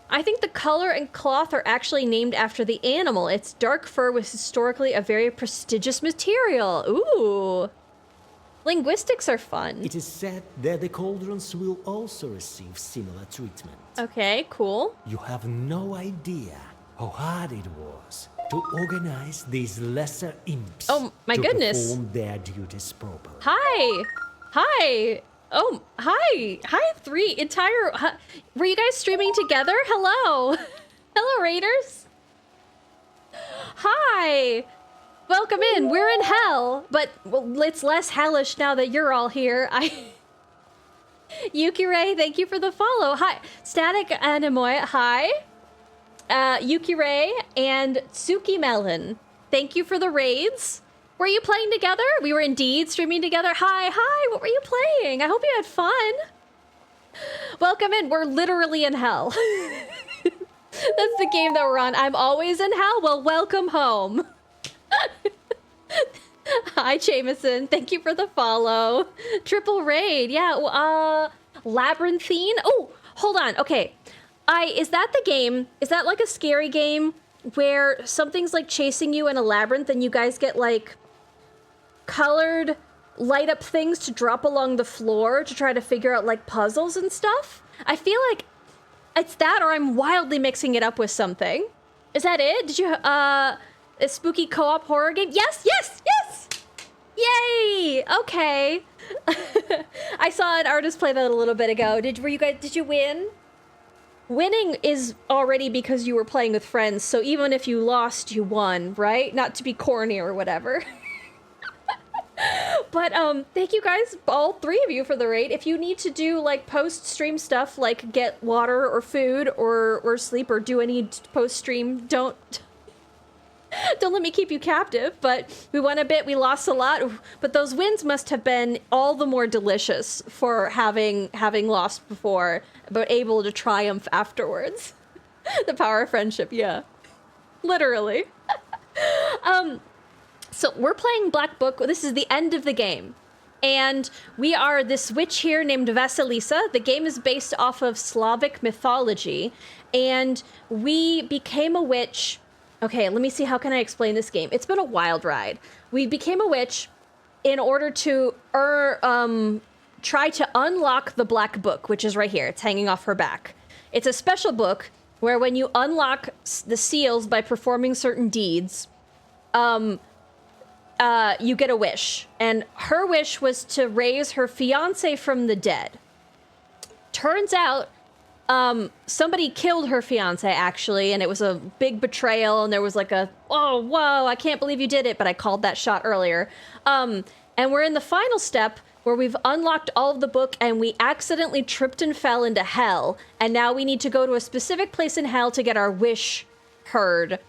I think the color and cloth are actually named after the animal. Its dark fur was historically a very prestigious material. Ooh. Linguistics are fun. It is said that the cauldrons will also receive similar treatment. Okay, cool. You have no idea how hard it was to organize these lesser imps my goodness. perform their duties properly. Hi. Hi. Oh, hi. Hi, were you guys streaming together? Hello. Hello, Raiders. Hi. Welcome in. We're in hell, but it's less hellish now that you're all here. Yuki-Ray, thank you for the follow. Hi. Static Animoy, hi. Yuki-Ray and Tsuki Melon, thank you for the raids. Were you playing together? We were indeed streaming together. Hi. What were you playing? I hope you had fun. Welcome in. We're literally in hell. That's the game that we're on. I'm always in hell. Well, welcome home. Hi, Jameson. Thank you for the follow. Triple raid. Yeah. Labyrinthine. Oh, hold on. Okay. Is that the game? Is that like a scary game where something's like chasing you in a labyrinth and you guys get like colored light up things to drop along the floor to try to figure out like puzzles and stuff? I feel like it's that, or I'm wildly mixing it up with something. Is that it? Did you, a spooky co-op horror game? Yes! Yay! Okay. I saw an artist play that a little bit ago. Did you win? Winning is already because you were playing with friends, so even if you lost, you won, right? Not to be corny or whatever. But thank you guys, all three of you, for the raid. If you need to do like post-stream stuff, like get water or food or sleep or do any post-stream, don't let me keep you captive. But we won a bit, we lost a lot, but those wins must have been all the more delicious for having lost before, but able to triumph afterwards. The power of friendship, yeah. Literally. So we're playing Black Book. This is the end of the game. And we are this witch here named Vasilisa. The game is based off of Slavic mythology. And we became a witch. Okay, let me see, how can I explain this game? It's been a wild ride. We became a witch in order to try to unlock the Black Book, which is right here. It's hanging off her back. It's a special book where when you unlock the seals by performing certain deeds, you get a wish. And her wish was to raise her fiance from the dead. Turns out, somebody killed her fiance, actually, and it was a big betrayal, and there was like oh, whoa, I can't believe you did it, but I called that shot earlier. And we're in the final step where we've unlocked all of the book, and we accidentally tripped and fell into hell, and now we need to go to a specific place in hell to get our wish heard.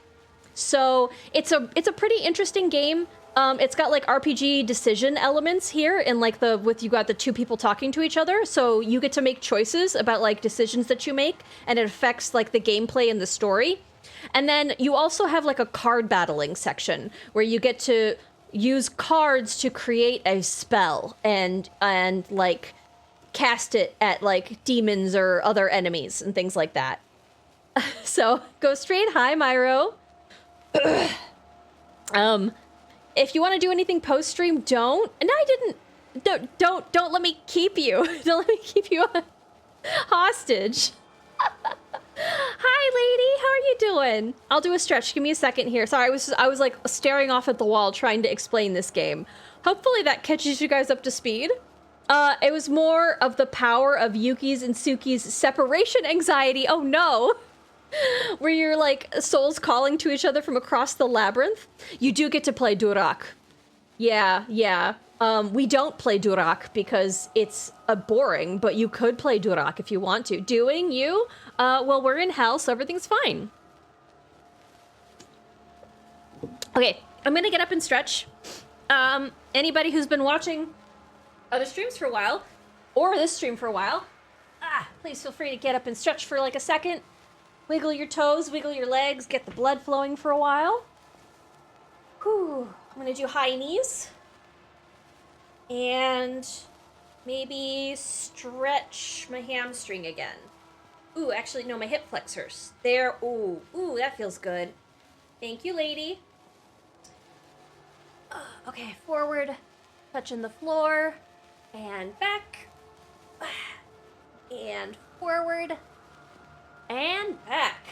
So it's a pretty interesting game. It's got like RPG decision elements here, and like you got the two people talking to each other, so you get to make choices about like decisions that you make, and it affects like the gameplay and the story. And then you also have like a card battling section where you get to use cards to create a spell and like cast it at like demons or other enemies and things like that. So go straight. Hi, Myro. If you want to do anything post-stream, don't. And I didn't. Don't let me keep you. Don't let me keep you hostage. Hi, lady. How are you doing? I'll do a stretch. Give me a second here. Sorry, I was like staring off at the wall trying to explain this game. Hopefully that catches you guys up to speed. It was more of the power of Yuki's and Suki's separation anxiety. Oh no. Where you're like souls calling to each other from across the labyrinth. You do get to play Durak. Yeah. We don't play Durak because it's boring, but you could play Durak if you want to. Doing you? Well, we're in hell, so everything's fine. Okay, I'm gonna get up and stretch. Anybody who's been watching other streams for a while, or this stream for a while, please feel free to get up and stretch for like a second. Wiggle your toes, wiggle your legs, get the blood flowing for a while. Whew. I'm gonna do high knees. And maybe stretch my hamstring again. Ooh, actually, no, my hip flexors. There, ooh, that feels good. Thank you, lady. Okay, forward, touching the floor, and back, and forward, and back.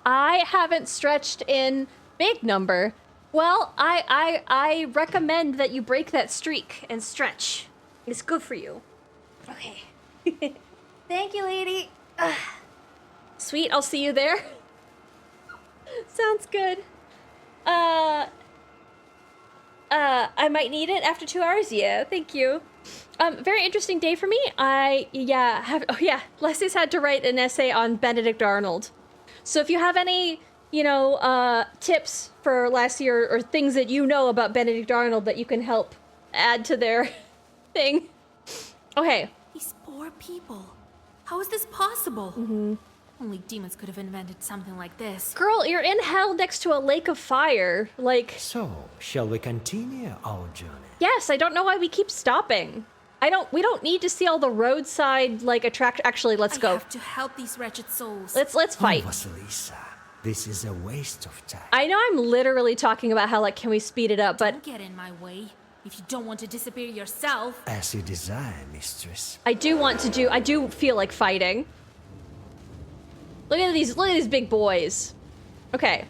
I haven't stretched in big number. Well, I recommend that you break that streak and stretch. It's good for you. Okay. Thank you, lady. Sweet, I'll see you there. Sounds good. I might need it after 2 hours. Yeah, thank you. Very interesting day for me. Leslie's had to write an essay on Benedict Arnold. So if you have any, tips for last year or things that you know about Benedict Arnold that you can help add to their thing. Okay. These poor people. How is this possible? Mm-hmm. Only demons could have invented something like this. Girl, you're in hell next to a lake of fire. Like... So, shall we continue our journey? Yes, I don't know why we keep stopping. We don't need to see all the roadside, Actually, let's go. I have to help these wretched souls. Let's fight. Oh, Vasilisa, this is a waste of time. I know I'm literally talking about how, can we speed it up, but... Don't get in my way. If you don't want to disappear yourself. As you desire, mistress. I do feel like fighting. Look at these big boys. Okay.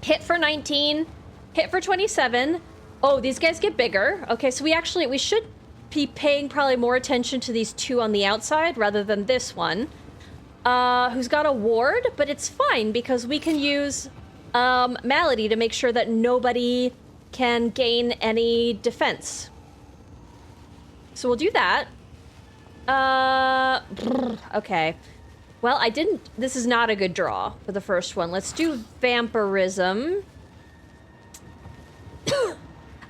Hit for 19. Hit for 27. Oh, these guys get bigger. Okay, so we should be paying probably more attention to these two on the outside rather than this one. Who's got a ward, but it's fine because we can use Malady to make sure that nobody can gain any defense. So we'll do that. Okay. Well, this is not a good draw for the first one. Let's do vampirism.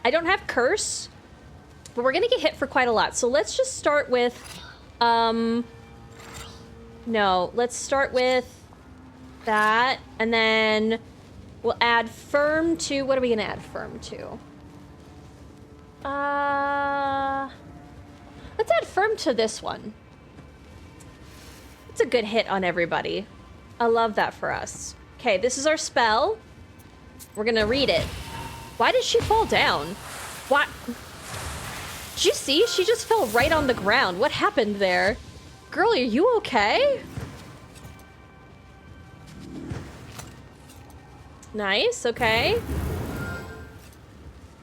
I don't have curse, but we're gonna get hit for quite a lot. So let's just start with, no, let's start with that, and then we'll add firm to, what are we gonna add firm to? Let's add firm to this one. It's a good hit on everybody. I love that for us. Okay, this is our spell. We're gonna read it. Why did she fall down? What? Did you see? She just fell right on the ground. What happened there? Girl, are you okay? Nice, okay.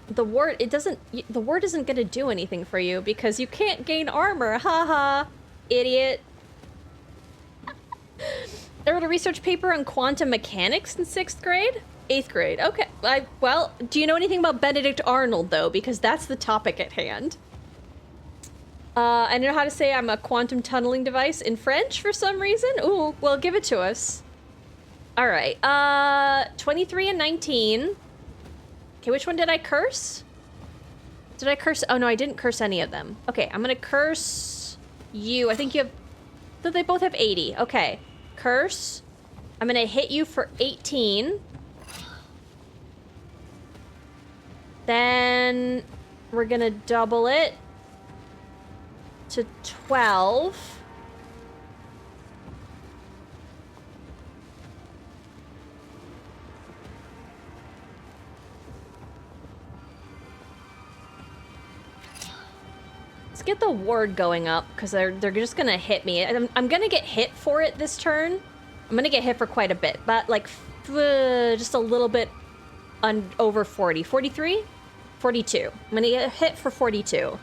The ward isn't gonna do anything for you because you can't gain armor. Haha, idiot. I wrote a research paper on quantum mechanics in 6th grade? 8th grade, okay. Well, do you know anything about Benedict Arnold, though? Because that's the topic at hand. I know how to say I'm a quantum tunneling device in French for some reason. Ooh, well, give it to us. All right, 23 and 19. Okay, which one did I curse? Did I curse? Oh, no, I didn't curse any of them. Okay, I'm gonna curse you. I think you have... So they both have 80. Okay. Curse. I'm gonna hit you for 18. Then we're gonna double it to 12. Let's get the ward going up, because they're just gonna hit me. I'm gonna get hit for it this turn. I'm gonna get hit for quite a bit, but just a little bit over 40. 43? 42. I'm gonna get hit for 42.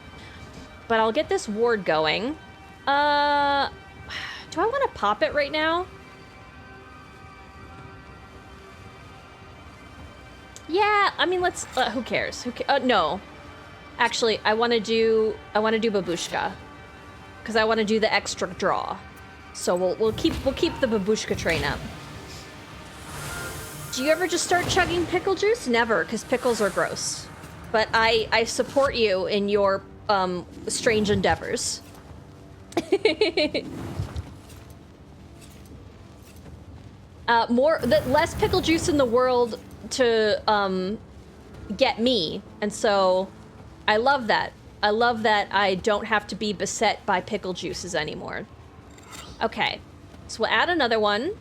But I'll get this ward going. Do I want to pop it right now? Yeah, I mean, let's... who cares? No. Actually, I want to do babushka, because I want to do the extra draw. So we'll keep the babushka train up. Do you ever just start chugging pickle juice? Never, because pickles are gross. But I support you in your strange endeavors. Less pickle juice in the world to get me, and so. I love that. I love that I don't have to be beset by pickle juices anymore. Okay. So we'll add another one.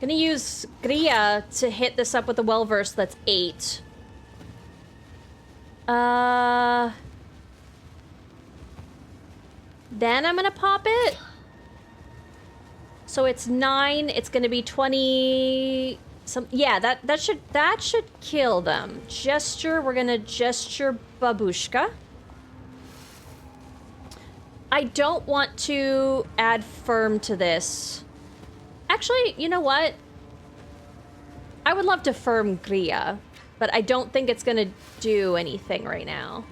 Gonna use Gria to hit this up with the Well-Versed. That's 8. Then I'm gonna pop it. So it's 9. It's gonna be 20. Yeah, that should kill them. Gesture. We're gonna gesture Babushka. I don't want to add firm to this. Actually, you know what? I would love to firm Gria, but I don't think it's gonna do anything right now.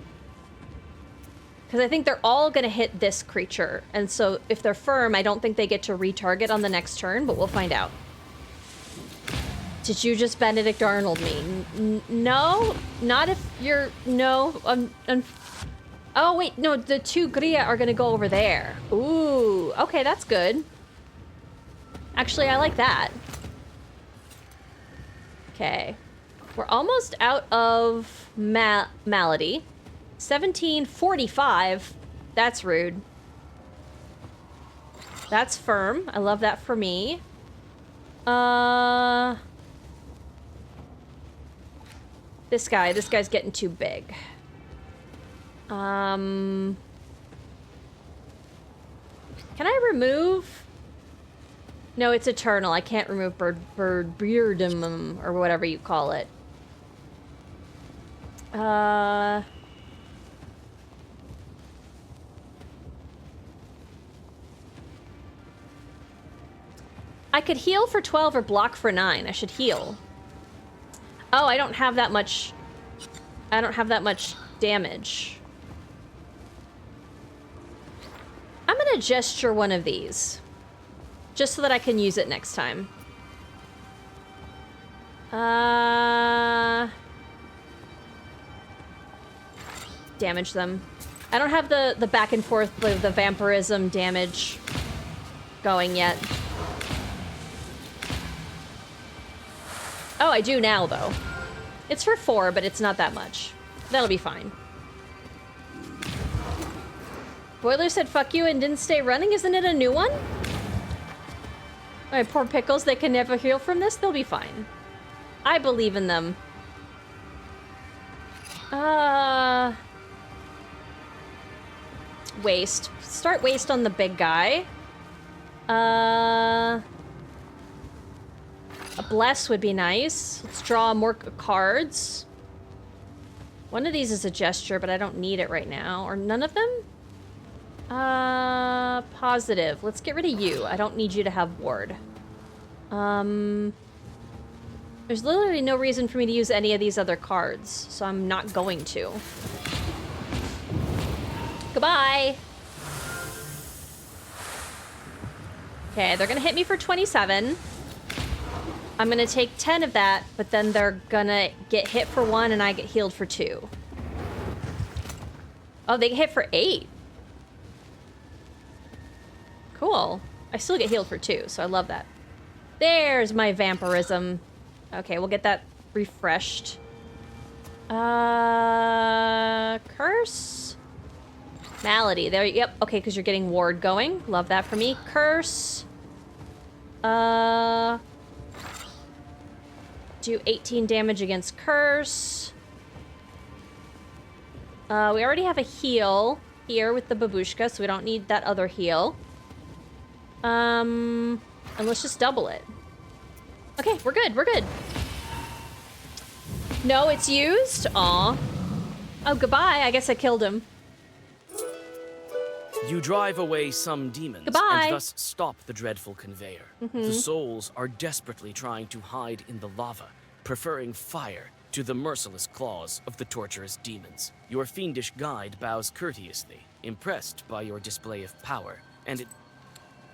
Because I think they're all gonna hit this creature, and so if they're firm, I don't think they get to retarget on the next turn, but we'll find out. Did you just Benedict Arnold me? No, not if you're, no. Oh wait, no, the 2 Gria are gonna go over there. Ooh, okay, that's good. Actually, I like that. Okay. We're almost out of Malady. 1745. That's rude. That's firm. I love that for me. This guy's getting too big. Can I remove? No, it's eternal. I can't remove Beardum or whatever you call it. I could heal for 12 or block for 9. I should heal. Oh, I don't have that much. I don't have that much damage. I'm gonna gesture one of these. Just so that I can use it next time. Damage them. I don't have the back and forth, the vampirism damage going yet. Oh, I do now, though. It's for 4, but it's not that much. That'll be fine. Boiler said fuck you and didn't stay running. Isn't it a new one? Alright, poor pickles. They can never heal from this. They'll be fine. I believe in them. Waste. Start waste on the big guy. A bless would be nice. Let's draw more cards. One of these is a gesture, but I don't need it right now. Or none of them? Positive. Let's get rid of you. I don't need you to have ward. There's literally no reason for me to use any of these other cards, so I'm not going to. Goodbye! Okay, they're gonna hit me for 27. I'm gonna take 10 of that, but then they're gonna get hit for 1 and I get healed for 2. Oh, they get hit for 8. Cool. I still get healed for 2, so I love that. There's my vampirism. Okay, we'll get that refreshed. Curse? Malady. There, yep. Okay, because you're getting ward going. Love that for me. Curse. Do 18 damage against curse. We already have a heal here with the babushka, so we don't need that other heal. And let's just double it. Okay, we're good, we're good. No, it's used? Aw. Oh, goodbye. I guess I killed him. You drive away some demons Goodbye. and thus stop the dreadful conveyor. The souls are desperately trying to hide in the lava, preferring fire to the merciless claws of the torturous demons. Your fiendish guide bows courteously, impressed by your display of power, and it...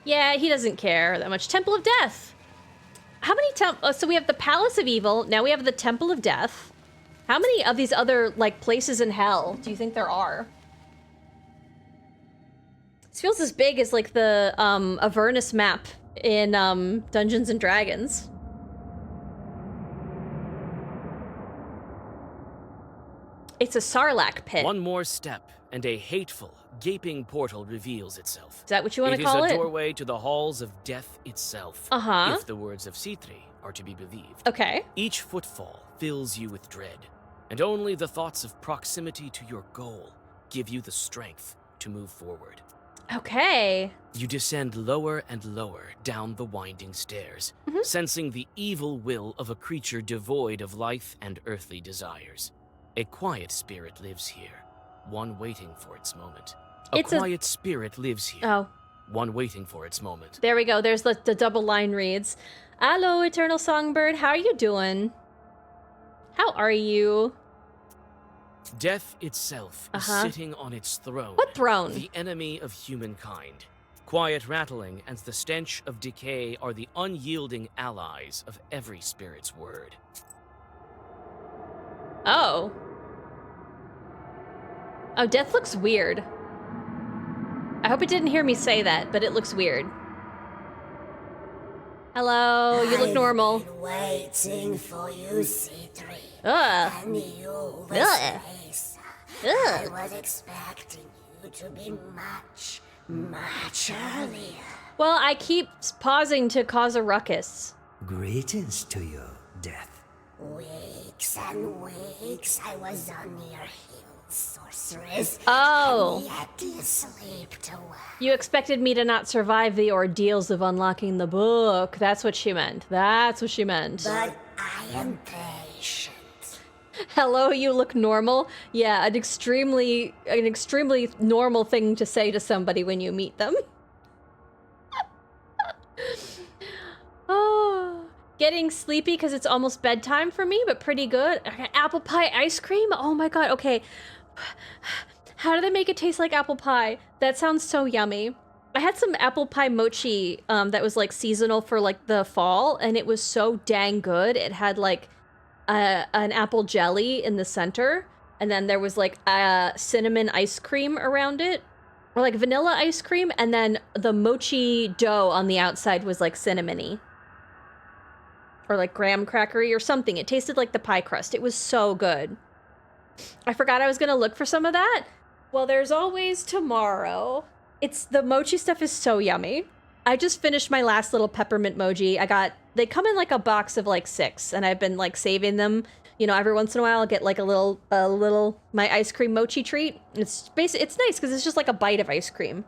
Yeah, he doesn't care that much. Temple of Death. How many so we have the Palace of Evil, now we have the Temple of Death. How many of these other, like, places in hell do you think there are? This feels as big as, like, the, Avernus map in, Dungeons and Dragons. It's a Sarlacc pit. One more step, and a hateful, gaping portal reveals itself. Is that what you want to call It is it? a doorway to the halls of death itself, if the words of C3 are to be believed. Okay. Each footfall fills you with dread, and only the thoughts of proximity to your goal give you the strength to move forward. Okay. You descend lower and lower down the winding stairs, sensing the evil will of a creature devoid of life and earthly desires. A quiet spirit lives here, one waiting for its moment. A quiet spirit lives here, Oh. one waiting for its moment. There we go. There's the double line reads. Hello, Eternal Songbird. How are you doing? How are you? Death itself is sitting on its throne. What throne? The enemy of humankind. Quiet rattling and the stench of decay are the unyielding allies of every spirit's word. Oh. Oh, death looks weird. I hope it didn't hear me say that, but it looks weird. Hello, you look normal. I've been waiting for you, C3. Ugh. And you, Ugh. Mesa. Ugh. I was expecting you to be much, much earlier. Well, I keep pausing to cause a ruckus. Greetings to you, Death. Weeks and weeks I was on your heels, sorceress. Oh. And yet you slipped away. You expected me to not survive the ordeals of unlocking the book. That's what she meant. That's what she meant. But I am patient. Hello, you look normal. Yeah, an extremely normal thing to say to somebody when you meet them. Oh, getting sleepy because it's almost bedtime for me, but pretty good. Okay, apple pie ice cream? Oh my god, okay. How do they make it taste like apple pie? That sounds so yummy. I had some apple pie mochi that was like seasonal for like the fall, and it was so dang good. It had like an apple jelly in the center, and then there was like a cinnamon ice cream around it, or like vanilla ice cream, and then the mochi dough on the outside was like cinnamony. Or like graham crackery or something. It tasted like the pie crust. It was so good. I forgot I was gonna look for some of that. Well, there's always tomorrow. The mochi stuff is so yummy. I just finished my last little peppermint mochi. They come in like a box of like 6, and I've been like saving them. You know, every once in a while I'll get like a little my ice cream mochi treat. It's nice because it's just like a bite of ice cream.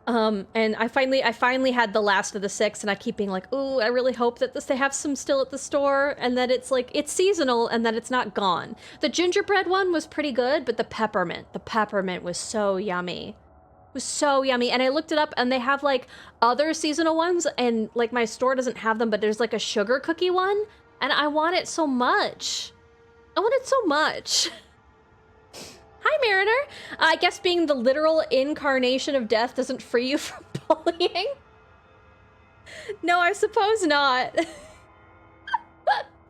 And I finally had the last of the 6, and I keep being like, ooh, I really hope that they have some still at the store, and that it's like, it's seasonal, and that it's not gone. The gingerbread one was pretty good, but the peppermint was so yummy. It was so yummy. And I looked it up, and they have like other seasonal ones, and like my store doesn't have them, but there's like a sugar cookie one, and I want it so much. I want it so much. Hi, Mariner. I guess being the literal incarnation of death doesn't free you from bullying? No, I suppose not.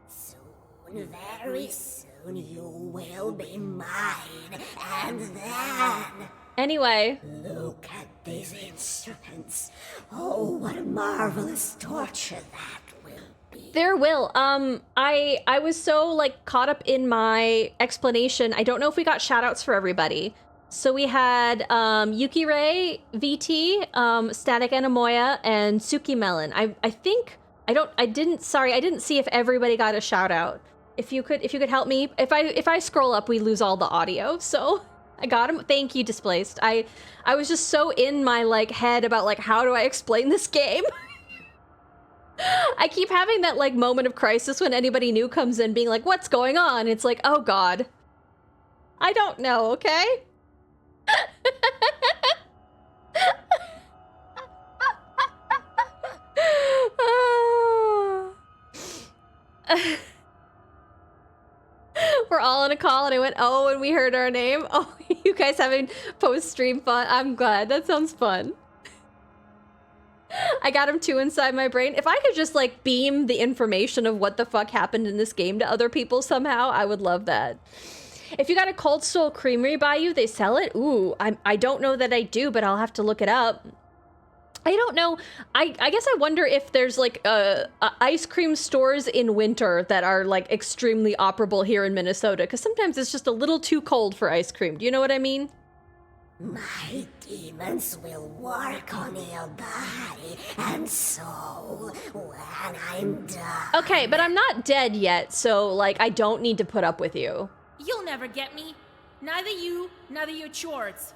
Soon, very soon, you will be mine, and then... Anyway. Look at these instruments. Oh, what a marvelous torture that will be. There will. I was so like caught up in my explanation. I don't know if we got shoutouts for everybody. So we had Yuki Ray, VT, Static Anamoya, and Suki Melon. I didn't see if everybody got a shout out. If you could help me. If I scroll up, we lose all the audio. So I got him. Thank you, Displaced. I was just so in my like head about like how do I explain this game? I keep having that like moment of crisis when anybody new comes in being like, what's going on? It's like, oh god. I don't know, okay? We're all on a call and I went, oh, and we heard our name. Oh, you guys having post-stream fun? I'm glad. That sounds fun. I got him too inside my brain. If I could just like beam the information of what the fuck happened in this game to other people somehow, I would love that. If you got a Cold Soul Creamery by you, they sell it? Ooh, I don't know that I do, but I'll have to look it up. I don't know. I guess I wonder if there's like ice cream stores in winter that are like extremely operable here in Minnesota, because sometimes it's just a little too cold for ice cream. Do you know what I mean? My demons will work on your body and soul when I'm done. Okay, but I'm not dead yet, so like I don't need to put up with you. You'll never get me. Neither you, neither your chores.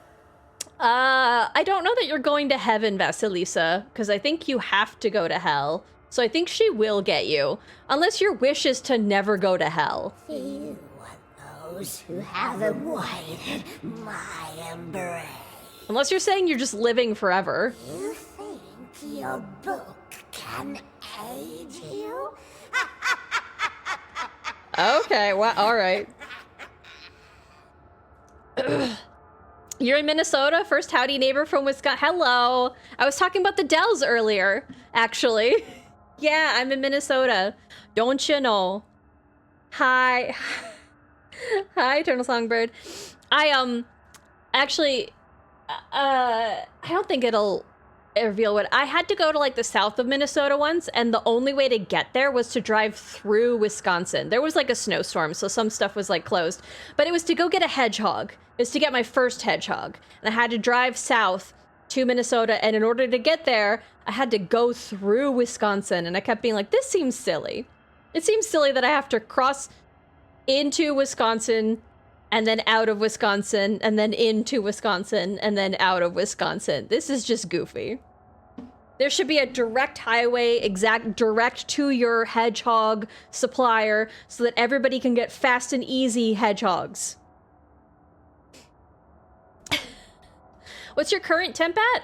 I don't know that you're going to heaven, Vasilisa, because I think you have to go to hell. So I think she will get you, unless your wish is to never go to hell. Few are those who have avoided my embrace. Unless you're saying you're just living forever. You think your book can aid you? Okay, well, all right. You're in Minnesota? First howdy neighbor from Wisconsin. Hello. I was talking about the Dells earlier, actually. Yeah, I'm in Minnesota. Don't you know? Hi. Hi, Eternal Songbird. Actually, I don't think it'll reveal what I had to go to like the south of Minnesota once, and the only way to get there was to drive through Wisconsin. There was like a snowstorm, so some stuff was like closed, but it was to go get a hedgehog. It was to get my first hedgehog, and I had to drive south to Minnesota, and in order to get there, I had to go through Wisconsin, and I kept being like, this seems silly. It seems silly that I have to cross into Wisconsin, and then out of Wisconsin, and then into Wisconsin, and then out of Wisconsin. This is just goofy. There should be a direct highway, direct to your hedgehog supplier, so that everybody can get fast and easy hedgehogs. What's your current temp at?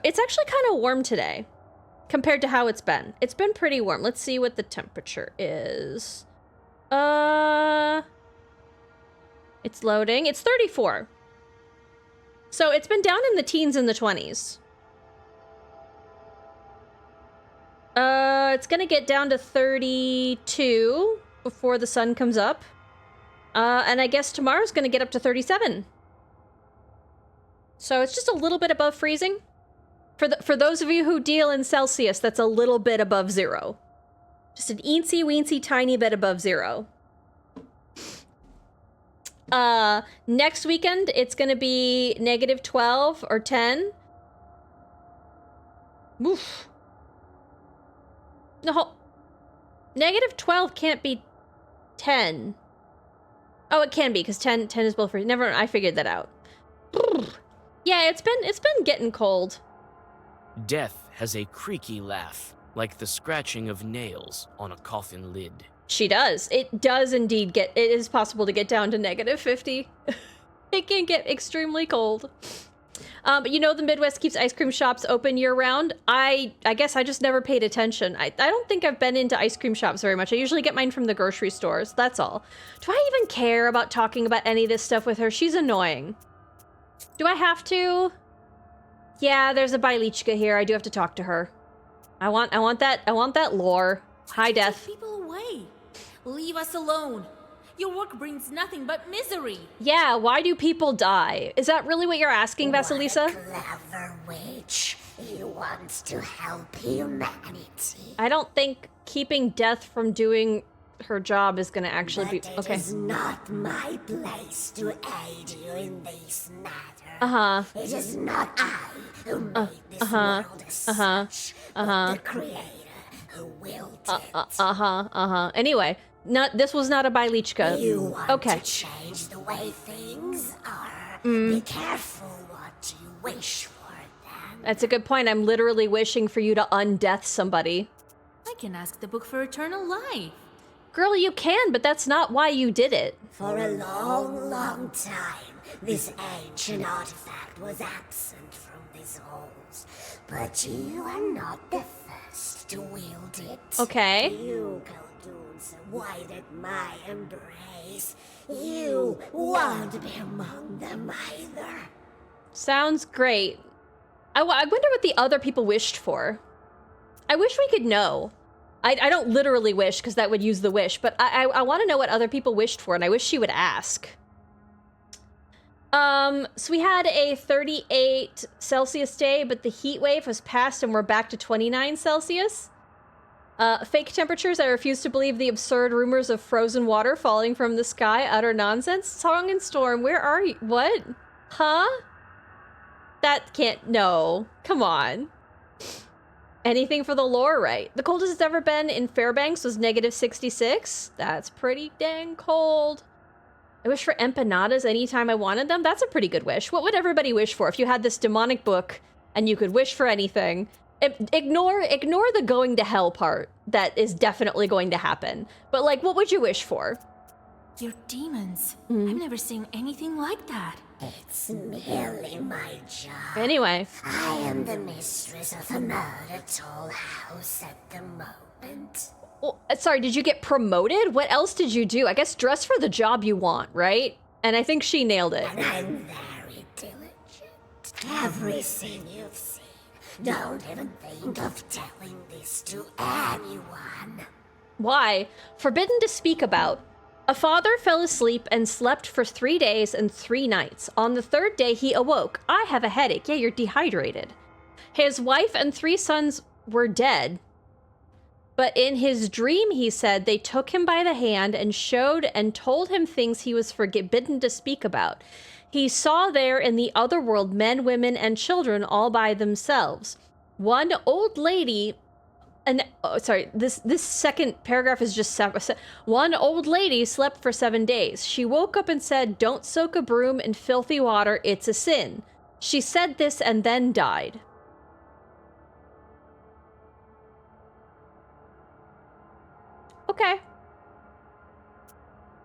It's actually kind of warm today, compared to how it's been. It's been pretty warm. Let's see what the temperature is. It's loading. It's 34. So it's been down in the teens and the 20s. It's gonna get down to 32 before the sun comes up. And I guess tomorrow's gonna get up to 37. So it's just a little bit above freezing. For those of you who deal in Celsius, that's a little bit above zero. Just an eensy weensy tiny bit above zero. Next weekend, it's gonna be negative 12 or 10. Oof. No, negative 12 can't be 10. Oh, it can be, because 10 is both free. Never mind, I figured that out. Yeah, it's been getting cold. Death has a creaky laugh, like the scratching of nails on a coffin lid. She does. It does indeed it is possible to get down to negative 50. It can get extremely cold. But you know the Midwest keeps ice cream shops open year-round. I guess I just never paid attention. I don't think I've been into ice cream shops very much. I usually get mine from the grocery stores. That's all. Do I even care about talking about any of this stuff with her? She's annoying. Do I have to? Yeah, there's a Bailichka here. I do have to talk to her. I want that lore. Hi, Death. Take people away. Leave us alone. Your work brings nothing but misery. Yeah, why do people die? Is that really what you're asking, Vasilisa? What a clever witch. He wants to help humanity. I don't think keeping Death from doing her job is gonna actually be okay. It is not my place to aid you in this matter. Uh-huh. It is not I who made this world as such, but the Creator who willed it. Anyway, this was not a Bailichka. You want okay. to change the way things are. Be careful what you wish for them. That's a good point. I'm literally wishing for you to undeath somebody. I can ask the book for eternal life. Girl, you can, but that's not why you did it. For a long, long time, this ancient artifact was absent from these halls. But you are not the first to wield it. Okay. You Khaldun's avoided my embrace. You won't be among them either. Sounds great. I wonder what the other people wished for. I wish we could know. I don't literally wish, because that would use the wish, but I want to know what other people wished for, and I wish she would ask. So we had a 38 Celsius day, but the heat wave has passed and we're back to 29 Celsius. Fake temperatures. I refuse to believe the absurd rumors of frozen water falling from the sky. Utter nonsense. Song and Storm, where are you? What? Huh? That can't... No. Come on. Anything for the lore, right? The coldest it's ever been in Fairbanks was -66. That's pretty dang cold. I wish for empanadas anytime I wanted them. That's a pretty good wish. What would everybody wish for if you had this demonic book and you could wish for anything? Ignore the going to hell part. That is definitely going to happen. But like, what would you wish for? You're demons. I've never seen anything like that. It's merely my job. Anyway. I am the mistress of a murder toll house at the moment. Well, sorry, did you get promoted? What else did you do? I guess dress for the job you want, right? And I think she nailed it. And I'm very diligent. Everything you've seen. Don't even think of telling this to anyone. Why? Forbidden to speak about. A father fell asleep and slept for 3 days and 3 nights. On the 3rd day, he awoke. I have a headache. Yeah, you're dehydrated. His wife and 3 sons were dead. But in his dream, he said, they took him by the hand and showed and told him things he was forbidden to speak about. He saw there in the other world men, women, and children all by themselves. One old lady... this second paragraph is just... One old lady slept for 7 days. She woke up and said, don't soak a broom in filthy water, it's a sin. She said this and then died. Okay.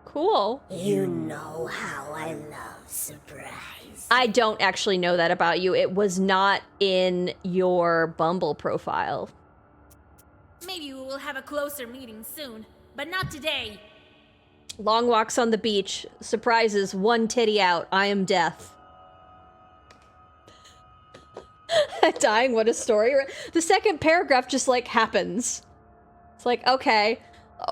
Cool. You know how I love surprise. I don't actually know that about you. It was not in your Bumble profile. Maybe we will have a closer meeting soon, but not today. Long walks on the beach. Surprises, one titty out. I am death. Dying, what a story. The second paragraph just like happens. It's like, okay.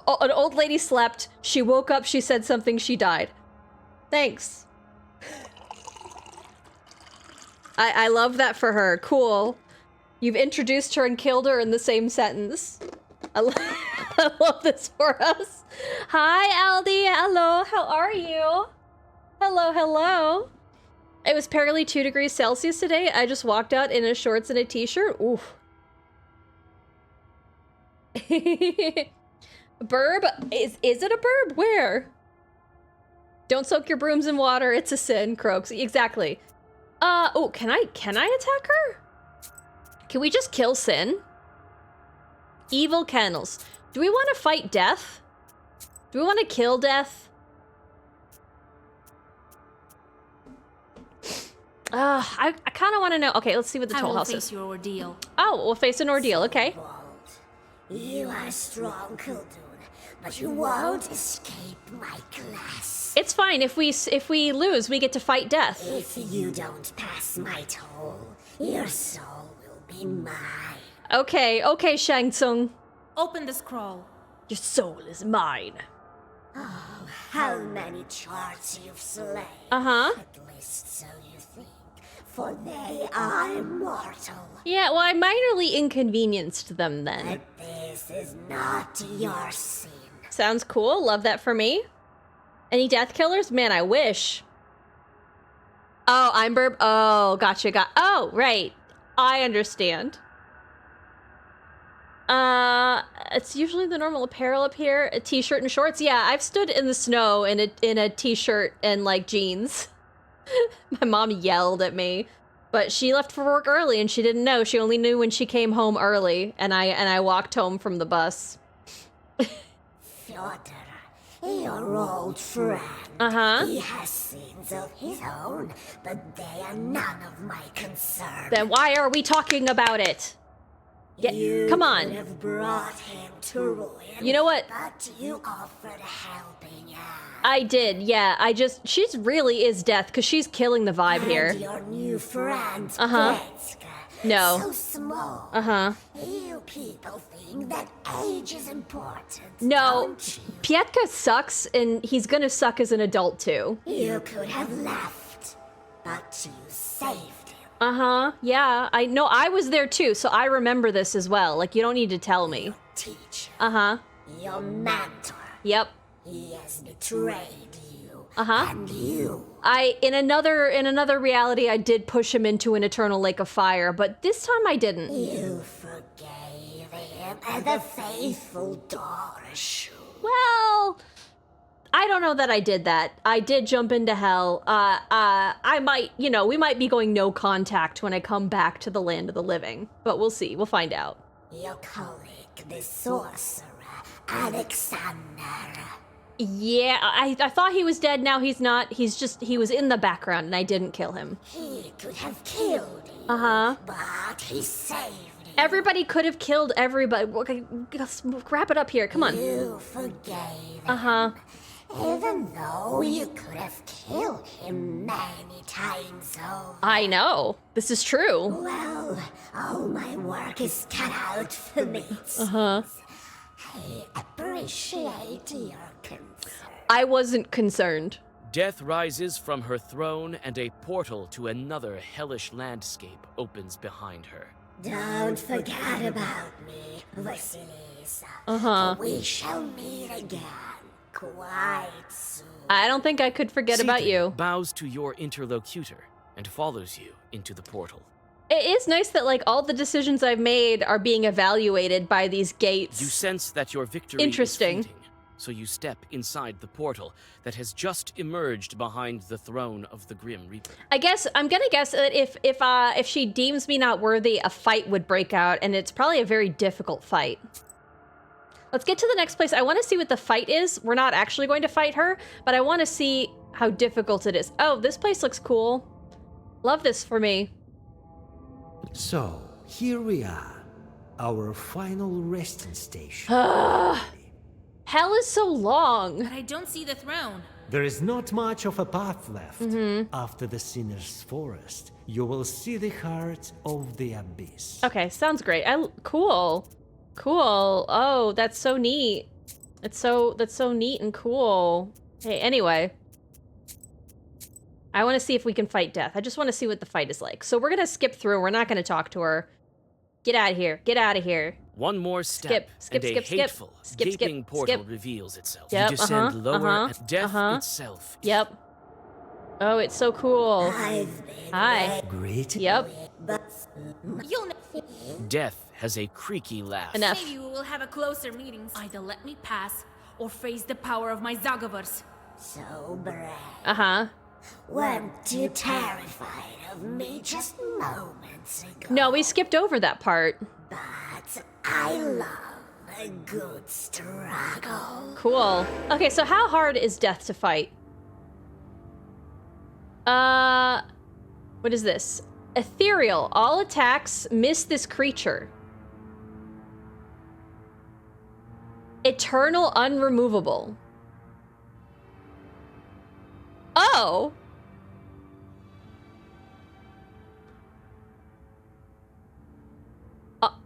An old lady slept. She woke up. She said something. She died. Thanks. I love that for her. Cool. You've introduced her and killed her in the same sentence. I love this for us. Hi, Aldi. Hello. How are you? Hello, hello. It was apparently 2 degrees Celsius today. I just walked out in a shorts and a t-shirt. Oof. Burb? Is it a burb? Where? Don't soak your brooms in water. It's a sin, Croaks. Exactly. Oh, can I attack her? Can we just kill Sin? Evil kennels. Do we want to fight death? Do we want to kill death? I kind of want to know. Okay, let's see what the toll house is. I will face your ordeal. Oh, we'll face an ordeal. Okay. You are strong, Khaldun, but you won't escape my class. It's fine. If we lose, we get to fight death. If you don't pass my toll, your soul will be mine. Okay, Shang Tsung. Open the scroll. Your soul is mine. Oh, how many charts you've slain. Uh-huh. At least so you think, for they are immortal. Yeah, well, I minorly inconvenienced them then. But this is not your sin. Sounds cool. Love that for me. Any death killers? Man, I wish. Oh, I'm Burb. Oh, gotcha. Oh, right. I understand. It's usually the normal apparel up here. A t-shirt and shorts. Yeah, I've stood in the snow in a t-shirt and like jeans. My mom yelled at me, but she left for work early and she didn't know. She only knew when she came home early, and I walked home from the bus. Fyodor, your old friend. Uh-huh. He has sins of his own, but they are none of my concern. Then why are we talking about it? Come on. You have brought him to ruin. You know what? But you offered a helping hand. I did, yeah. She really is death, because she's killing the vibe here. Your new friend, Uh-huh. Petska, No. so small. Uh-huh. You people think that age is important, No. don't you? Pietka sucks, and he's gonna suck as an adult, too. You could have left. but you saved him. Uh-huh, yeah. I know, I was there too, so I remember this as well. Like, you don't need to tell me. Your teacher. Uh-huh. Your mentor. Yep. He has betrayed you. Uh-huh. And you. In another reality, I did push him into an eternal lake of fire, but this time I didn't. You forgave him, and the faithful daughter should. Well, I don't know that I did that. I did jump into hell. I might, we might be going no contact when I come back to the land of the living, but we'll see. We'll find out. Your colleague, the sorcerer, Alexander. Yeah, I thought he was dead. Now he's not. He was in the background and I didn't kill him. He could have killed you. Uh-huh. But he saved you. Everybody could have killed everybody. Okay, let's wrap it up here. Come on. You forgave him. Uh-huh. Even though you could have killed him many times over. I know. This is true. Well, all my work is cut out for me. Uh-huh. I appreciate your concern. I wasn't concerned. Death rises from her throne, and a portal to another hellish landscape opens behind her. Don't forget about me, Vasilisa. Uh-huh. We shall meet again quite soon. I don't think I could forget about Satan you. bows to your interlocutor and follows you into the portal. It is nice that, like, all the decisions I've made are being evaluated by these gates. You sense that your victory Interesting. is fleeting, so you step inside the portal that has just emerged behind the throne of the Grim Reaper. I'm gonna guess that if she deems me not worthy, a fight would break out, and it's probably a very difficult fight. Let's get to the next place. I want to see what the fight is. We're not actually going to fight her, but I want to see how difficult it is. Oh, this place looks cool. Love this for me. So, here we are. Our final resting station. Hell is so long. But I don't see the throne. There is not much of a path left. After the Sinner's Forest, you will see the heart of the abyss. Okay, sounds great. Cool. Oh, that's so neat. That's so neat and cool. Hey, anyway. I want to see if we can fight death. I just want to see what the fight is like. So we're going to skip through. We're not going to talk to her. Get out of here. Get out of here. One more step, Skip, and a hateful, gaping portal reveals itself. Yep, You descend lower, and death itself. Yep. Oh, it's so cool. I've been Hi. Great. Yep. You'll Death has a creaky laugh. Enough. Maybe we will have a closer meeting. Either let me pass, or face the power of my Zagavars. so brave. Uh-huh. Weren't you terrified of me just moments ago? No, we skipped over that part. But I love a good struggle. Cool. Okay, so how hard is death to fight? What is this? Ethereal. All attacks miss this creature. Eternal unremovable. Oh!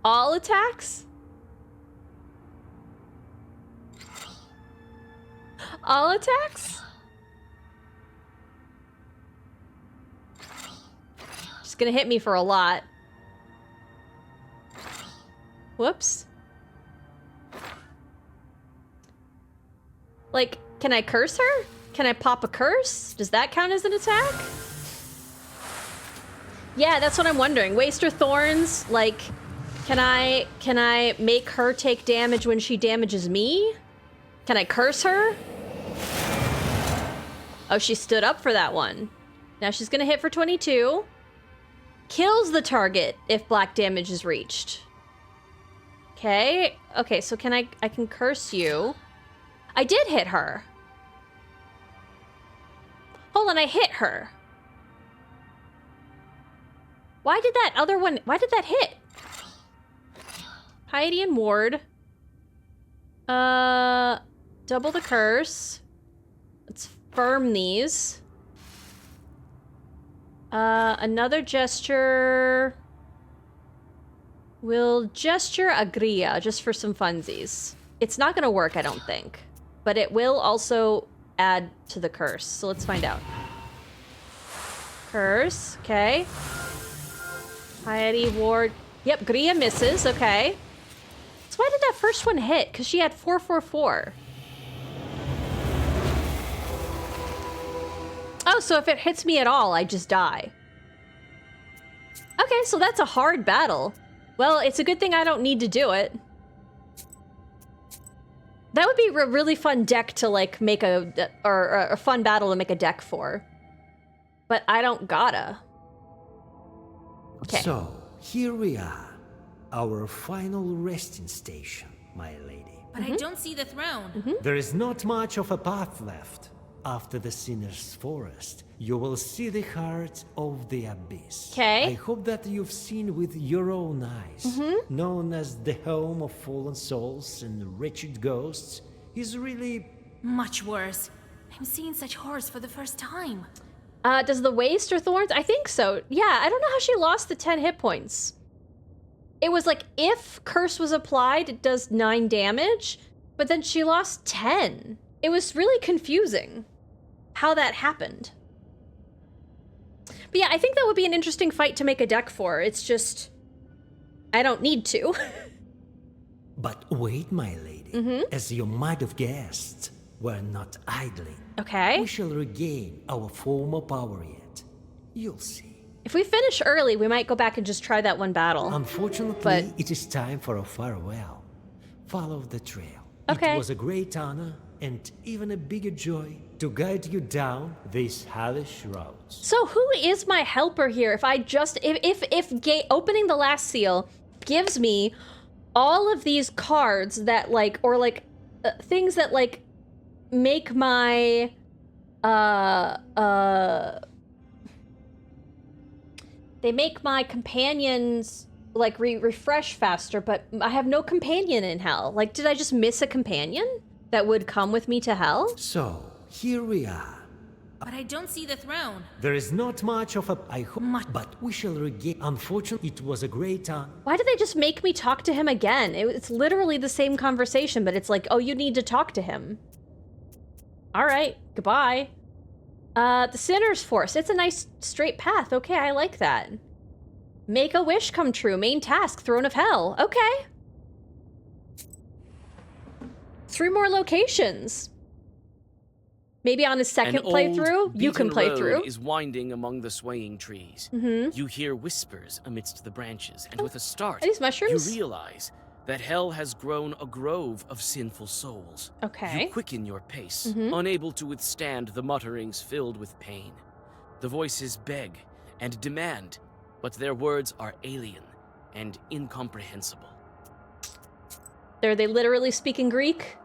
All attacks? All attacks? Just gonna hit me for a lot. Whoops. Like, can I curse her? Can I pop a curse? Does that count as an attack? Yeah, that's what I'm wondering. Waster Thorns, like, can I make her take damage when she damages me? Can I curse her? Oh, she stood up for that one. Now she's gonna hit for 22. Kills the target if black damage is reached. Okay, so I can curse you. I did hit her. Hold on, I hit her. Why did that hit? Piety and Ward. Double the curse. Let's firm these. Another gesture. We'll gesture Agria just for some funsies. It's not gonna work, I don't think. But it will also add to the curse, so let's find out. Curse. Okay. Piety, Ward. Yep, Gria misses. Okay. So why did that first one hit? Because she had 444. Oh, so if it hits me at all, I just die. Okay, so that's a hard battle. Well, it's a good thing I don't need to do it. That would be a really fun deck to, like, make or a fun battle to make a deck for. But I don't gotta. Okay. So, here we are. Our final resting station, my lady. But I don't see the throne. There is not much of a path left. After the Sinner's Forest, you will see the heart of the abyss. Okay. I hope that you've seen with your own eyes. Known as the home of fallen souls and wretched ghosts, is really... Much worse. I'm seeing such horrors for the first time. Does the waste or thorns? I think so. Yeah, I don't know how she lost the 10 hit points. It was like, if curse was applied, it does 9 damage, but then she lost 10. It was really confusing how that happened. But yeah, I think that would be an interesting fight to make a deck for. It's just, I don't need to. But wait, my lady. As you might have guessed, we're not idling. Okay. We shall regain our former power yet. You'll see. If we finish early, we might go back and just try that one battle. Unfortunately, it is time for a farewell. Follow the trail. Okay. It was a great honor and even a bigger joy to guide you down these hellish roads. So who is my helper here? If I just, if opening the last seal gives me all of these cards that like, or like things that like make my, they make my companions like refresh faster, but I have no companion in hell. Like, did I just miss a companion that would come with me to hell? So, here we are. But I don't see the throne. There is not much of a... I hope... But we shall regain... Unfortunately, it was a great honor. Why did they just make me talk to him again? It's literally the same conversation, but it's like, oh, you need to talk to him. All right, goodbye. The Sinner's Forest. It's a nice straight path. Okay, I like that. Make a wish come true. Main task, Throne of Hell. Okay. 3 more locations. Maybe on his second playthrough, you can play through. Is winding among the swaying trees. You hear whispers amidst the branches, and with a start, Are these mushrooms? you realize that hell has grown a grove of sinful souls. Okay. You quicken your pace, unable to withstand the mutterings filled with pain. The voices beg and demand, but their words are alien and incomprehensible. Are they literally speaking Greek?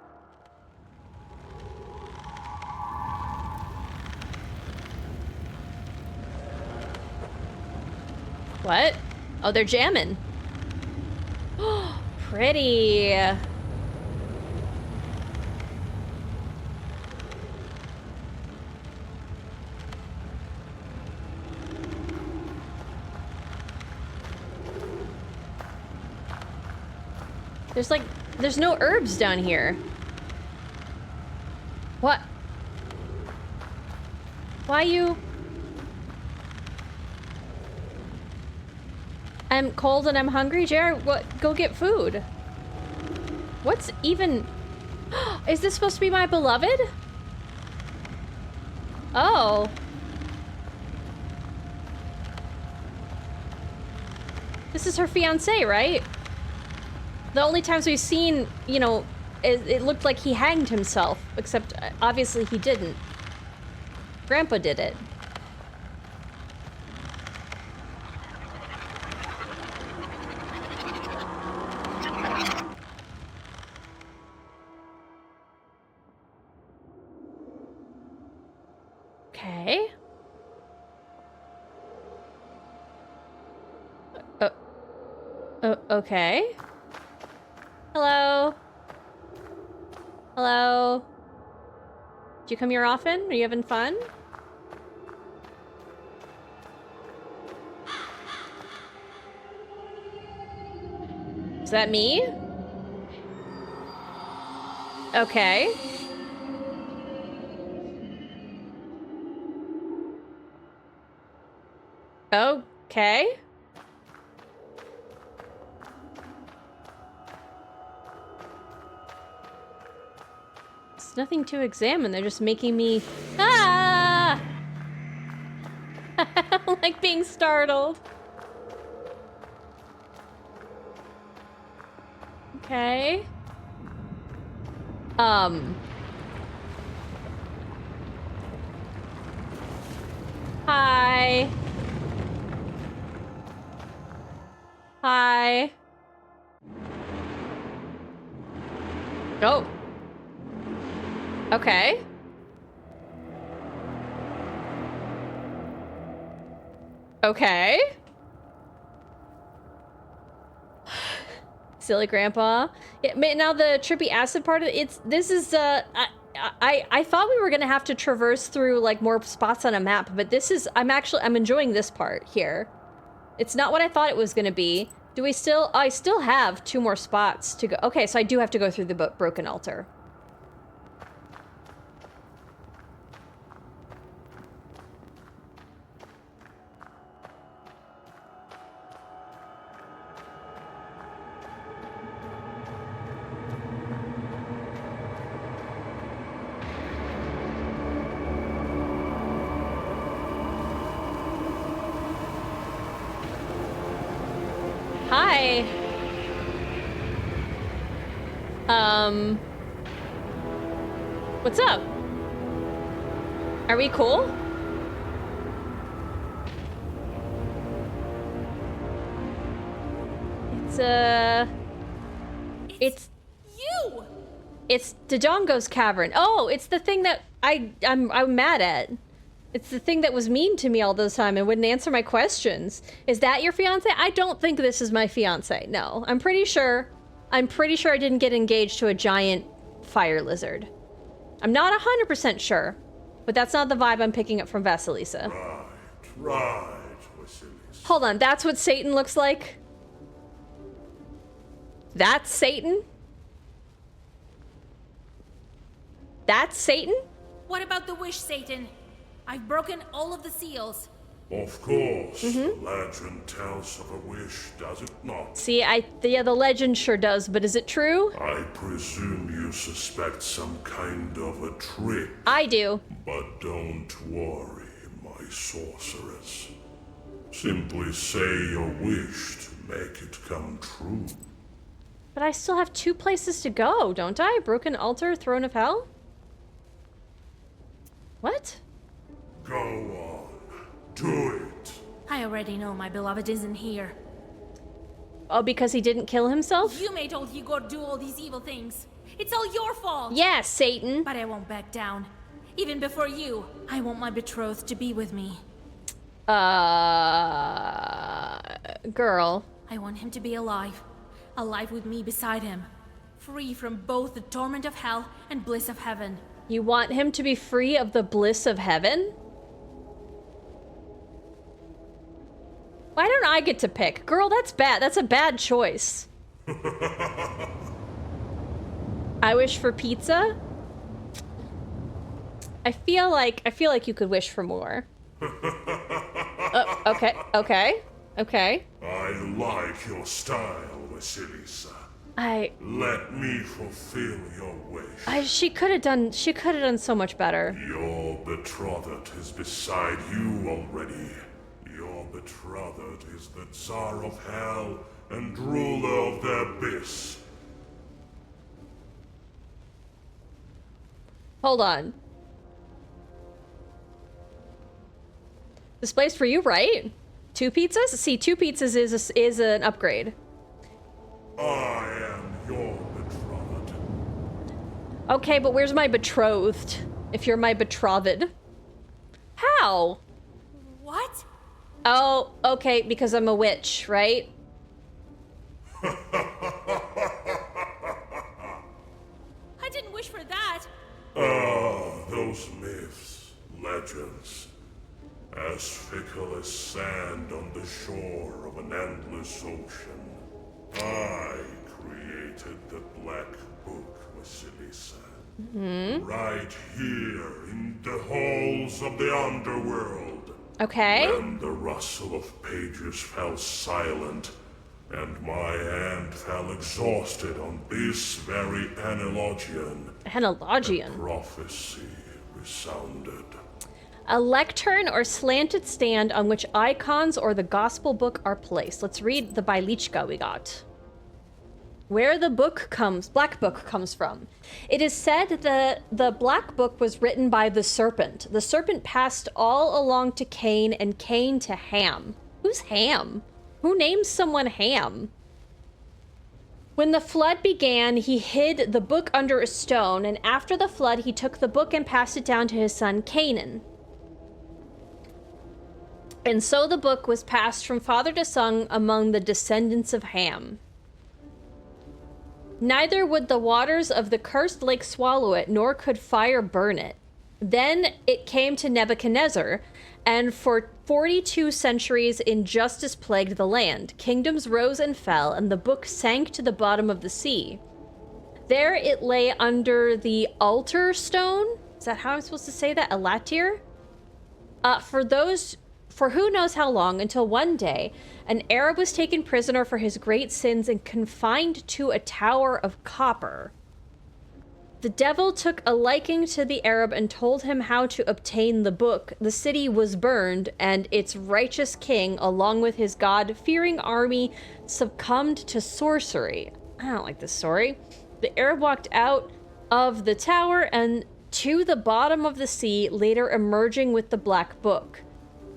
What? Oh, they're jamming. Oh, pretty. There's no herbs down here. What? Why you? I'm cold and I'm hungry, Jared. What? Go get food. What's even? Is this supposed to be my beloved? Oh. This is her fiancé, right? The only times we've seen, you know, it looked like he hanged himself, except obviously he didn't. Grandpa did it. Okay. Okay. Hello? Hello? Do you come here often? Are you having fun? Is that me? Okay. Okay. There's nothing to examine. They're just making me... Ah! I don't like being startled. Okay. Hi. Hi. Oh. Okay. Okay. Silly grandpa. Yeah, now the trippy acid part of it, I thought we were gonna have to traverse through like more spots on a map, but this is, I'm enjoying this part here. It's not what I thought it was gonna be. I still have 2 more spots to go. Okay, so I do have to go through the broken altar. Hi. What's up? Are we cool? It's you! It's Dodongo's cavern. Oh, it's the thing that I'm mad at. It's the thing that was mean to me all the time and wouldn't answer my questions. Is that your fiance? I don't think this is my fiance. No, I'm pretty sure I didn't get engaged to a giant fire lizard. I'm not 100% sure, but that's not the vibe I'm picking up from Vasilisa. Right, Vasilisa. Hold on, that's what Satan looks like? That's Satan? That's Satan? What about the wish, Satan? I've broken all of the seals. Of course, the legend tells of a wish, does it not? See, yeah, the legend sure does, but is it true? I presume you suspect some kind of a trick. I do. But don't worry, my sorceress. Simply say your wish to make it come true. But I still have 2 places to go, don't I? Broken altar, throne of hell? What? Go on. Do it. I already know my beloved isn't here. Oh, because he didn't kill himself? You made old Igor do all these evil things. It's all your fault. Yeah, Satan. But I won't back down. Even before you, I want my betrothed to be with me. Girl. I want him to be alive. Alive with me beside him. Free from both the torment of hell and bliss of heaven. You want him to be free of the bliss of heaven? Why don't I get to pick? Girl, that's bad. That's a bad choice. I wish for pizza? I feel like you could wish for more. Okay. I like your style, Vasilisa. Let me fulfill your wish. She could have done so much better. Your betrothed is beside you already. Your betrothed is the Tsar of Hell and ruler of the Abyss. Hold on. This place for you, right? 2 pizzas? See, 2 pizzas is an upgrade. I am your betrothed. Okay, but where's my betrothed? If you're my betrothed. How? What? Oh, okay, because I'm a witch, right? I didn't wish for that. Ah, those myths, legends. As fickle as sand on the shore of an endless ocean. I created the Black Book, Vasilisa. Mm-hmm. Right here in the halls of the underworld. Okay. When the rustle of pages fell silent, and my hand fell exhausted on this very analogian. Analogian. A prophecy resounded. A lectern or slanted stand on which icons or the gospel book are placed. Let's read the Bailichka we got. Where the black book comes from. It is said that the black book was written by the serpent. The serpent passed all along to Cain and Cain to Ham. Who's Ham? Who names someone Ham? When the flood began, he hid the book under a stone, and after the flood, he took the book and passed it down to his son Canaan. And so the book was passed from father to son among the descendants of Ham. Neither would the waters of the cursed lake swallow it, nor could fire burn it. Then it came to Nebuchadnezzar, and for 42 centuries injustice plagued the land. Kingdoms rose and fell, and the book sank to the bottom of the sea. There it lay under the altar stone. Is that how I'm supposed to say that? Elatir? For who knows how long, until one day, an Arab was taken prisoner for his great sins and confined to a tower of copper. The devil took a liking to the Arab and told him how to obtain the book. The city was burned, and its righteous king, along with his God-fearing army, succumbed to sorcery. I don't like this story. The Arab walked out of the tower and to the bottom of the sea, later emerging with the black book.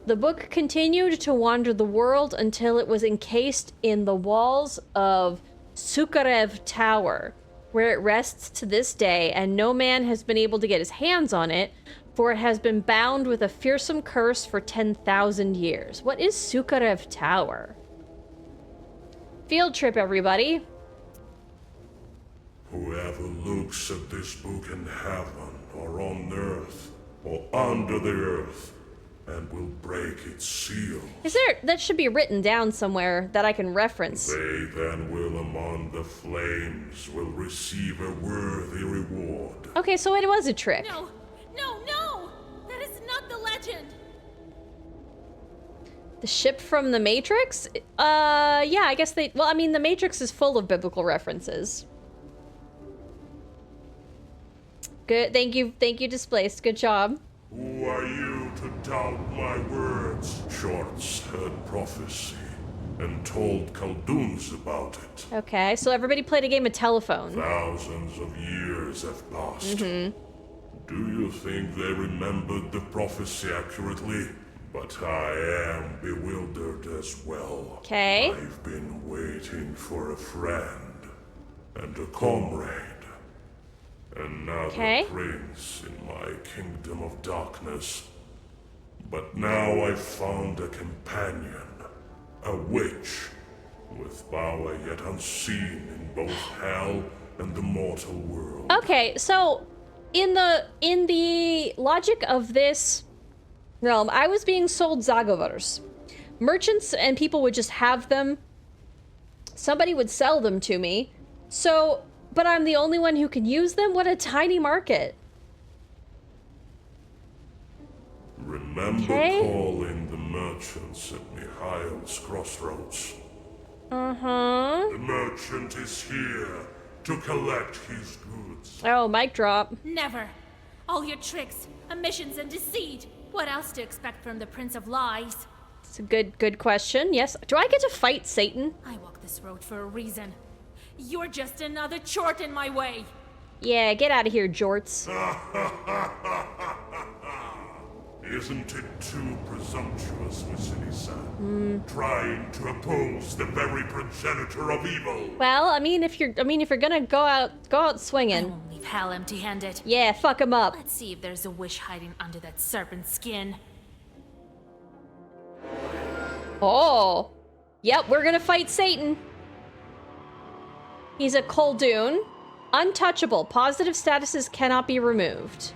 The book continued to wander the world until it was encased in the walls of Sukarev Tower, where it rests to this day, and no man has been able to get his hands on it, for it has been bound with a fearsome curse for 10,000 years. What is Sukarev Tower? Field trip, everybody. Whoever looks at this book in heaven, or on earth, or under the earth, and will break its seal. That should be written down somewhere that I can reference. They then will among the flames will receive a worthy reward. Okay, so it was a trick. No! That is not the legend! The ship from the Matrix? Yeah, I guess the Matrix is full of biblical references. Good, thank you, Displaced, good job. Who are you to doubt my words? Shorts heard prophecy and told Khalduns about it. Okay, so everybody played a game of telephone. Thousands of years have passed. Do you think they remembered the prophecy accurately? But I am bewildered as well. Okay. I've been waiting for a friend and a comrade. Another prince in my kingdom of darkness. But now I've found a companion, a witch, with power yet unseen in both hell and the mortal world. Okay, so in the logic of this realm, I was being sold Zagovars. Merchants and people would just have them. Somebody would sell them to me. So, but I'm the only one who can use them? What a tiny market. Remember calling the merchants at Mikhail's crossroads. The merchant is here to collect his goods. Oh, mic drop. Never. All your tricks, omissions, and deceit. What else to expect from the Prince of Lies? It's a good question. Yes. Do I get to fight Satan? I walk this road for a reason. You're just another chort in my way. Yeah, get out of here, jorts. Isn't it too presumptuous, Vasily-san? Trying to oppose the very progenitor of evil. Well, if you're gonna go out swinging. I won't leave hell empty-handed. Yeah, fuck him up. Let's see if there's a wish hiding under that serpent skin. Oh. Yep, we're gonna fight Satan. He's a Khaldun. Untouchable. Positive statuses cannot be removed.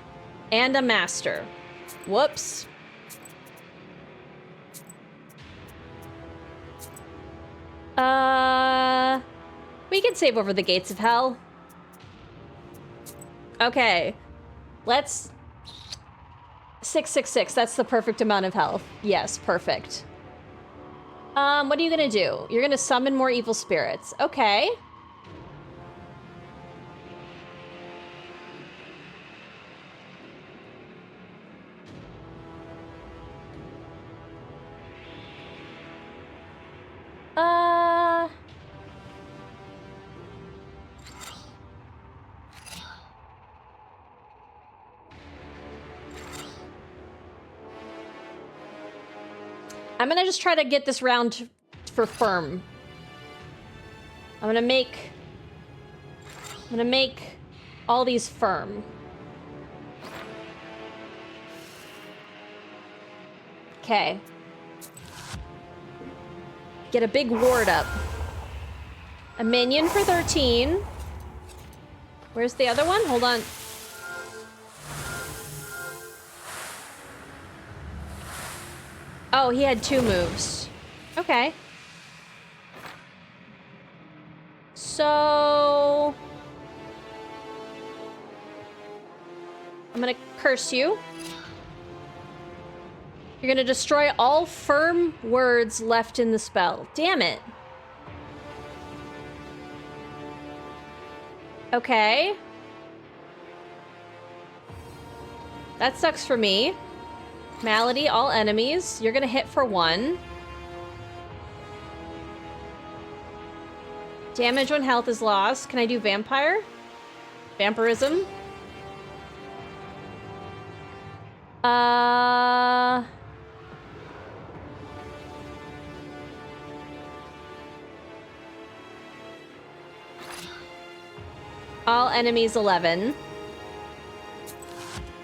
And a master. Whoops. We can save over the gates of hell. Okay. Let's 666. That's the perfect amount of health. Yes, perfect. What are you gonna do? You're gonna summon more evil spirits. Okay. I'm gonna just try to get this round for firm. I'm gonna make all these firm. Okay. Get a big ward up. A minion for 13. Where's the other one? Hold on. Oh, he had 2 moves. Okay. So... I'm gonna curse you. You're gonna destroy all firm words left in the spell. Damn it. Okay. That sucks for me. Malady, all enemies. You're gonna hit for 1. Damage when health is lost. Can I do vampire? Vampirism? All enemies 11.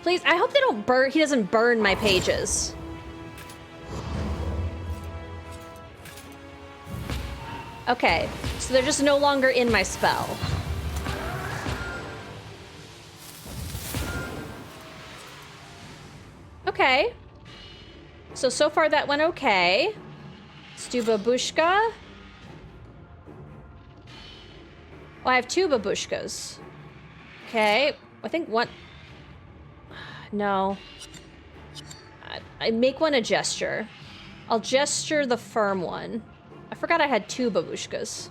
Please, I hope they don't burn. He doesn't burn my pages. Okay, so they're just no longer in my spell. Okay. So far that went okay. Let's do babushka. Oh, I have 2 babushkas. Okay, I think one... No. I make one a gesture. I'll gesture the firm one. I forgot I had 2 babushkas.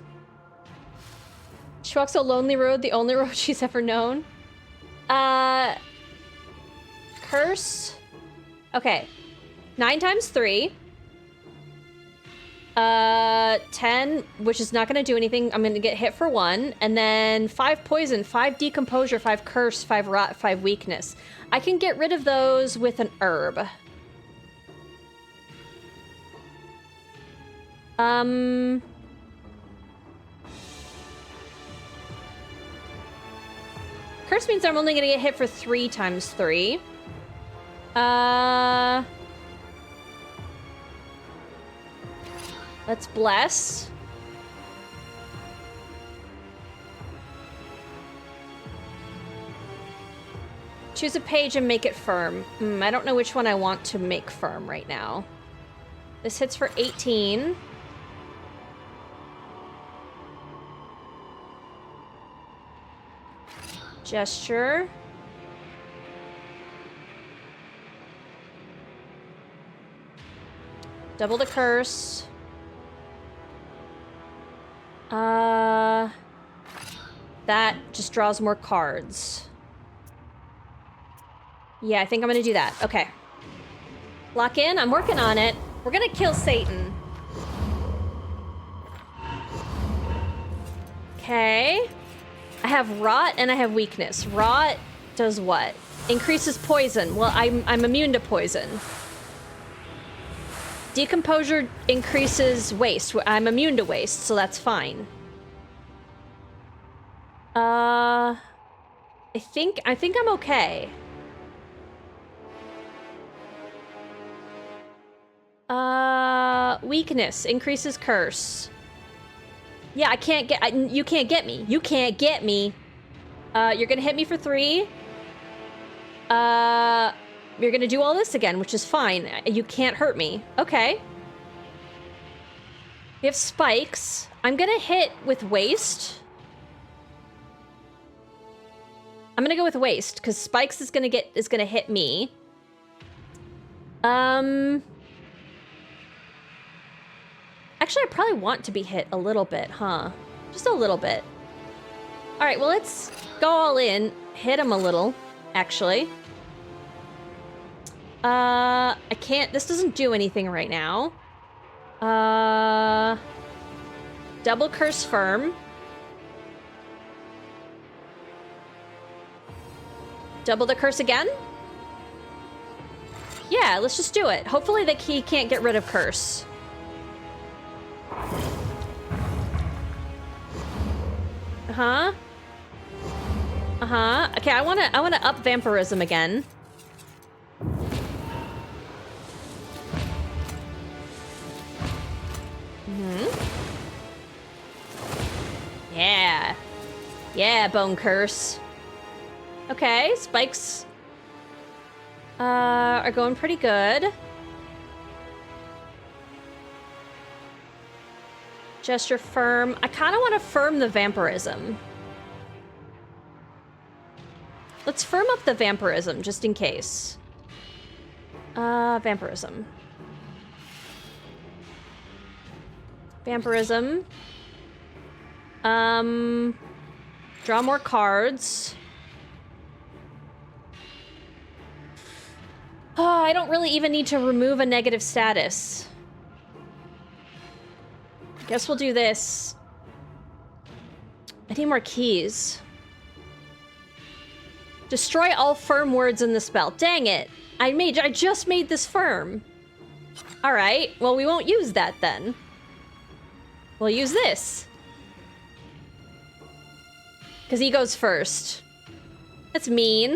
She walks a lonely road, the only road she's ever known. Curse. Okay. 9 times 3. 10, which is not gonna do anything. I'm gonna get hit for 1. And then 5 poison, 5 decomposure, 5 curse, 5 rot, 5 weakness. I can get rid of those with an herb. Curse means I'm only gonna get hit for 3 times 3. Let's bless. Choose a page and make it firm. I don't know which one I want to make firm right now. This hits for 18. Gesture. Double the curse. That just draws more cards. Yeah, I think I'm gonna do that. Okay. Lock in. I'm working on it. We're gonna kill Satan. Okay. I have rot and I have weakness. Rot does what? Increases poison. Well, I'm immune to poison. Decomposure increases waste. I'm immune to waste, so that's fine. I think I'm okay. Weakness increases curse. Yeah, I can't get. You can't get me. You can't get me. You're gonna hit me for 3. You're gonna do all this again, which is fine. You can't hurt me. Okay. We have spikes. I'm gonna hit with waste. I'm gonna go with waste because spikes is gonna hit me. Actually, I probably want to be hit a little bit, huh? Just a little bit. All right, well, let's go all in. Hit him a little, actually. I can't... This doesn't do anything right now. Double Curse Firm. Double the curse again? Yeah, let's just do it. Hopefully he can't get rid of curse. Uh-huh. Uh-huh. Okay, I wanna up vampirism again. Yeah. Yeah, Bone Curse. Okay, spikes are going pretty good. Gesture firm. I kind of want to firm the vampirism. Let's firm up the vampirism just in case. Vampirism. Vampirism. Draw more cards. Oh, I don't really even need to remove a negative status. Guess we'll do this. I need more keys. Destroy all firm words in the spell. Dang it. I just made this firm. All right. Well, we won't use that then. We'll use this. Because he goes first. That's mean.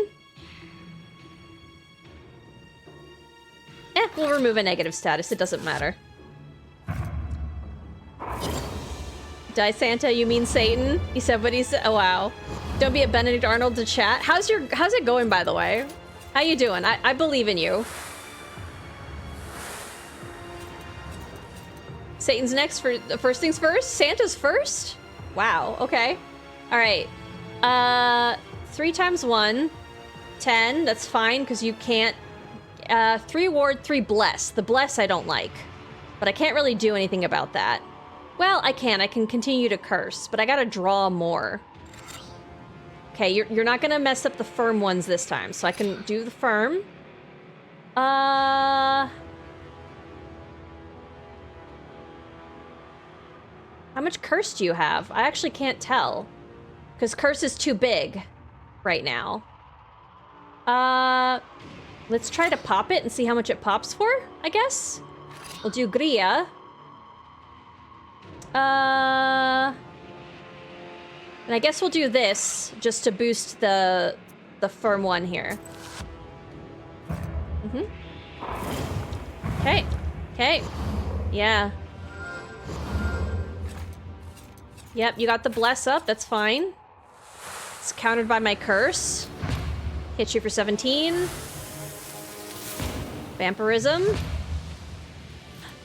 We'll remove a negative status. It doesn't matter. Die Santa, you mean Satan? He said what he said. Oh, wow. Don't be a Benedict Arnold to chat. How's it going, by the way? How you doing? I believe in you. Satan's next for the first things first? Santa's first? Wow, okay. All right. 3 times 1. 10, that's fine, because you can't... 3 ward, 3 bless. The bless I don't like. But I can't really do anything about that. Well, I can continue to curse, but I gotta draw more. Okay, you're not gonna mess up the firm ones this time, so I can do the firm. How much curse do you have? I actually can't tell. Because curse is too big right now. Let's try to pop it and see how much it pops for, I guess. We'll do Gria. And I guess we'll do this just to boost the firm one here. Okay. Okay. Yeah. Yep, you got the bless up. That's fine. It's countered by my curse. Hit you for 17. Vampirism.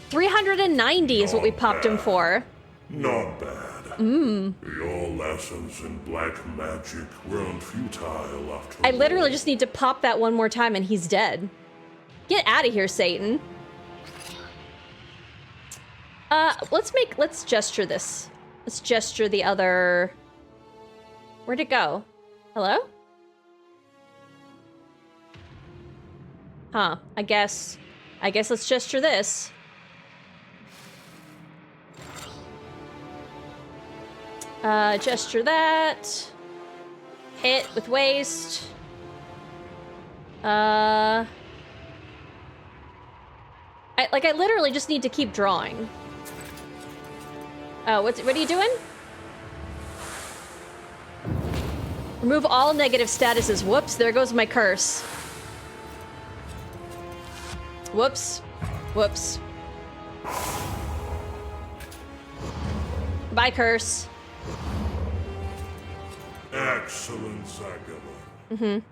390 is what we popped him for. Not bad. Your lessons in black magic weren't futile after all. I literally just need to pop that one more time and he's dead. Get out of here, Satan. Let's gesture this. Let's gesture the other... Where'd it go? Hello? Huh, I guess let's gesture this. Gesture that. Hit with waste. I literally just need to keep drawing. Oh, what are you doing? Remove all negative statuses. Whoops, there goes my curse. Whoops. Whoops. Bye, curse. Excellent, Zagala.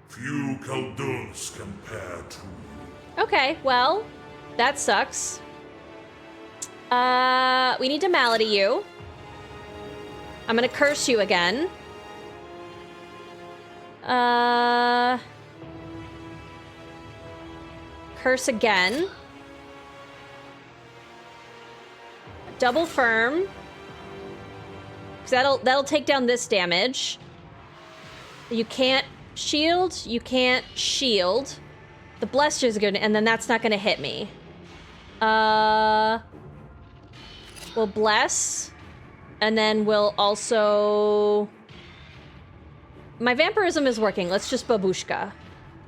Few Khaldun's compare to you. Okay, well, that sucks. We need to malady you. I'm gonna curse you again. Curse again. Double firm. 'Cause that'll take down this damage. You can't shield. You can't shield. The bless is good, and then that's not gonna hit me. We'll bless, and then we'll also. My vampirism is working. Let's just babushka.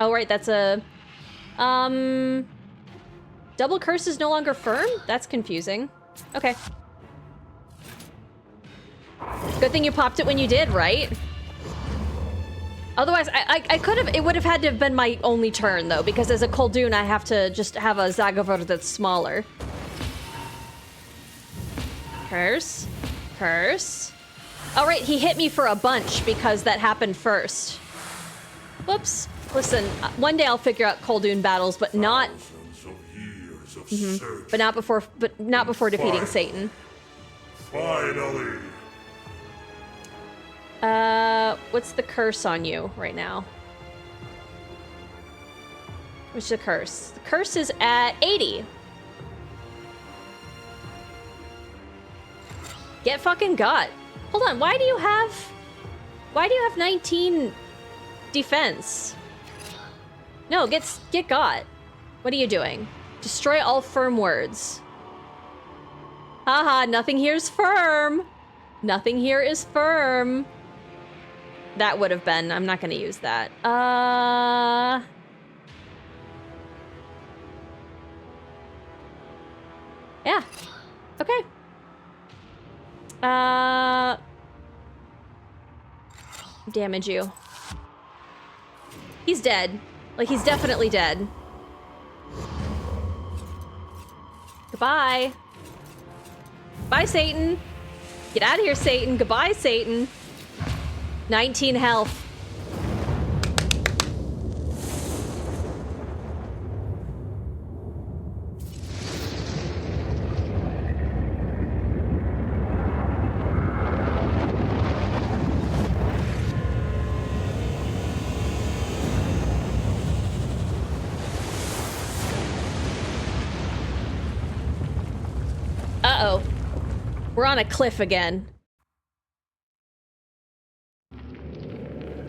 Oh right, that's a. Double curse is no longer firm? That's confusing. Okay. Good thing you popped it when you did, right? Otherwise, I could have, it would have had to have been my only turn, though, because as a Koldun, I have to just have a Zagavur that's smaller. Curse. Curse. All right, he hit me for a bunch because that happened first. Whoops. Listen, one day I'll figure out Koldun battles, but not... But not before defeating Satan. Finally. What's the curse on you right now? What's the curse? The curse is at 80. Get fucking got. Hold on, why do you have 19 defense? No, get got. What are you doing? Destroy all firm words. Haha, nothing here is firm. Nothing here is firm. That would have been. I'm not going to use that. Yeah. Okay. Damage you. He's dead. Like, he's definitely dead. Goodbye. Bye, Satan. Get out of here, Satan. Goodbye, Satan. 19 health. Uh-oh. We're on a cliff again.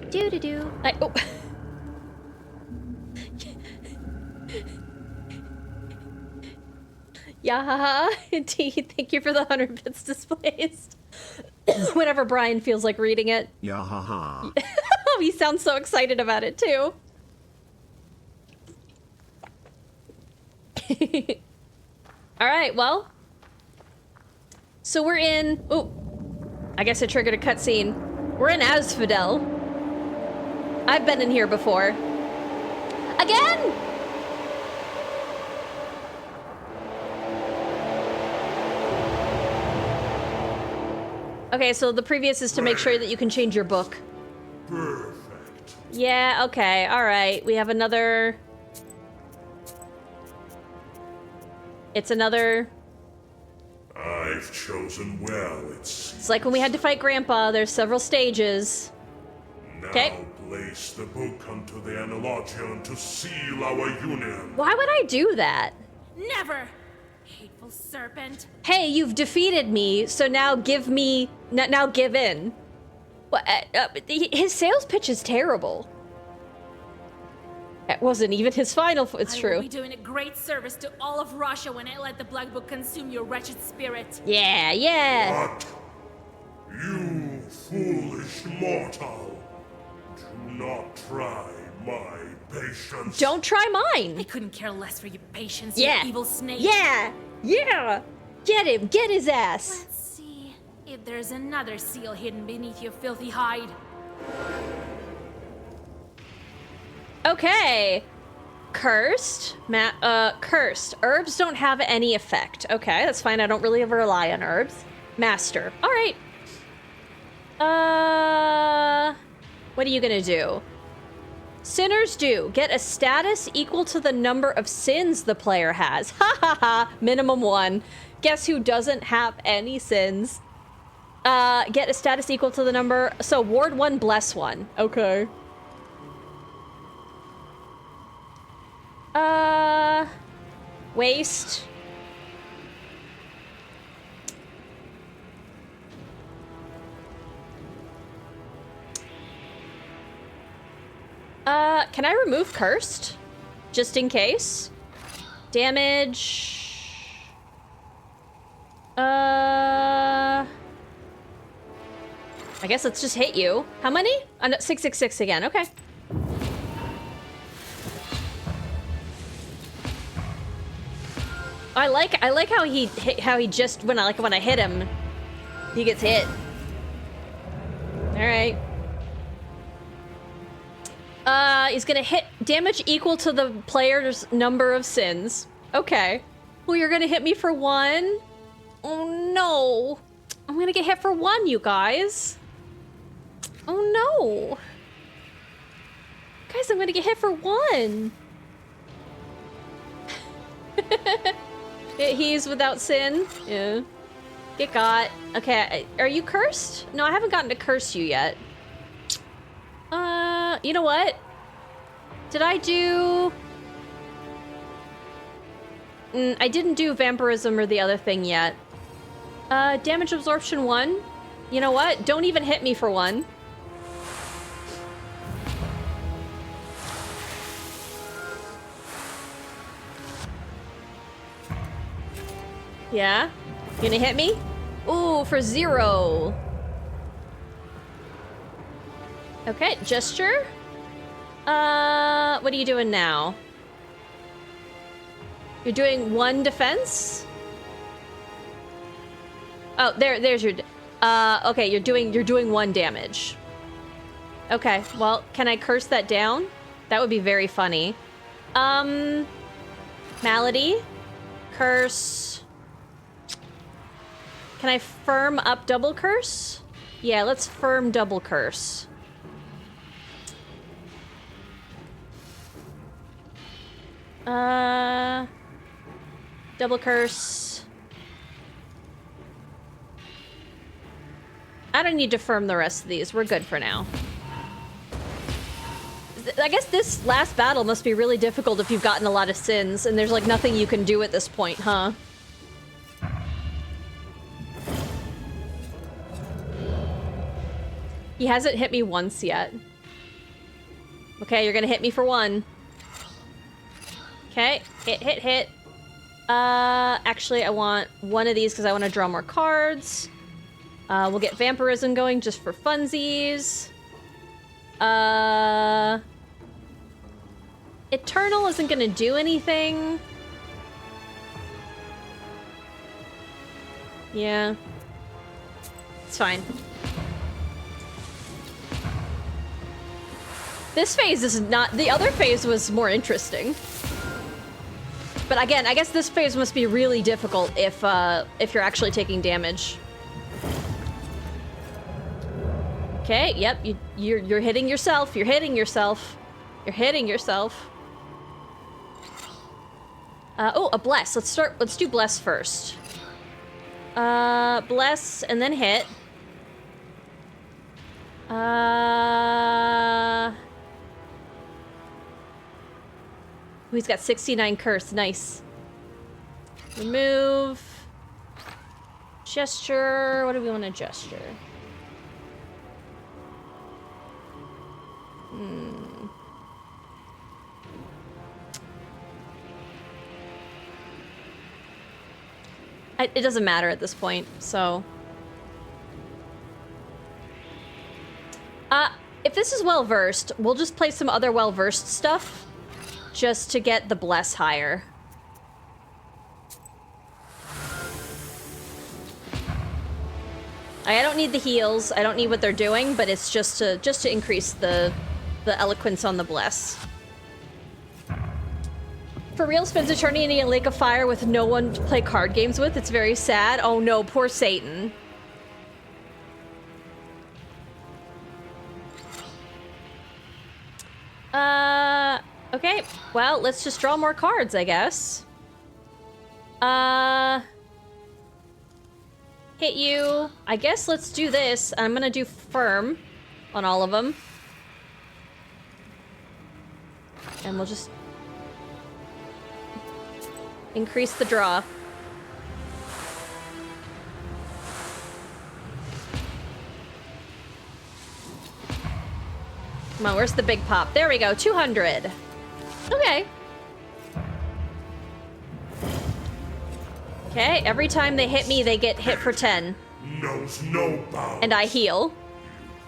Do-do-do. Oh. Yeah, indeed. Thank you for the 100 bits displaced. Whenever Brian feels like reading it. Yeah, haha. He sounds so excited about it, too. Alright, well. So we're in... Oh, I guess I triggered a cutscene. We're in Asphodel. I've been in here before. Again! Okay, so the previous is to make sure that you can change your book. Perfect. Yeah, okay, alright. We have another... It's another... I've chosen well, it seems. It's like when we had to fight Grandpa, there's several stages. Okay. Now place the book unto the Analogion to seal our union. Why would I do that? Never! Hateful serpent. Hey, you've defeated me, so now give me... now give in. What? His sales pitch is terrible. It wasn't even his final... It's true. I will be doing a great service to all of Russia when I let the Black Book consume your wretched spirit. Yeah, yeah. What? You foolish mortal. Do not try my patience. Don't try mine. I couldn't care less for your patience, Yeah. you evil snake. Yeah. Yeah. Get him. Get his ass. Let's see if there's another seal hidden beneath your filthy hide. Okay. Cursed. Cursed. Herbs don't have any effect. Okay, that's fine. I don't really ever rely on herbs. Master. All right. What are you gonna do? Sinners do. Get a status equal to the number of sins the player has. Ha ha ha. Minimum 1. Guess who doesn't have any sins? Get a status equal to the number... So, ward 1, bless 1. Okay. Waste. Can I remove cursed? Just in case? Damage. I guess let's just hit you. How many? 666 again, okay. I like how he just when I hit him, he gets hit. All right. He's gonna hit damage equal to the player's number of sins. Okay. Well, you're gonna hit me for 1? Oh no. I'm gonna get hit for 1, you guys. Oh no. Guys, I'm gonna get hit for 1. He's without sin. Yeah. Get got. Okay, are you cursed? No, I haven't gotten to curse you yet. You know what? Did I do... I didn't do vampirism or the other thing yet. Damage absorption 1. You know what? Don't even hit me for 1. Yeah? You gonna hit me? Ooh, for 0. Okay, gesture. What are you doing now? You're doing 1 defense? Oh, there's your... okay, you're doing 1 damage. Okay, well, can I curse that down? That would be very funny. Malady. Curse. Can I firm up double curse? Yeah, let's firm double curse. Double curse. I don't need to firm the rest of these. We're good for now. I guess this last battle must be really difficult if you've gotten a lot of sins and there's like nothing you can do at this point, huh? He hasn't hit me once yet. Okay, you're gonna hit me for 1. Okay, hit. Actually, I want 1 of these because I want to draw more cards. We'll get vampirism going just for funsies. Eternal isn't gonna do anything. Yeah. It's fine. This phase is not... The other phase was more interesting. But again, I guess this phase must be really difficult if you're actually taking damage. Okay, yep, you're hitting yourself. You're hitting yourself. You're hitting yourself. Oh, a bless. Let's do bless first. Bless and then hit. He's got 69 curse. Nice. Remove. Gesture. What do we want to gesture? It doesn't matter at this point, so... if this is well-versed, we'll just play some other well-versed stuff. Just to get the bless higher. I don't need the heals. I don't need what they're doing, but it's just to increase the eloquence on the bless. For real, spends eternity in a lake of fire with no one to play card games with. It's very sad. Oh no, poor Satan. Okay, well, let's just draw more cards, I guess. Hit you. I guess let's do this. I'm gonna do firm on all of them. And we'll just... Increase the draw. Come on, where's the big pop? There we go, 200. Okay. Okay, every time they hit me, they get hit for 10. Knows no bounds. And I heal.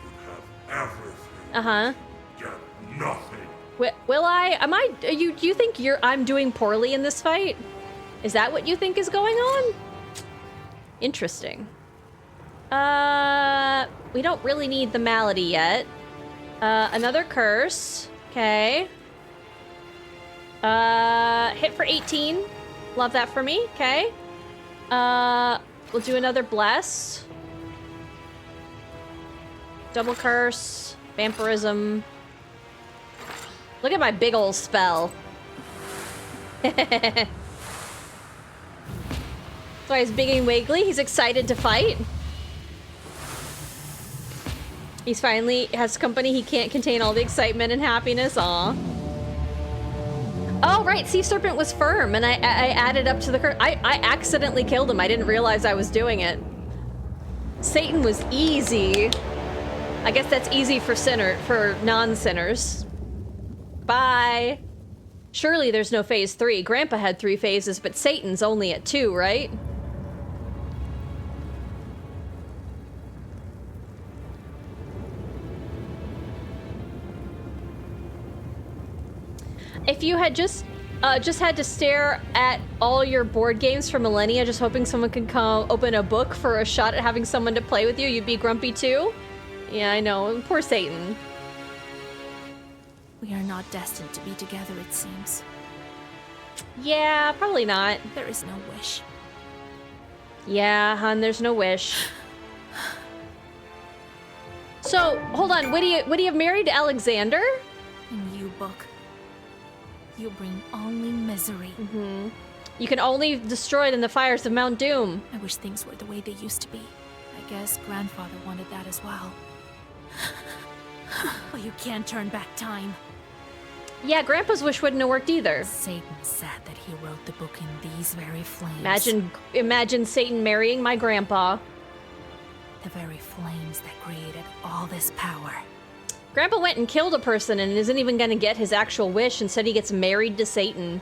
You could have everything. Uh-huh. Get nothing. Will I? Am I? Do you think I'm doing poorly in this fight? Is that what you think is going on? Interesting. We don't really need the malady yet. Another curse. Okay. Hit for 18. Love that for me. Okay. We'll do another bless. Double curse. Vampirism. Look at my big ol' spell. That's why he's big and wiggly. He's excited to fight. He's finally has company. He can't contain all the excitement and happiness. Aw. Oh, right. Sea Serpent was firm, and I added up to the curse. I accidentally killed him. I didn't realize I was doing it. Satan was easy. I guess that's easy for non-sinners. Bye. Surely there's no phase 3. Grandpa had 3 phases, but Satan's only at 2, right? If you had just had to stare at all your board games for millennia, just hoping someone could come open a book for a shot at having someone to play with you, you'd be grumpy too? Yeah, I know. Poor Satan. We are not destined to be together, it seems. Yeah, probably not. There is no wish. Yeah, hon, there's no wish. So, hold on. Would he have married Alexander? And you, book. You bring only misery. Mm-hmm. You can only destroy it in the fires of Mount Doom. I wish things were the way they used to be. I guess grandfather wanted that as well. But you can't turn back time. Yeah, Grandpa's wish wouldn't have worked either. Satan said that he wrote the book in these very flames. Imagine Satan marrying my grandpa. The very flames that created all this power. Grandpa went and killed a person and isn't even gonna get his actual wish. Instead, he gets married to Satan.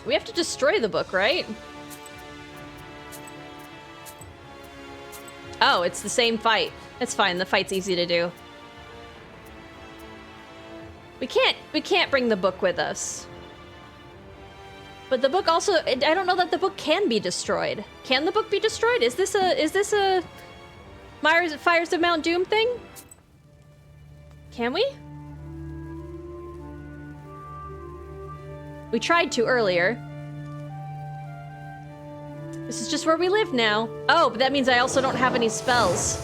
We have to destroy the book, right? Oh, it's the same fight. That's fine. The fight's easy to do. We can't bring the book with us. But the book also, I don't know that the book can be destroyed. Can the book be destroyed? Is this a Fires of Mount Doom thing? Can we? We tried to earlier. This is just where we live now. Oh, but that means I also don't have any spells.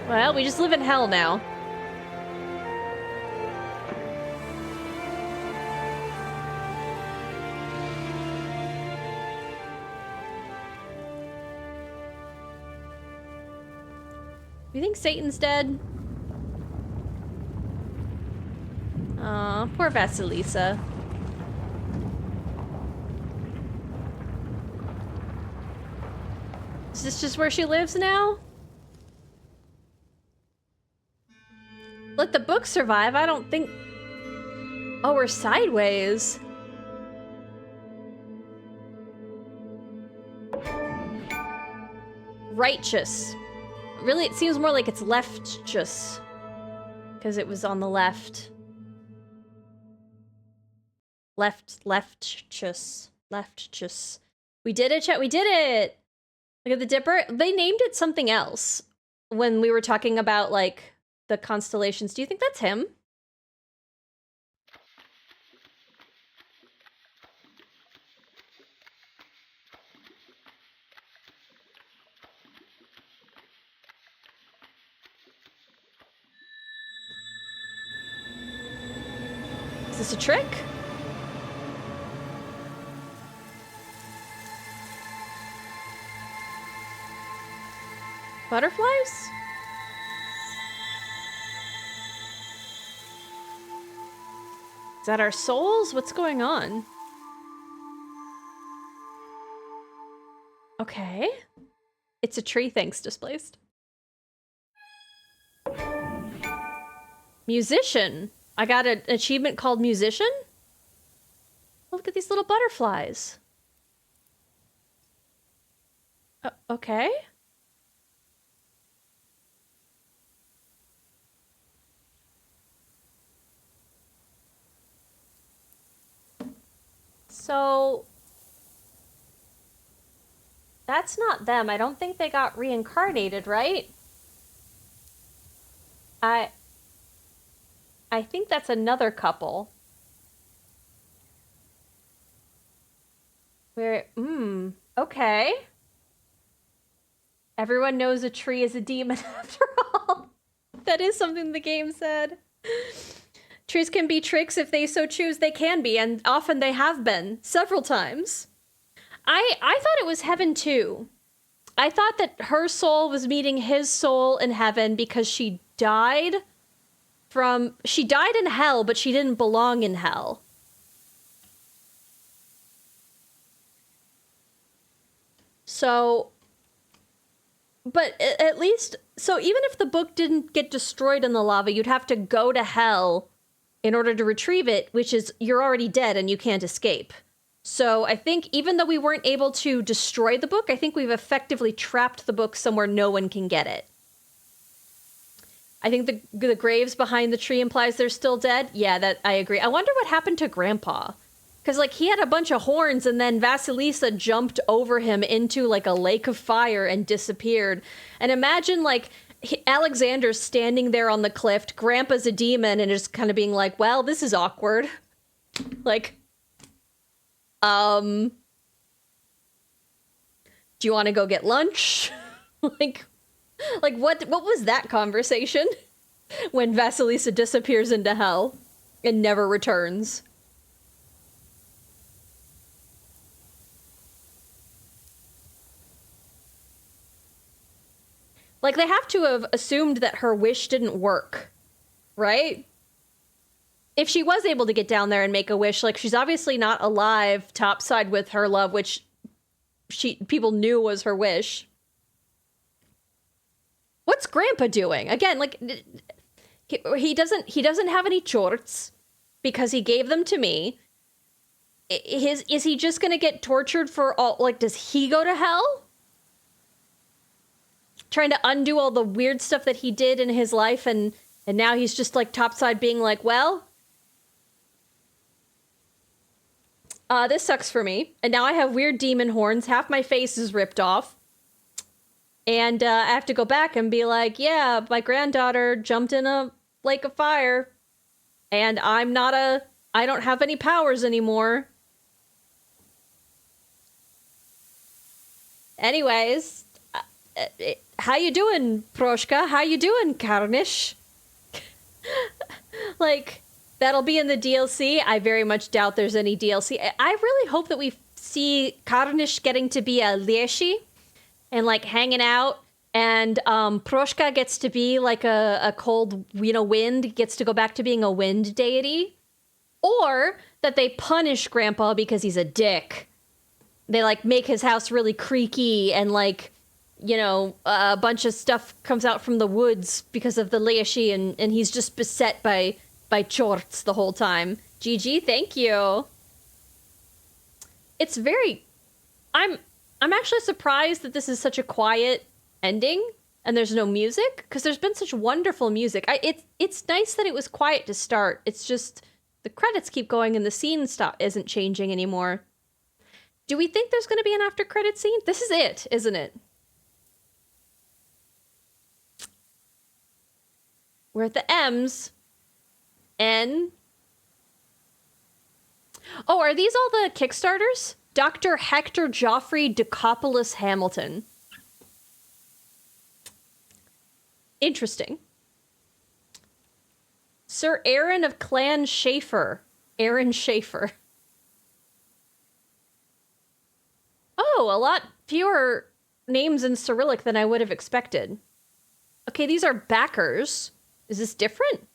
Well, we just live in hell now. You think Satan's dead? Aw, poor Vasilisa. Is this just where she lives now? Let the book survive? I don't think... Oh, we're sideways. Righteous. Really, it seems more like it's left-just. Because it was on the left. Left-just. We did it, chat. We did it! Look at the Dipper. They named it something else when we were talking about, like, the constellations. Do you think that's him? Is this a trick? Butterflies? that our souls? What's going on? Okay. It's a tree, thanks, displaced. Musician. I got an achievement called Musician? Look at these little butterflies. Okay. So... that's not them. I don't think they got reincarnated, right? I think that's another couple. Where, okay. Everyone knows a tree is a demon after all. That is something the game said. Trees can be tricks if they so choose. They can be, and often they have been, several times. I thought it was heaven too. I thought that her soul was meeting his soul in heaven because she died in hell, but she didn't belong in hell. So, but at least, so even if the book didn't get destroyed in the lava, you'd have to go to hell in order to retrieve it, which is, you're already dead and you can't escape. So I think even though we weren't able to destroy the book, I think we've effectively trapped the book somewhere no one can get it. I think the graves behind the tree implies they're still dead. Yeah, that I agree. I wonder what happened to Grandpa. Because, like, he had a bunch of horns and then Vasilisa jumped over him into, like, a lake of fire and disappeared. And imagine, like, Alexander's standing there on the cliff, Grandpa's a demon, and just kind of being like, well, this is awkward. Like, do you want to go get lunch? Like what was that conversation? When Vasilisa disappears into hell and never returns. Like, they have to have assumed that her wish didn't work, right? If she was able to get down there and make a wish, like, she's obviously not alive topside with her love, which people knew was her wish. What's Grandpa doing? Again, like, he doesn't have any chorts because he gave them to me. Is he just gonna get tortured for all, like, does he go to hell? Trying to undo all the weird stuff that he did in his life, and now he's just, like, topside being like, well, this sucks for me. And now I have weird demon horns. Half my face is ripped off. And I have to go back and be like, yeah, my granddaughter jumped in a lake of fire. And I don't have any powers anymore. Anyways, how you doing, Proshka? How you doing, Karnish? Like, that'll be in the DLC. I very much doubt there's any DLC. I really hope that we see Karnish getting to be a Lieshi and, like, hanging out, and Proshka gets to be, like, a cold, wind, gets to go back to being a wind deity. Or that they punish Grandpa because he's a dick. They, like, make his house really creaky, and, like, a bunch of stuff comes out from the woods because of the Lieshi, and he's just beset by chorts the whole time. GG, thank you. It's very... I'm actually surprised that this is such a quiet ending and there's no music, because there's been such wonderful music. It's nice that it was quiet to start. It's just the credits keep going and the scene isn't changing anymore. Do we think there's going to be an after credit scene? This is it, isn't it? We're at the M's. N. Oh, are these all the Kickstarters? Dr. Hector Joffrey Decopoulos Hamilton. Interesting. Sir Aaron of Clan Schaefer. Aaron Schaefer. Oh, a lot fewer names in Cyrillic than I would have expected. Okay, these are backers. Is this different?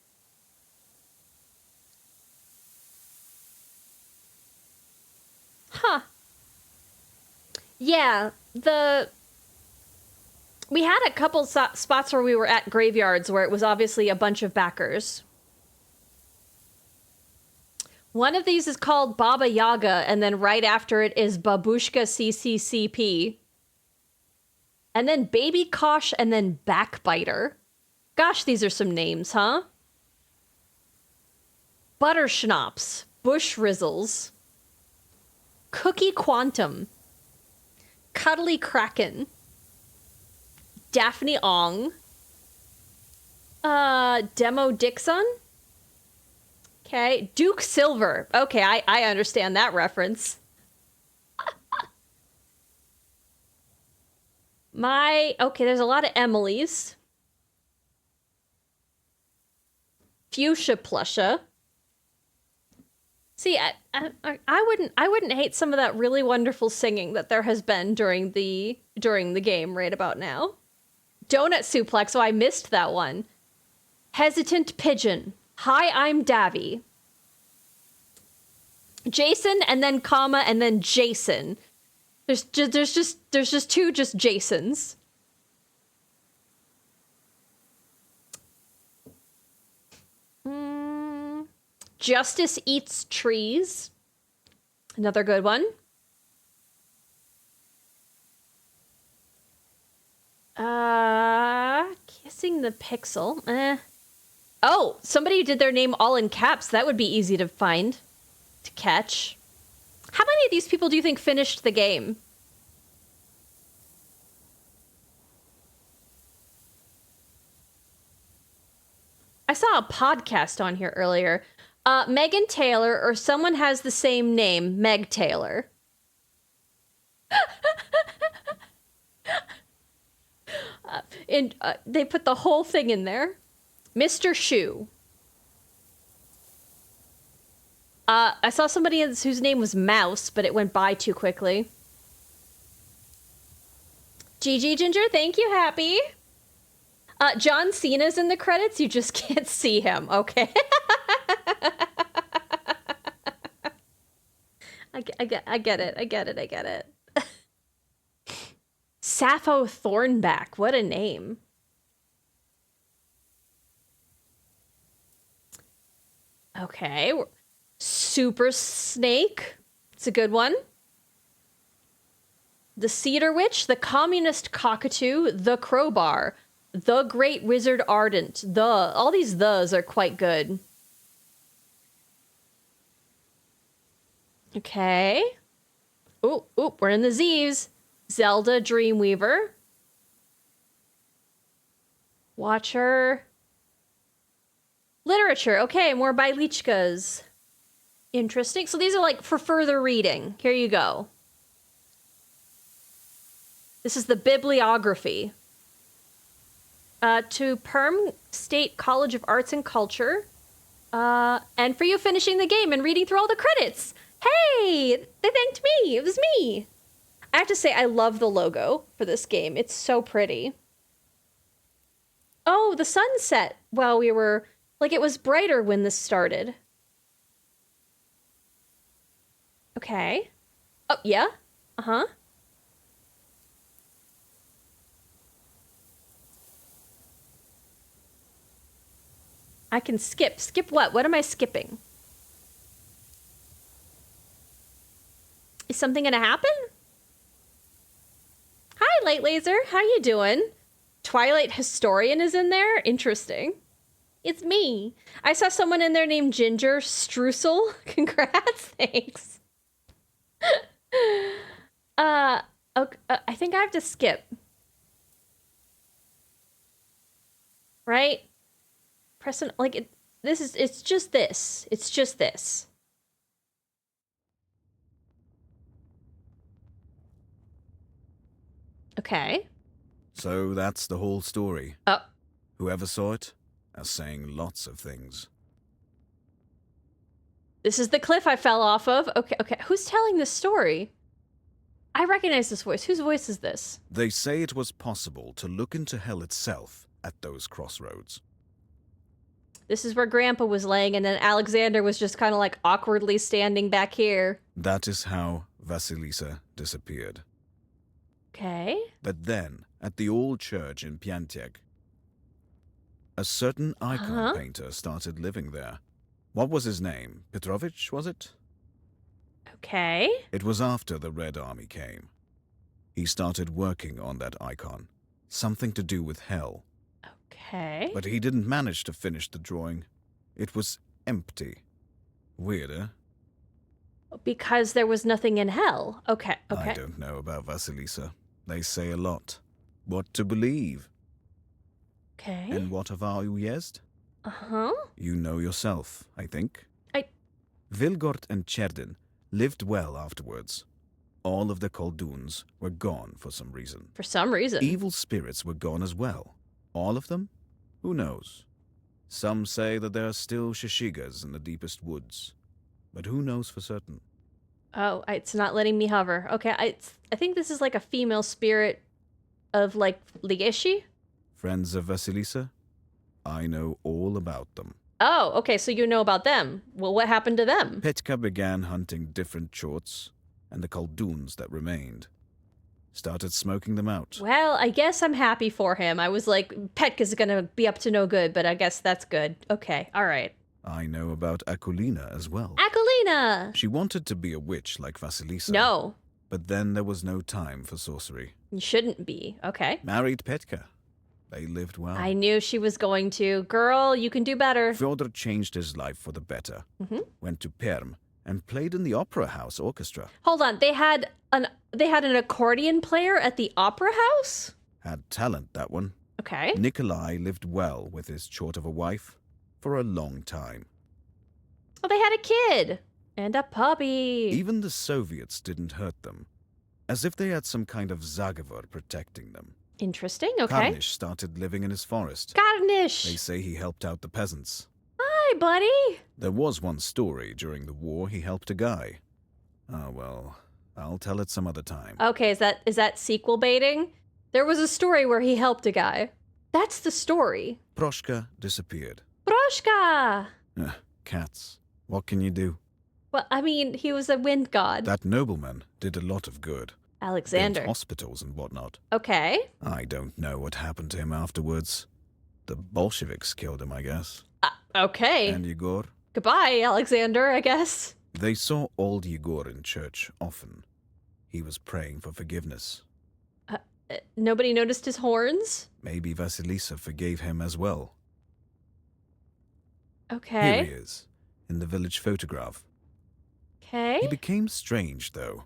Huh. Yeah, we had a couple spots where we were at graveyards where it was obviously a bunch of backers. One of these is called Baba Yaga, and then right after it is Babushka CCCP. And then Baby Kosh, and then Backbiter. Gosh, these are some names, huh? Butter Schnapps, Bush Rizzles, Cookie Quantum, Cuddly Kraken, Daphne Ong, Demo Dixon. Okay, Duke Silver. Okay, I understand that reference. Okay, there's a lot of Emilys. Fuchsia Plusha. See, I wouldn't hate some of that really wonderful singing that there has been during the game right about now. Donut Suplex, oh, I missed that one. Hesitant Pigeon. Hi, I'm Davy. Jason, and then comma, and then Jason. There's just two Jasons. Justice Eats Trees. Another good one. Kissing the Pixel. Oh, somebody did their name all in caps. That would be easy to find, to catch. How many of these people do you think finished the game? I saw a podcast on here earlier. Megan Taylor, or someone has the same name, Meg Taylor. They put the whole thing in there. Mr. Shoe. I saw somebody whose name was Mouse, but it went by too quickly. GG Ginger, thank you, Happy. John Cena's in the credits, you just can't see him, okay? I get it. Sappho Thornback, what a name. Okay, Super Snake, it's a good one. The Cedar Witch, the Communist Cockatoo, the Crowbar, the Great Wizard Ardent, all these thes are quite good. Okay. Ooh, we're in the Z's. Zelda Dreamweaver. Watcher. Literature. Okay, more by Lichkas. Interesting. So these are like for further reading. Here you go. This is the bibliography. To Perm State College of Arts and Culture. And for you finishing the game and reading through all the credits. Hey, they thanked me. It was me. I have to say, I love the logo for this game. It's so pretty. Oh, the sunset while we were... Like, it was brighter when this started. Okay. Oh, yeah? Uh-huh. I can skip. Skip what? What am I skipping? Is something gonna happen? Hi, Light Laser. How you doing? Twilight Historian is in there? Interesting. It's me. I saw someone in there named Ginger Streusel. Congrats. Thanks. Okay, I think I have to skip. Right? Press an, like, it's just this. It's just this. Okay. So that's the whole story. Oh. Whoever saw it, as saying lots of things. This is the cliff I fell off of. Okay. Who's telling this story? I recognize this voice. Whose voice is this? They say it was possible to look into hell itself at those crossroads. This is where Grandpa was laying, and then Alexander was just kind of like awkwardly standing back here. That is how Vasilisa disappeared. Okay. But then, at the old church in Piantek, a certain icon painter started living there. What was his name? Petrovich, was it? Okay. It was after the Red Army came. He started working on that icon. Something to do with hell. Okay. But he didn't manage to finish the drawing. It was empty. Weirder. Because there was nothing in hell. Okay. I don't know about Vasilisa. They say a lot. What to believe. Okay. And what of our Uyezd? Uh-huh. You know yourself, I think. Vilgort and Cherdin lived well afterwards. All of the Kolduns were gone for some reason. For some reason. Evil spirits were gone as well. All of them? Who knows? Some say that there are still Shishigas in the deepest woods. But who knows for certain? Oh, it's not letting me hover. Okay, I think this is like a female spirit of, like, Ligishi? Friends of Vasilisa? I know all about them. Oh, okay, so you know about them. Well, what happened to them? Petka began hunting different chorts, and the Kolduns that remained started smoking them out. Well, I guess I'm happy for him. I was like, Petka's gonna be up to no good, but I guess that's good. Okay, all right. I know about Akulina as well. Akulina! She wanted to be a witch like Vasilisa. No. But then there was no time for sorcery. You shouldn't be. Okay. Married Petka. They lived well. I knew she was going to. Girl, you can do better. Fyodor changed his life for the better. Went to Perm and played in the opera house orchestra. Hold on, they had an accordion player at the opera house? Had talent, that one. Okay. Nikolai lived well with his chort of a wife for a long time. Oh, they had a kid and a puppy. Even the Soviets didn't hurt them, as if they had some kind of Zagavor protecting them. Interesting, okay. Karnish started living in his forest. Karnish! They say he helped out the peasants. Hi, buddy! There was one story during the war he helped a guy. Ah, well, I'll tell it some other time. Okay, is that sequel baiting? There was a story where he helped a guy. That's the story. Proshka disappeared. Proshka! Cats. What can you do? Well, I mean, he was a wind god. That nobleman did a lot of good. Alexander. Built hospitals and whatnot. Okay. I don't know what happened to him afterwards. The Bolsheviks killed him, I guess. Okay. And Yegor? Goodbye, Alexander, I guess. They saw old Yegor in church often. He was praying for forgiveness. Nobody noticed his horns? Maybe Vasilisa forgave him as well. Okay. Here he is, in the village photograph. Okay. He became strange, though.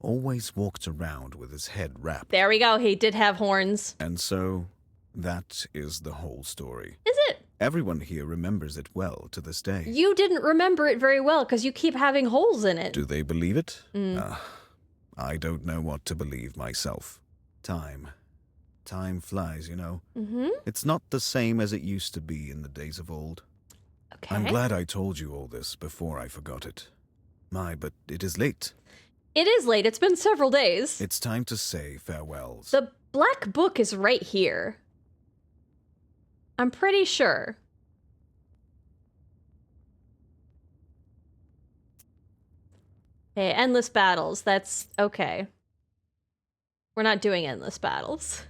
Always walked around with his head wrapped. There we go, he did have horns. And so, that is the whole story. Is it? Everyone here remembers it well to this day. You didn't remember it very well because you keep having holes in it. Do they believe it? I don't know what to believe myself. Time flies, you know. It's not the same as it used to be in the days of old. Okay. I'm glad I told you all this before I forgot it. But it is late. It is late. It's been several days. It's time to say farewells. The black book is right here. I'm pretty sure. Okay, endless battles. That's okay. We're not doing endless battles.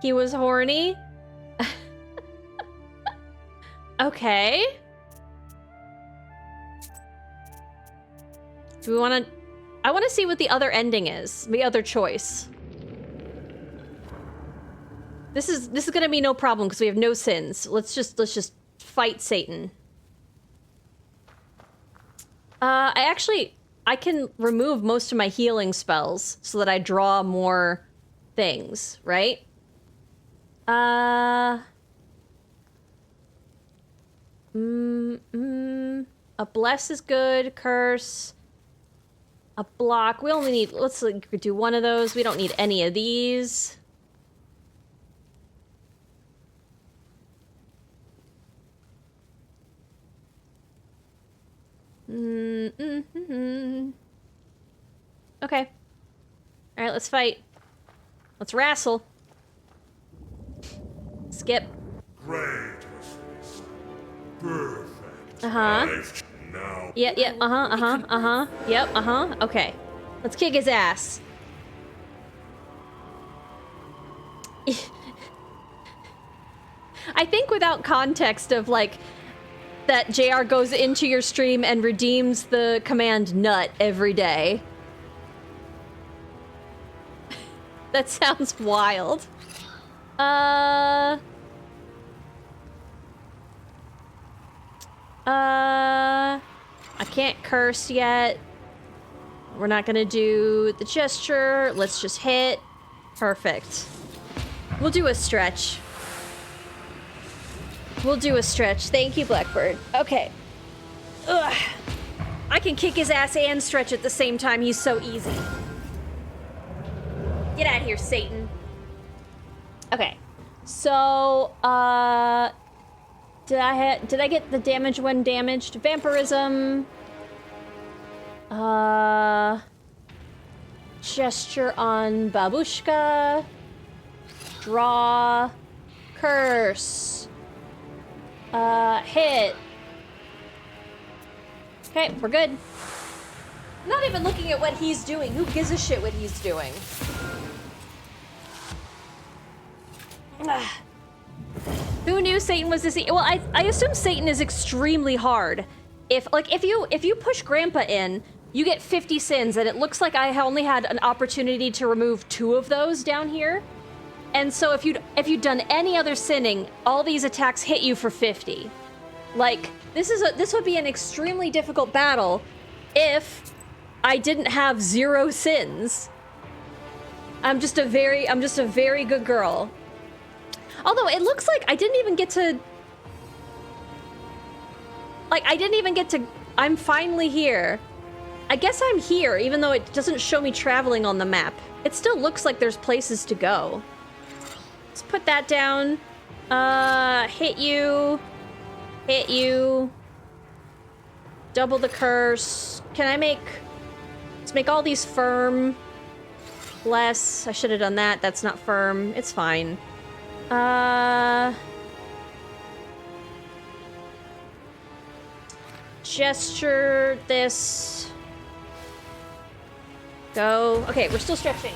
He was horny? Okay. Do we want to... I want to see what the other ending is. The other choice. This is going to be no problem because we have no sins. Let's just fight Satan. I can remove most of my healing spells so that I draw more things, right? A bless is good, curse. A block. We only need, let's do one of those. We don't need any of these. Okay. All right, let's fight. Let's wrestle. Skip. Great. Perfect. Uh-huh. I've now. Yep, okay. Let's kick his ass. I think without context of, like, that JR goes into your stream and redeems the command nut every day. That sounds wild. I can't curse yet. We're not gonna do the gesture. Let's just hit. Perfect. We'll do a stretch. We'll do a stretch. Thank you, Blackbird. Okay. Ugh. I can kick his ass and stretch at the same time. He's so easy. Get out of here, Satan. Okay. So, did I get the damage when damaged? Vampirism. Gesture on Babushka. Draw. Curse. Hit. Okay, we're good. I'm not even looking at what he's doing. Who gives a shit what he's doing? Who knew Satan was this? Well, I assume Satan is extremely hard. If you push Grandpa in, you get 50 sins, and it looks like I only had an opportunity to remove 2 of those down here. And so if you'd done any other sinning, all these attacks hit you for 50. Like, this would be an extremely difficult battle if I didn't have 0 sins. I'm just a very good girl. Although it looks like I didn't even get to... I'm finally here. I guess I'm here, even though it doesn't show me traveling on the map. It still looks like there's places to go. Let's put that down. Hit you. Hit you. Double the curse. Can I make... Let's make all these firm. Less. I should have done that. That's not firm. It's fine. Gesture this. Go. Okay, we're still stretching.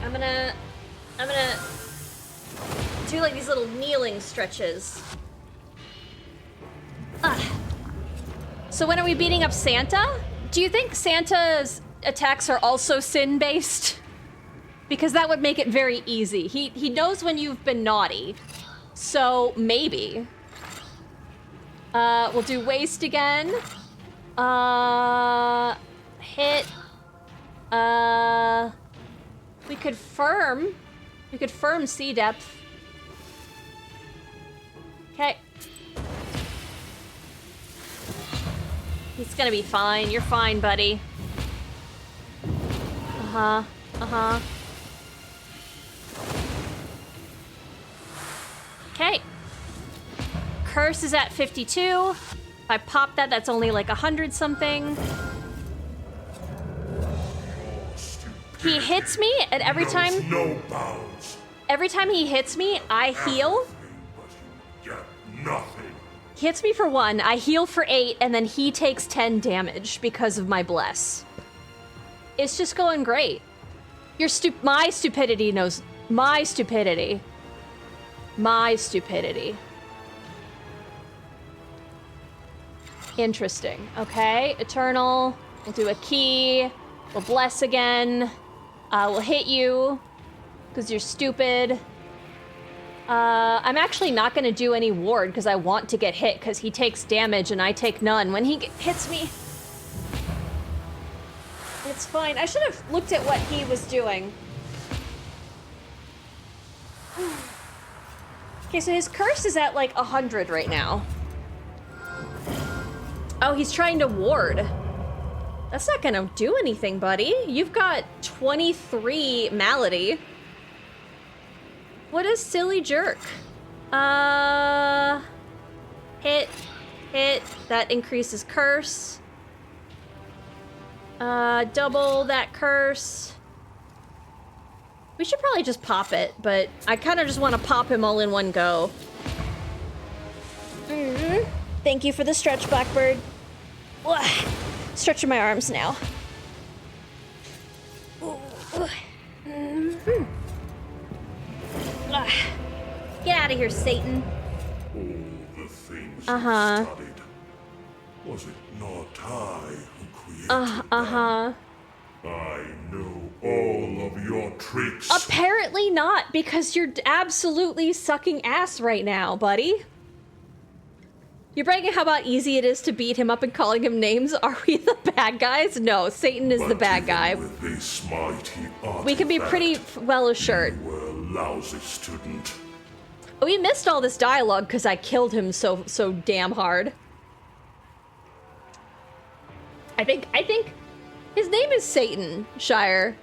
I'm gonna do like these little kneeling stretches. So when are we beating up Santa? Do you think Santa's attacks are also sin-based? Because that would make it very easy. He knows when you've been naughty. So maybe. We'll do waste again. Hit. We could firm. We could firm sea depth. Okay. He's gonna be fine. You're fine, buddy. Okay. Curse is at 52. If I pop that, that's only like 100 something. He hits me, and every time he hits me, I heal. He hits me for 1, I heal for 8, and then he takes 10 damage because of my bless. It's just going great. My stupidity knows my stupidity. My stupidity. Interesting. Okay, Eternal. We'll do a key. We'll bless again. We'll hit you because you're stupid. I'm actually not going to do any ward because I want to get hit because he takes damage and I take none when he hits me. It's fine. I should have looked at what he was doing. Okay, so his curse is at like 100 right now. Oh, he's trying to ward. That's not gonna do anything, buddy. You've got 23 malady. What a silly jerk. Hit. That increases curse. Double that curse. We should probably just pop it, but I kind of just want to pop him all in one go. Thank you for the stretch, Blackbird. Stretching my arms now. Get out of here, Satan. All the things Uh-huh. you studied. Was it not I who created them? I know all of your tricks. Apparently not, because you're absolutely sucking ass right now, buddy. You're bragging how about easy it is to beat him up and calling him names. Are we the bad guys? No, Satan is the bad guy. With this mighty We can be pretty well assured. You were a lousy student. We missed all this dialogue because I killed him so damn hard. I think his name is Satan, Shire.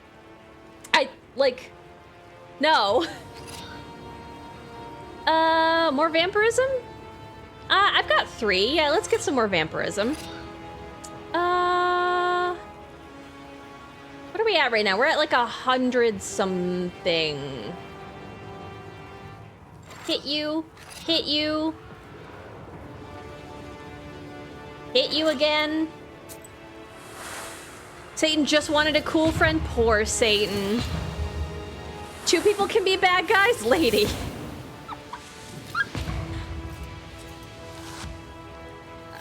No. More vampirism? I've got 3. Yeah, let's get some more vampirism. What are we at right now? We're at like 100 something. Hit you. Hit you. Hit you again. Satan just wanted a cool friend. Poor Satan. 2 people can be bad guys? Lady.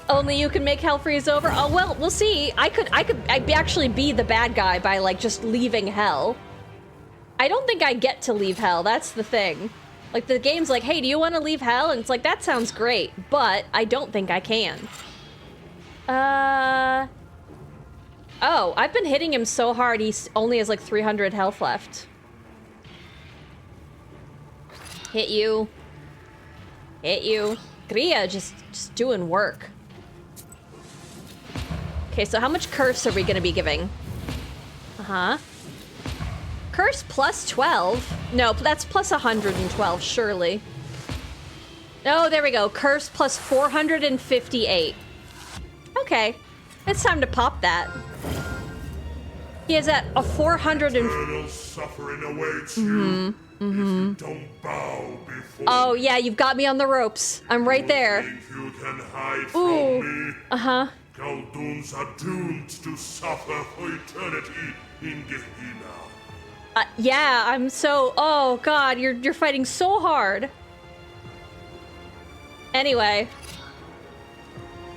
Only you can make hell freeze over? Oh, well, we'll see. I'd actually be the bad guy by, like, just leaving hell. I don't think I get to leave hell. That's the thing. Like, the game's like, hey, do you want to leave hell? And it's like, that sounds great, but I don't think I can. Oh, I've been hitting him so hard, he only has, like, 300 health left. Hit you. Hit you. Gria just doing work. Okay, so how much curse are we gonna be giving? Curse plus 12? No, that's plus 112, surely. Oh, there we go. Curse plus 458. Okay, it's time to pop that. He is at a 400 and... Eternal suffering awaits you if you don't bow before Oh, yeah, you've got me on the ropes. I'm right there. Think you can hide from me? Khalduns are doomed to suffer for eternity in Gehenna. Yeah, I'm so... Oh, God, you're fighting so hard. Anyway.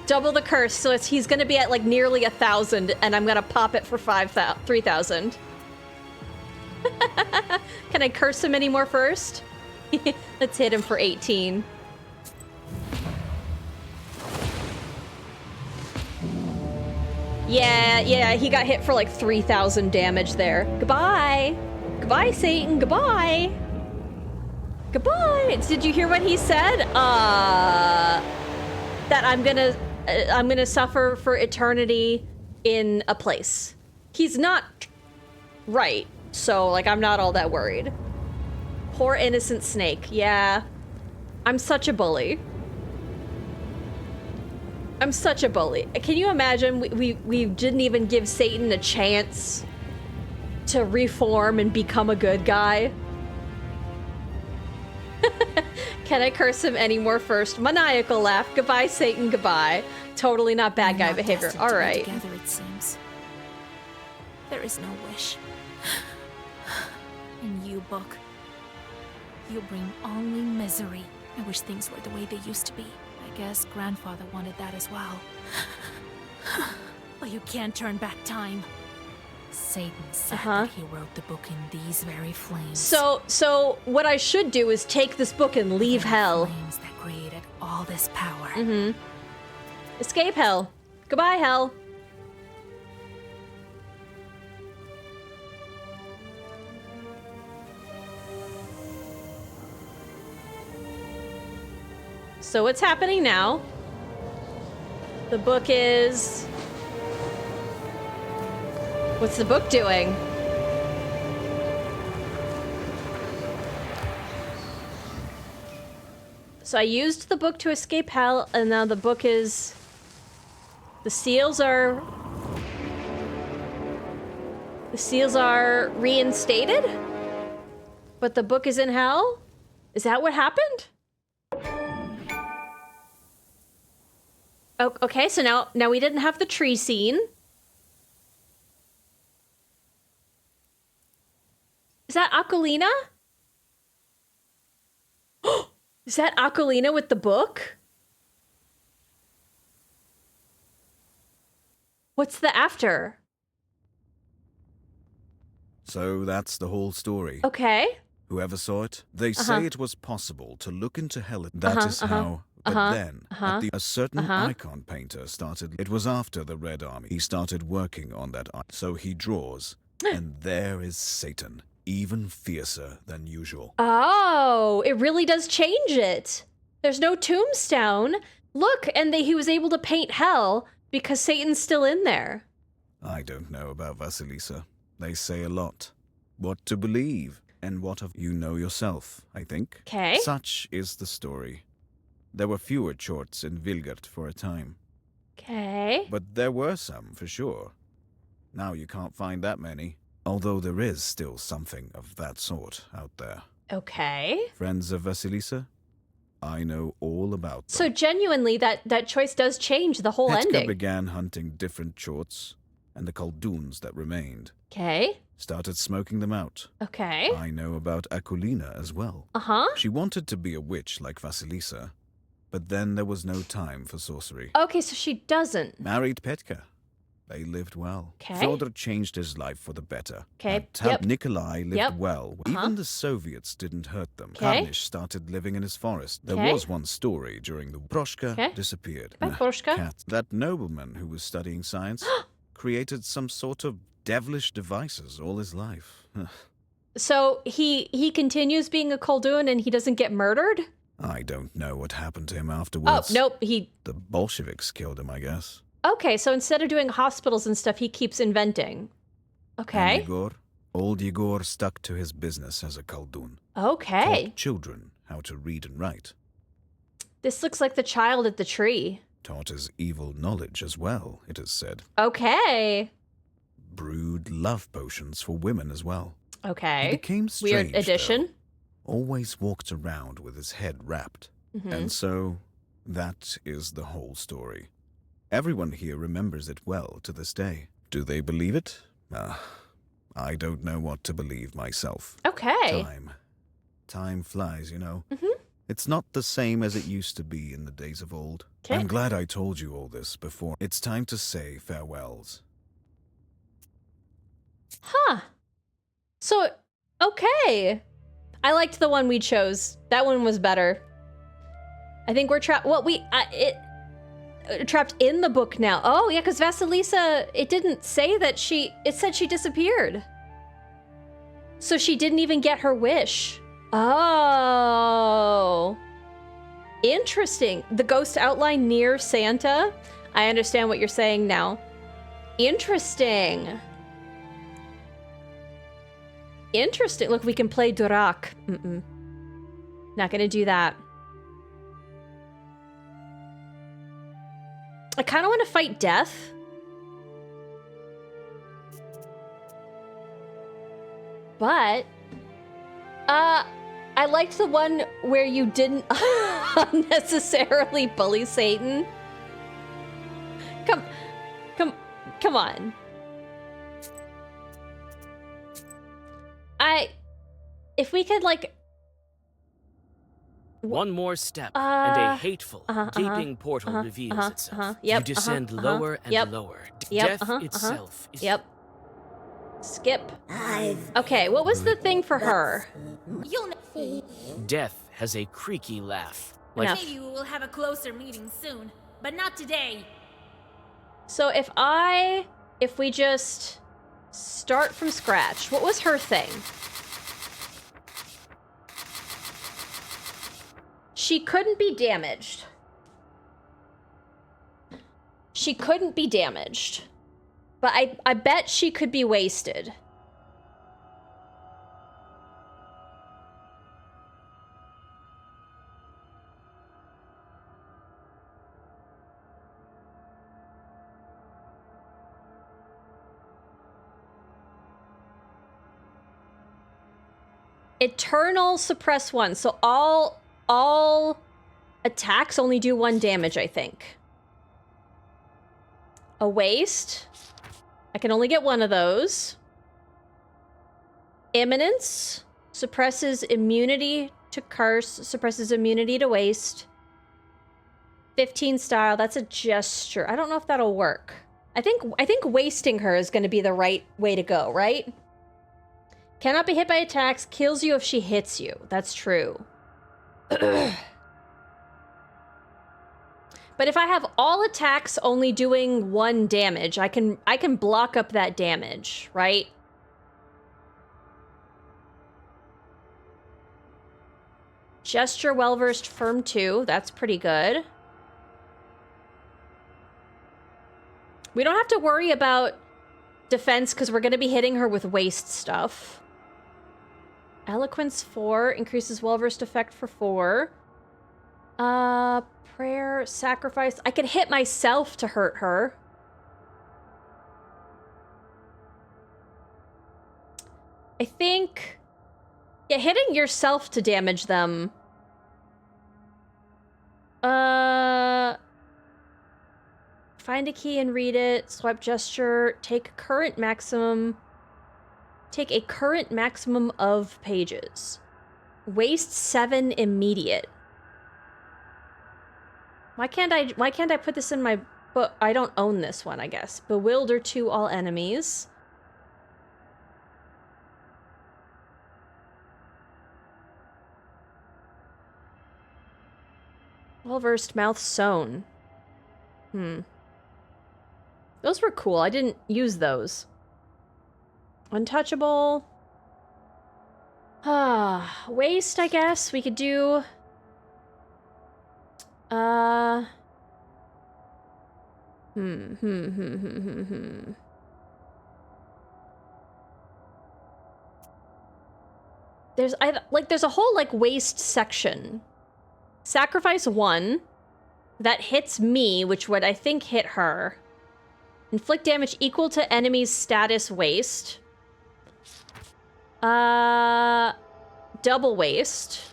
Double the curse, so he's gonna be at, like, nearly 1,000, and I'm gonna pop it for 3,000. Can I curse him anymore first? Let's hit him for 18. Yeah, he got hit for like 3,000 damage there. Goodbye. Goodbye, Satan. Goodbye. Goodbye. Did you hear what he said? That I'm gonna suffer for eternity in a place. He's not right, so like I'm not all that worried. Poor innocent snake. Yeah. I'm such a bully. I'm such a bully. Can you imagine we didn't even give Satan a chance to reform and become a good guy? Can I curse him anymore first? Maniacal laugh. Goodbye, Satan. Goodbye. Totally not bad guy behavior. All right. Together, it seems. There is no wish. And you, book. You bring only misery. I wish things were the way they used to be. I guess grandfather wanted that as well. But you can't turn back time. Satan said that he wrote the book in these very flames. So what I should do is take this book and leave hell. Flames that created all this power. Escape hell. Goodbye, hell. So what's happening now? The book is... What's the book doing? So I used the book to escape hell, and now the book is... The seals are... The seals are reinstated? But the book is in hell? Is that what happened? Oh, okay, so now we didn't have the tree scene. Is that Aquilina? Is that Aquilina with the book? What's the after? So that's the whole story. Okay. Whoever saw it, they say it was possible to look into hell. That is how. But then, a certain icon painter started. It was after the Red Army. He started working on that art. So he draws, and there is Satan, even fiercer than usual. Oh, it really does change it. There's no tombstone. Look, and he was able to paint hell because Satan's still in there. I don't know about Vasilisa. They say a lot. What to believe, and what of you know yourself, I think. Okay. Such is the story. There were fewer chorts in Vilgert for a time. Okay. But there were some, for sure. Now you can't find that many, although there is still something of that sort out there. Okay. Friends of Vasilisa, I know all about them. So genuinely, that choice does change the whole Petka ending. began hunting different chorts, and the Kulduns that remained. Okay. Started smoking them out. Okay. I know about Aquilina as well. Uh-huh. She wanted to be a witch like Vasilisa, but then there was no time for sorcery. Okay, so she doesn't. Married Petka. They lived well. Okay. Fyodor changed his life for the better. Okay. Tab Nikolai lived well. Uh-huh. Even the Soviets didn't hurt them. Okay. Karnish started living in his forest. There Okay. was one story during the Proshka Okay. disappeared. Goodbye, Proshka. Cat. That nobleman who was studying science created some sort of devilish devices all his life. So he continues being a Koldun and he doesn't get murdered? I don't know what happened to him Oh, afterwards. nope, The Bolsheviks killed him, I guess. Okay, so instead of doing hospitals and stuff, he keeps inventing. Okay. And old Igor stuck to his business as a Koldun. Okay. Taught children how to read and write. This looks like the child at the tree. Taught his evil knowledge as well, it is said. Okay. Brewed love potions for women as well. Okay. He became strange, Weird addition. though. Always walked around with his head wrapped. Mhm. And so, that is the whole story. Everyone here remembers it well to this day. Do they believe it? I don't know what to believe myself. Okay. Time flies, you know. Mhm. It's not the same as it used to be in the days of old. Okay. I'm glad I told you all this before. It's time to say farewells. Huh. So, okay. I liked the one we chose. That one was better. I think we're trapped. Well, trapped in the book now. Oh, yeah, because Vasilisa, it didn't say that it said she disappeared. So she didn't even get her wish. Oh. Interesting. The ghost outline near Santa. I understand what you're saying now. Interesting. Interesting. Look, we can play Durak. Not gonna do that. I kind of want to fight death. But, I liked the one where you didn't unnecessarily bully Satan. Come on. If we could, like... One more step, and a hateful, gaping portal reveals itself. Yep, you descend lower and lower. Yep, Death itself is... Yep. Skip. Okay, what was the thing for her? Death has a creaky laugh. Enough. Maybe we will have a closer meeting soon, but not today. So if we just start from scratch, what was her thing? She couldn't be damaged. She couldn't be damaged. But I bet she could be wasted. Eternal suppress 1. So all attacks only do 1 damage, I think. A waste. I can only get one of those. Imminence. Suppresses immunity to curse. Suppresses immunity to waste. 15 style. That's a gesture. I don't know if that'll work. I think wasting her is going to be the right way to go, right? Cannot be hit by attacks. Kills you if she hits you. That's true. But if I have all attacks only doing 1 damage, I can block up that damage, right? Gesture well-versed firm 2. That's pretty good. We don't have to worry about defense because we're going to be hitting her with waste stuff. Eloquence 4 increases well-versed effect for 4. Prayer, sacrifice. I can hit myself to hurt her. I think... yeah, hitting yourself to damage them. Find a key and read it. Swipe gesture. Take a current maximum of pages. Waste 7 immediate. Why can't I put this in my book? I don't own this one, I guess. Bewilder 2 all enemies. Well-versed mouth sewn. Those were cool. I didn't use those. Untouchable. Waste, I guess. We could do... There's a whole, like, waste section. Sacrifice 1. That hits me, which would, I think, hit her. Inflict damage equal to enemy's status waste. Double waste.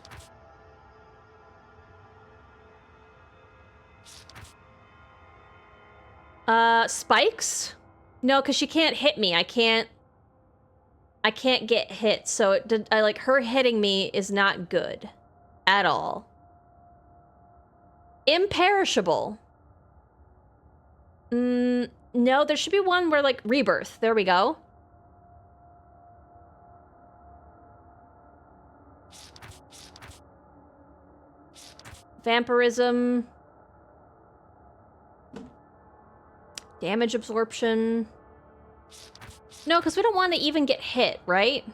Spikes? No, because she can't hit me. I can't get hit, so her hitting me is not good. At all. Imperishable. No, there should be one where, like, rebirth. There we go. Vampirism. Damage absorption. No, because we don't want to even get hit, right?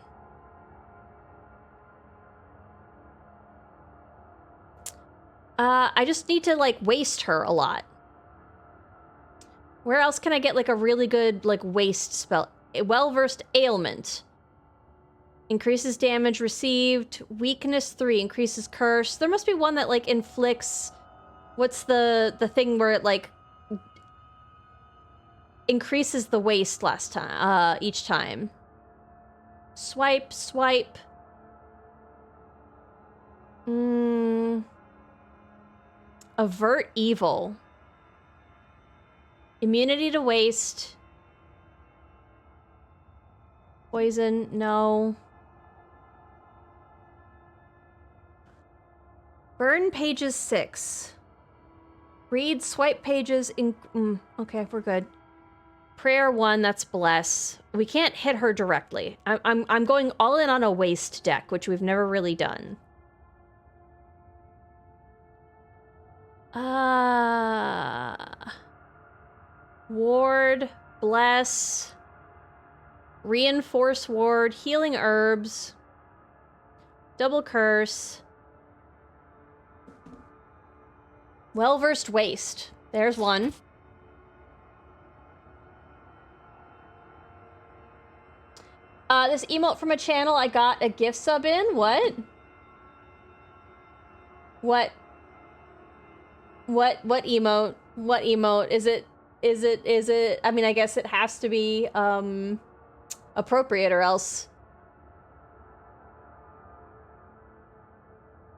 I just need to, like, waste her a lot. Where else can I get, like, a really good, like, waste spell? A well-versed ailment. Increases damage received. Weakness 3 increases curse. There must be one that, like, inflicts... what's the thing where it, like... increases the waste last time, each time. Swipe, swipe. Avert evil. Immunity to waste. Poison, no. Burn pages 6. Read, swipe pages in... okay, we're good. Prayer 1, that's bless. We can't hit her directly. I'm going all in on a waste deck, which we've never really done. Ward, bless, reinforce ward, healing herbs, double curse, well-versed waste. There's one. This emote from a channel I got a gift sub in. What? What emote? What emote? Is it, I mean, I guess it has to be, appropriate or else.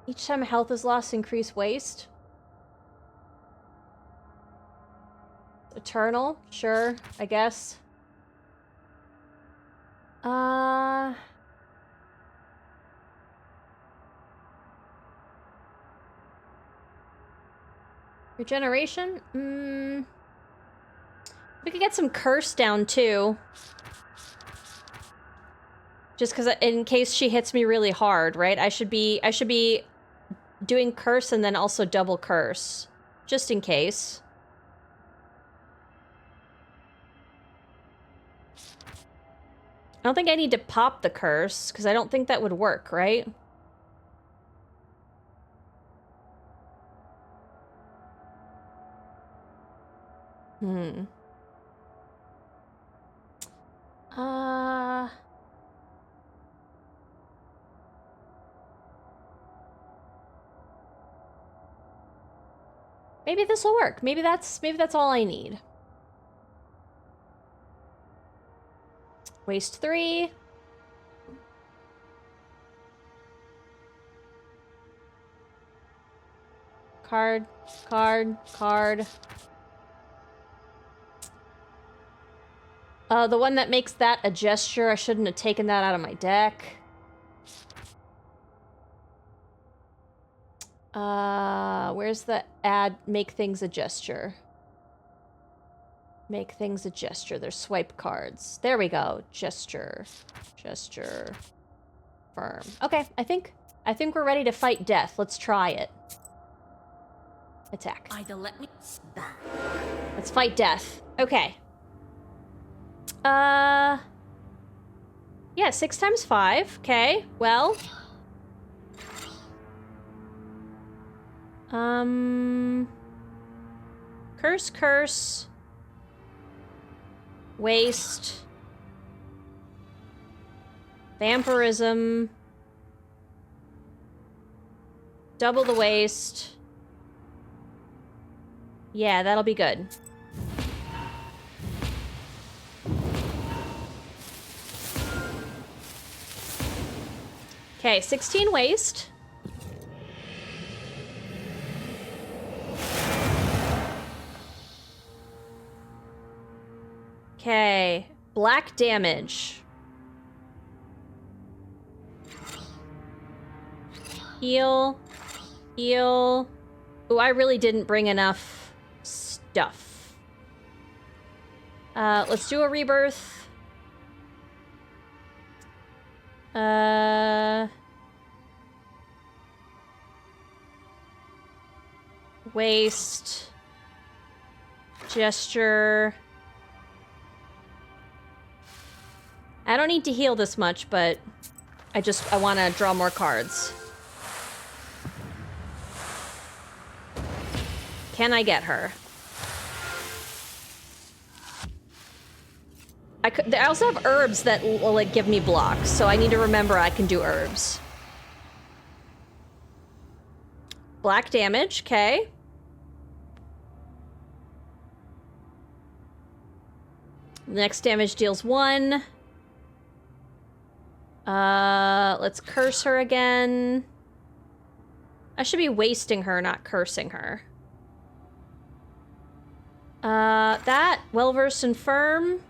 Each time health is lost, increase waste. Eternal, sure, I guess. Regeneration? We could get some curse down too. Just because in case she hits me really hard, right? I should be doing curse and then also double curse. Just in case. I don't think I need to pop the curse, because I don't think that would work, right? Maybe this will work. Maybe that's all I need. Waste 3. Card. The one that makes that a gesture, I shouldn't have taken that out of my deck. Where's the make things a gesture? Make things a gesture. There's swipe cards. There we go. Gesture. Firm. Okay, I think we're ready to fight death. Let's try it. Attack. Either let me... Let's fight death. Okay. Yeah, 6 times 5. Okay, well. Curse. Waste. Vampirism. Double the waste. Yeah, that'll be good. Okay, 16 waste. Okay, black damage. Heal. Ooh, I really didn't bring enough stuff. Let's do a rebirth. Waste. Gesture. I don't need to heal this much, but I want to draw more cards. Can I get her? I also have herbs that will, like, give me blocks, so I need to remember I can do herbs. Black damage, okay. Next damage deals 1. Let's curse her again. I should be wasting her, not cursing her. That, well-versed and firm.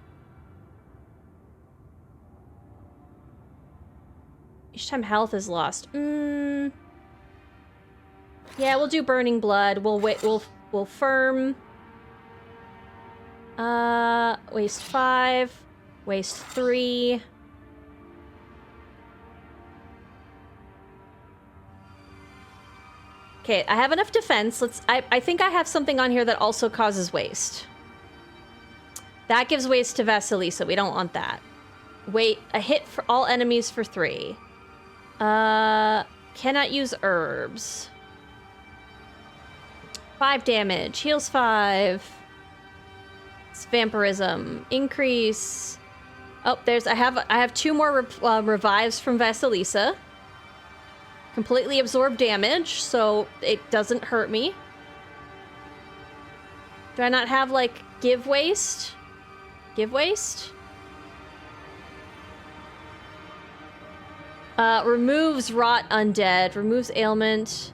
Each time health is lost. Yeah, we'll do burning blood. We'll firm. Waste 5. Waste 3. Okay, I have enough defense. I think I have something on here that also causes waste. That gives waste to Vasilisa. We don't want that. Wait, a hit for all enemies for 3. Cannot use herbs. 5 damage. Heals 5. It's vampirism. Increase. Oh, I have 2 more revives from Vasilisa. Completely absorb damage, so it doesn't hurt me. Do I not have, like, give waste? Give waste? Removes rot undead. Removes ailment.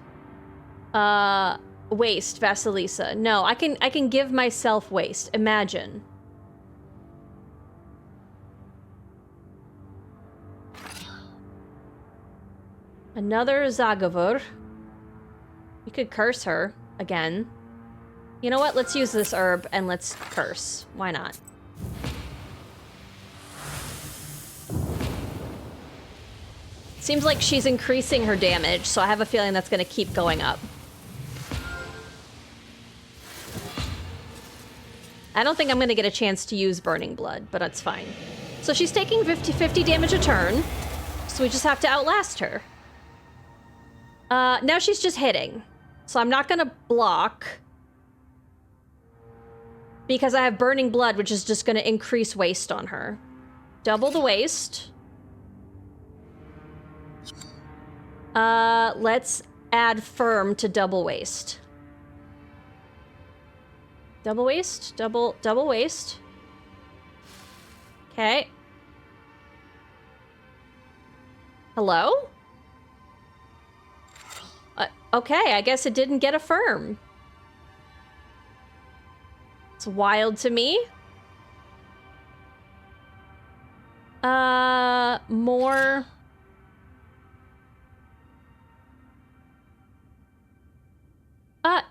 Waste, Vasilisa. No, I can give myself waste. Imagine. Another Zagavur. We could curse her again. You know what? Let's use this herb and let's curse. Why not? Seems like she's increasing her damage, so I have a feeling that's going to keep going up. I don't think I'm going to get a chance to use Burning Blood, but that's fine. So she's taking 50 damage a turn, so we just have to outlast her. Now she's just hitting. So I'm not gonna block. Because I have Burning Blood, which is just gonna increase waste on her. Double the waste. Let's add Firm to double waste. Double waste, double waste. Okay. Hello? Okay, I guess it didn't get a Firm. It's wild to me. More.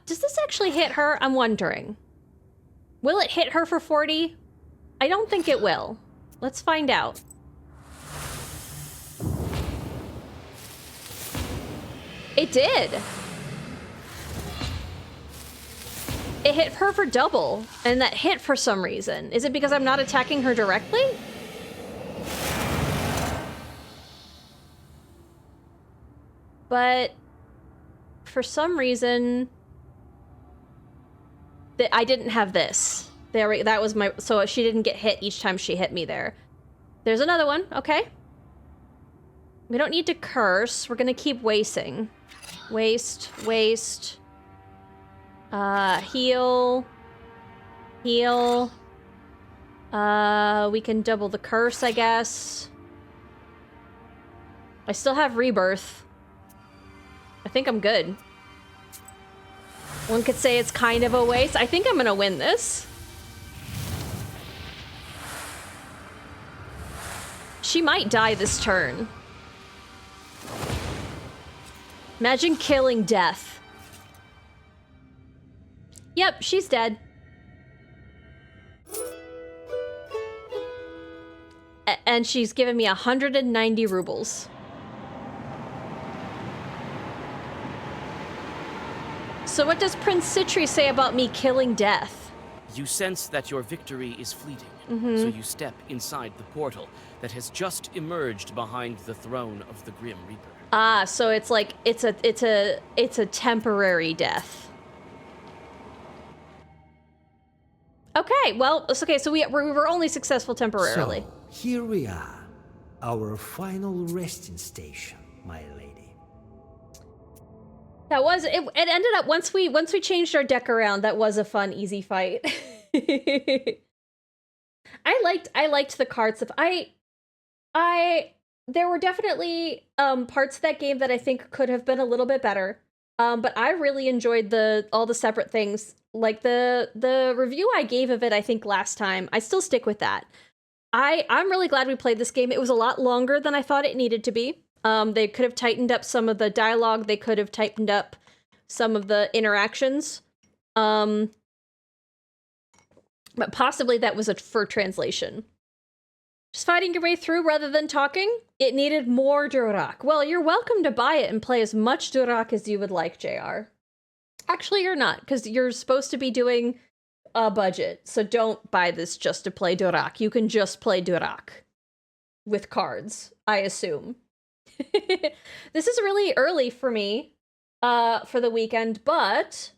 Does this actually hit her? I'm wondering. Will it hit her for 40? I don't think it will. Let's find out. It did. It hit her for double, and that hit for some reason. Is it because I'm not attacking her directly? But for some reason, I didn't have this. There, that was my, so she didn't get hit each time she hit me there. There's another one, okay. We don't need to curse, we're gonna keep wasting. Waste, waste. Heal. Heal. We can double the curse, I guess. I still have rebirth. I think I'm good. One could say it's kind of a waste. I think I'm gonna win this. She might die this turn. Imagine killing death. Yep, she's dead. And she's given me 190 rubles. So what does Prince Citri say about me killing death? You sense that your victory is fleeting, so you step inside the portal that has just emerged behind the throne of the Grim Reaper. Ah, so it's like it's a temporary death. Okay, well, it's okay. So we were only successful temporarily. So, here we are, our final resting station, my lady. That was it. It ended up once we changed our deck around. That was a fun, easy fight. I liked the cards of there were definitely parts of that game that I think could have been a little bit better. But I really enjoyed all the separate things. Like the review I gave of it, I think last time, I still stick with that. I'm really glad we played this game. It was a lot longer than I thought it needed to be. They could have tightened up some of the dialogue. They could have tightened up some of the interactions. But possibly that was for translation. Just fighting your way through rather than talking? It needed more Durak. Well, you're welcome to buy it and play as much Durak as you would like, JR. Actually, you're not, because you're supposed to be doing a budget. So don't buy this just to play Durak. You can just play Durak with cards, I assume. This is really early for me for the weekend, but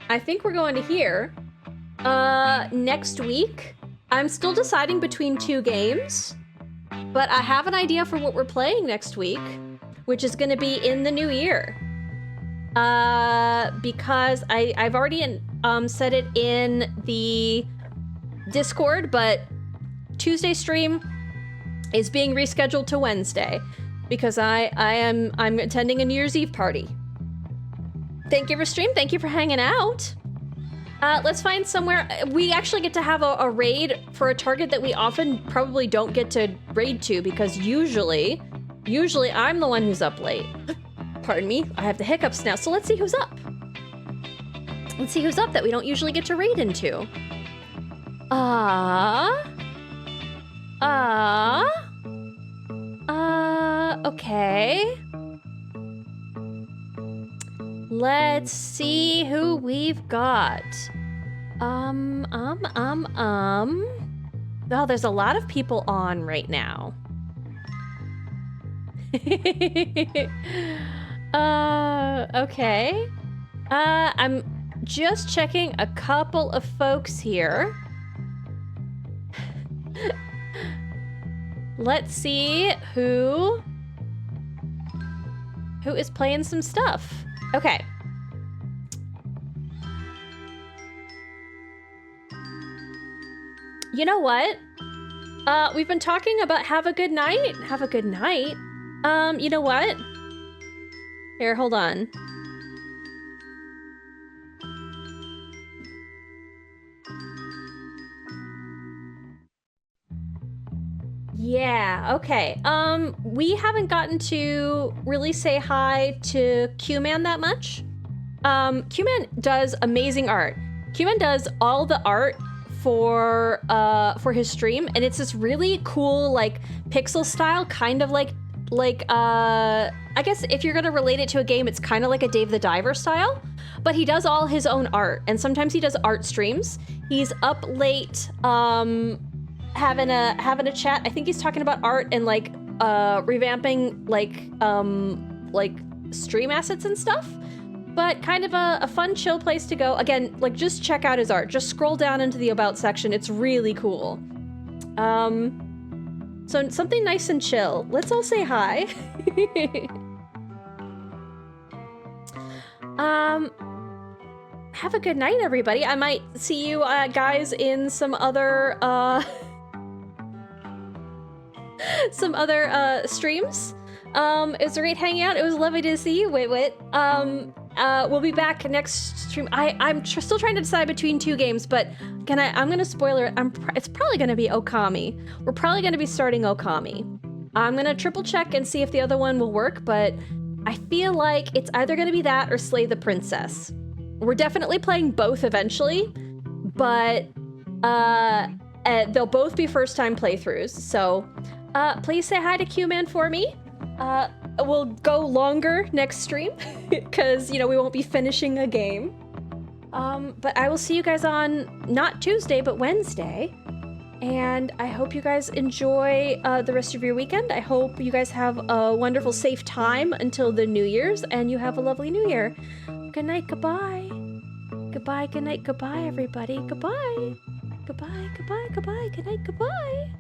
I think we're going to here. Next week, I'm still deciding between 2 games, but I have an idea for what we're playing next week, which is going to be in the new year. Because I've already said it in the Discord, but Tuesday stream is being rescheduled to Wednesday because I'm attending a New Year's Eve party. Thank you for stream. Thank you for hanging out. Let's find somewhere. We actually get to have a raid for a target that we often probably don't get to raid to because usually I'm the one who's up late. Pardon me, I have the hiccups now. So let's see who's up. Let's see who's up that we don't usually get to raid into. Okay. Let's see who we've got. Oh, there's a lot of people on right now. Okay. I'm just checking a couple of folks here. Let's see who is playing some stuff. Okay. You know what? We've been talking about have a good night. Have a good night. You know what? Here, hold on. Yeah, okay. We haven't gotten to really say hi to Q-Man that much. Q-Man does amazing art. Q-Man does all the art for his stream, and it's this really cool, like, pixel style, kind of like, I guess if you're gonna relate it to a game, it's kind of like a Dave the Diver style, but he does all his own art, and sometimes he does art streams. He's up late, having a chat. I think he's talking about art and like revamping like stream assets and stuff, but kind of a fun chill place to go. Again, like just check out his art. Just scroll down into the about section. It's really cool. So something nice and chill. Let's all say hi. Have a good night, everybody. I might see you guys in some other streams. It was great hanging out. It was lovely to see you, Wait. We'll be back next stream. I'm still trying to decide between two games, but I'm gonna spoiler it. It's probably gonna be Okami. We're probably gonna be starting Okami. I'm gonna triple check and see if the other one will work, but I feel like it's either gonna be that or Slay the Princess. We're definitely playing both eventually, but they'll both be first-time playthroughs, so please say hi to Q-Man for me. We'll go longer next stream, because, you know, we won't be finishing a game. But I will see you guys on, not Tuesday, but Wednesday. And I hope you guys enjoy the rest of your weekend. I hope you guys have a wonderful, safe time until the New Year's, and you have a lovely New Year. Good night, goodbye. Goodbye, good night, goodbye, everybody. Goodbye. Goodbye, goodbye, goodbye, good night, goodbye.